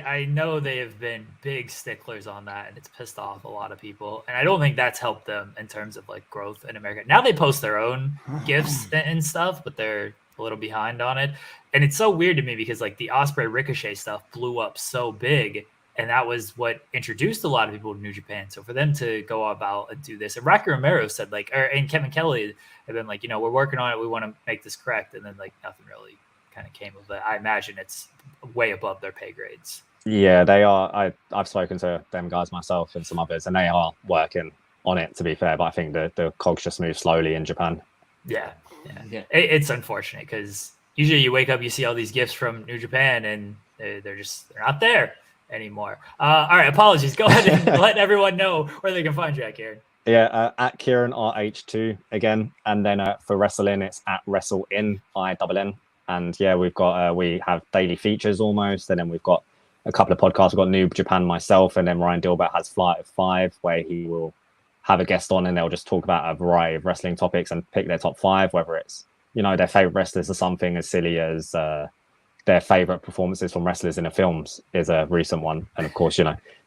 I know they have been big sticklers on that, and it's pissed off a lot of people. And I don't think that's helped them in terms of like growth in America. Now they post their own GIFs and stuff, but they're a little behind on it. And it's so weird to me because like the Ospreay Ricochet stuff blew up so big, and that was what introduced a lot of people to New Japan. So for them to go about and do this, and Rocky Romero said and Kevin Kelly have been like, we're working on it. We want to make this correct. And then like nothing really kind of came of it. I imagine it's way above their pay grades. Yeah, they are. I've spoken to them guys myself and some others, and they are working on it, to be fair. But I think the cogs just move slowly in Japan. Yeah. It's unfortunate because usually you wake up, you see all these gifts from New Japan, and they're not there anymore. All right, apologies. Go ahead and let everyone know where they can find you at, Kieran. Yeah, at KieranRH2 again, and then for wrestling, it's at WrestleIn. And yeah, we've got we have daily features almost, and then we've got a couple of podcasts. We've got New Japan myself, and then Ryan Dilbert has Flight of 5, where he will have a guest on, and they'll just talk about a variety of wrestling topics and pick their top 5, whether it's their favorite wrestlers are something as silly as their favorite performances from wrestlers in the films is a recent one. And of course,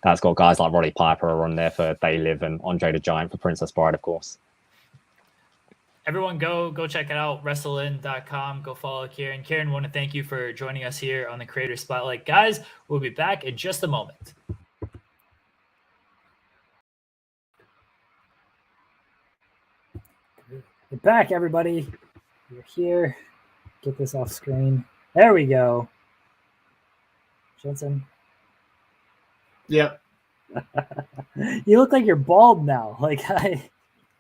that's got guys like Roddy Piper are on there for They Live and Andre the Giant for Princess Bride, of course. Everyone go check it out, wrestlein.com. Go follow Kieran. Kieran, want to thank you for joining us here on the Creator Spotlight. Guys, we'll be back in just a moment. We're back, everybody. We're here. Get this off screen. There we go. Jensen. Yep. You look like you're bald now.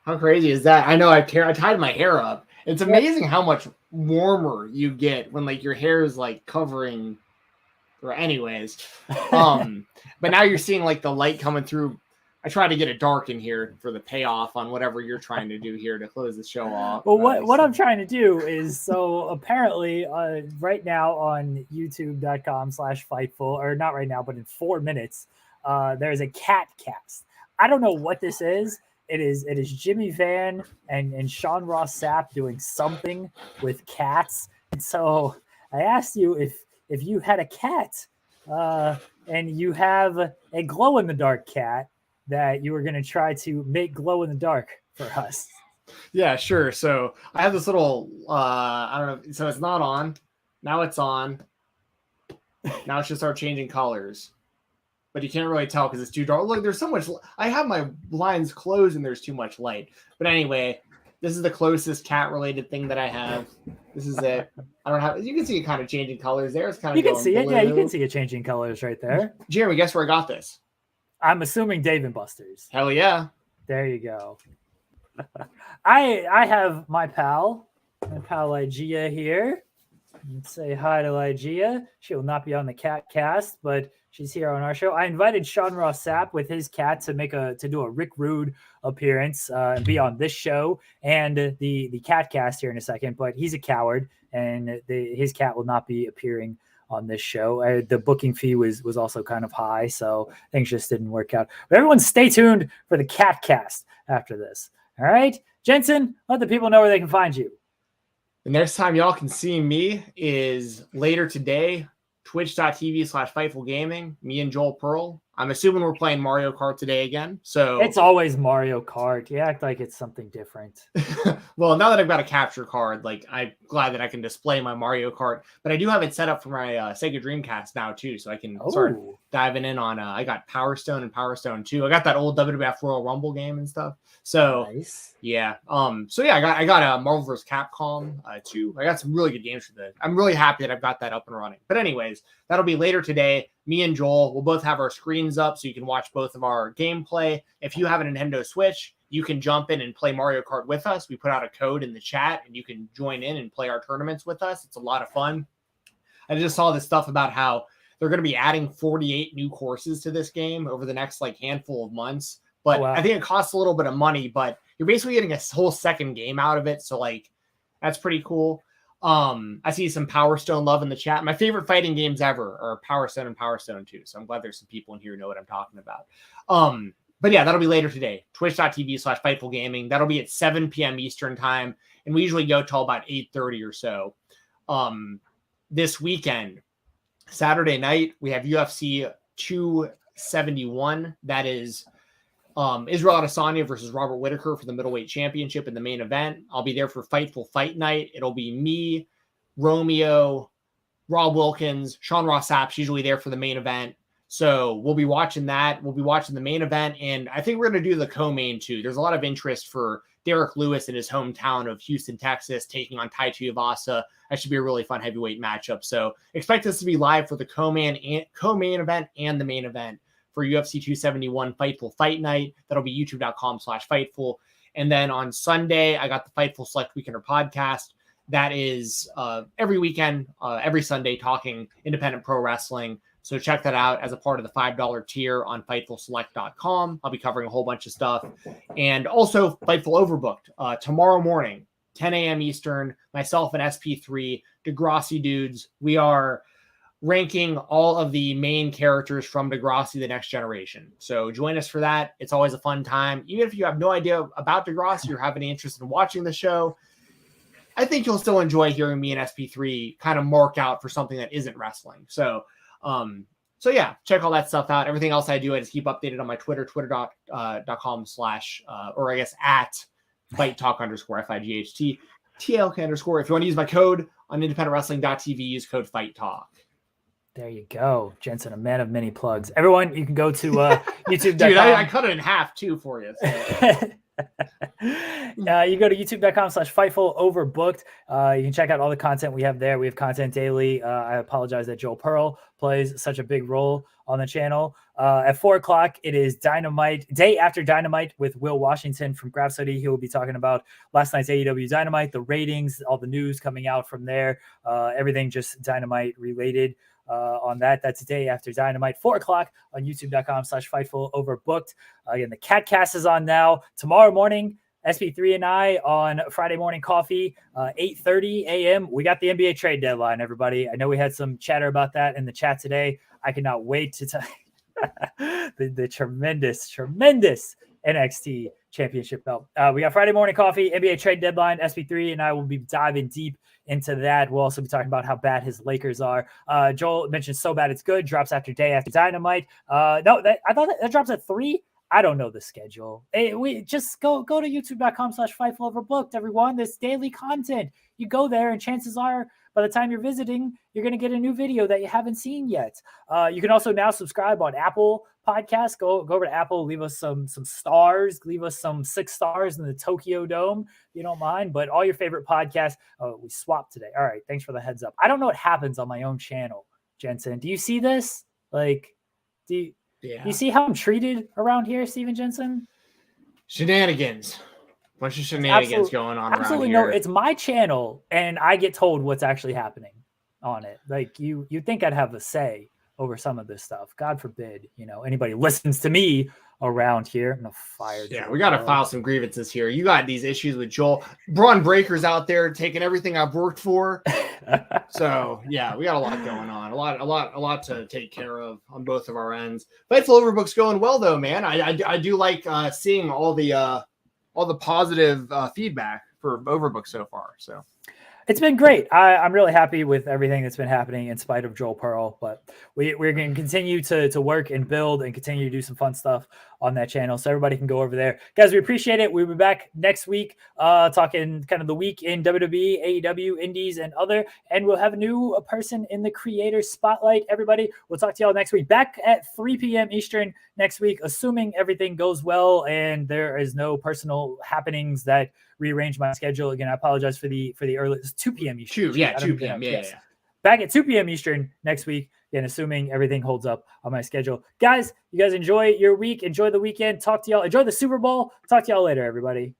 How crazy is that? I know I tied my hair up. It's amazing how much warmer you get when your hair is covering. Or anyways, but now you're seeing the light coming through. I try to get it dark in here for the payoff on whatever you're trying to do here to close the show off. Well, what I'm trying to do is, so apparently right now on youtube.com/Fightful, or not right now, but in 4 minutes, there's a cat cast. I don't know what this is. It is Jimmy Van and Sean Ross Sapp doing something with cats. And so I asked you if you had a cat and you have a glow-in-the-dark cat that you were going to try to make glow in the dark for us. Yeah, sure. So I have this little, I don't know. So it's not on. Now it's on. Now it's just start changing colors. But you can't really tell because it's too dark. Look, there's so much. I have my blinds closed and there's too much light. But anyway, this is the closest cat-related thing that I have. This is it. I don't have. You can see it kind of changing colors there. It's kind of. You can see it. Yeah, you can see it changing colors right there. Jeremy, guess where I got this? I'm assuming Dave & Buster's. Hell yeah. There you go. I have my pal Lygia here. Let's say hi to Lygia. She will not be on the cat cast, but she's here on our show. I invited Sean Ross Sapp with his cat to do a Rick Rude appearance and be on this show and the cat cast here in a second, but he's a coward and his cat will not be appearing on this show. The booking fee was also kind of high, so things just didn't work out. But everyone stay tuned for the cat cast after this. All right, Jensen, let the people know where they can find you. The next time y'all can see me is later today, twitch.tv/Fightful Gaming, me and Joel Pearl. I'm assuming we're playing Mario Kart today again. So it's always Mario Kart. You act like it's something different. Well, now that I've got a capture card, I'm glad that I can display my Mario Kart. But I do have it set up for my Sega Dreamcast now too, so I can start diving in on. I got Power Stone and Power Stone 2. I got that old WWF Royal Rumble game and stuff. So nice. Yeah. So yeah, I got Marvel vs. Capcom 2. I got some really good games for that. I'm really happy that I've got that up and running. But anyways, that'll be later today. Me and Joel will both have our screens up so you can watch both of our gameplay. If you have a Nintendo Switch, you can jump in and play Mario Kart with us. We put out a code in the chat and you can join in and play our tournaments with us. It's a lot of fun. I just saw this stuff about how they're going to be adding 48 new courses to this game over the next handful of months. But wow. I think it costs a little bit of money, but you're basically getting a whole second game out of it. So that's pretty cool. I see some Power Stone love in the chat. My favorite fighting games ever are Power Stone and Power Stone 2. So I'm glad there's some people in here who know what I'm talking about. But yeah, that'll be later today. Twitch.tv/Fightful Gaming. That'll be at 7 p.m. Eastern time. And we usually go till about 8:30 or so. This weekend, Saturday night, we have UFC 271. That is Israel Adesanya versus Robert Whittaker for the middleweight championship in the main event. I'll be there for Fightful Fight Night. It'll be me, Romeo, Rob Wilkins, Sean Ross Sapp's usually there for the main event. So we'll be watching that. We'll be watching the main event. And I think we're going to do the co-main too. There's a lot of interest for Derek Lewis in his hometown of Houston, Texas, taking on Tai Tuivasa. That should be a really fun heavyweight matchup. So expect us to be live for the co-main event and the main event for UFC 271 Fightful Fight Night. That'll be youtube.com/Fightful. And then on Sunday, I got the Fightful Select Weekender podcast. That is every weekend, every Sunday, talking independent pro wrestling. So check that out as a part of the $5 tier on FightfulSelect.com. I'll be covering a whole bunch of stuff. And also Fightful Overbooked. Tomorrow morning, 10 a.m. Eastern, myself and SP3, Degrassi dudes, we are ranking all of the main characters from Degrassi The Next Generation. So join us for that. It's always a fun time. Even if you have no idea about Degrassi or have any interest in watching the show, I think you'll still enjoy hearing me and SP3 kind of mark out for something that isn't wrestling. So yeah, check all that stuff out. Everything else I do, I just keep updated on my Twitter, twitter.com/ or I guess at Fight Talk _ FIGHT TLK _. If you want to use my code on independentwrestling.tv, use code Fight Talk. There you go, Jensen, a man of many plugs. Everyone, you can go to YouTube.com. Dude, I cut it in half too for you. So. You go to youtube.com/Fightful Overbooked. You can check out all the content we have there. We have content daily. I apologize that Joel Pearl plays such a big role on the channel. At 4:00, it is Dynamite, day after Dynamite with Will Washington from Graph City. He will be talking about last night's AEW Dynamite, the ratings, all the news coming out from there, everything just Dynamite related. On that. That's day after Dynamite, 4:00 on youtube.com/Fightful Overbooked. Again, the Catcast is on now. Tomorrow morning, SP3 and I on Friday Morning Coffee, 8:30 a.m. We got the NBA trade deadline, everybody. I know we had some chatter about that in the chat today. I cannot wait to tell the tremendous NXT championship belt. We got Friday Morning Coffee, NBA trade deadline. SP3 and I will be diving deep into that. We'll also be talking about how bad his Lakers are. Joel mentioned So Bad It's Good drops day after Dynamite. I thought that drops at 3. I don't know the schedule. We just go to youtube.com/Fightful Overbooked, everyone. This daily content. You go there and chances are by the time you're visiting, you're going to get a new video that you haven't seen yet. You can also now subscribe on Apple Podcasts. Go over to Apple, leave us some stars, leave us some 6 stars in the Tokyo Dome, if you don't mind. But all your favorite podcasts. Oh, we swapped today. All right, thanks for the heads up. I don't know what happens on my own channel, Jensen. Do you see this? Like, do you see how I'm treated around here, Stephen Jensen? Shenanigans. Bunch of shenanigans going on absolutely around here. No, it's my channel, and I get told what's actually happening on it. Like, you think I'd have a say over some of this stuff. God forbid, anybody listens to me around here. I'm gonna fire. Yeah, Joel. we got to file some grievances here. You got these issues with Joel. Braun Breaker's out there taking everything I've worked for. So yeah, we got a lot going on. A lot to take care of on both of our ends. Fightful Overbook's going well though, man. I do like seeing all the positive feedback for Overbook so far. So it's been great. I'm really happy with everything that's been happening in spite of Joel Pearl, but we're going to continue to work and build and continue to do some fun stuff on that channel. So everybody can go over there. Guys, we appreciate it. We'll be back next week talking kind of the week in WWE, AEW, Indies, and other. And we'll have a new person in the creator spotlight. Everybody, we'll talk to y'all next week. Back at 3 p.m. Eastern next week, assuming everything goes well and there is no personal happenings that rearrange my schedule. Again, I apologize for the early. It's 2 p.m. Eastern. 2 p.m. Yeah. Back at 2 p.m. Eastern next week. Again, assuming everything holds up on my schedule. Guys, you guys enjoy your week. Enjoy the weekend. Talk to y'all. Enjoy the Super Bowl. Talk to y'all later, everybody.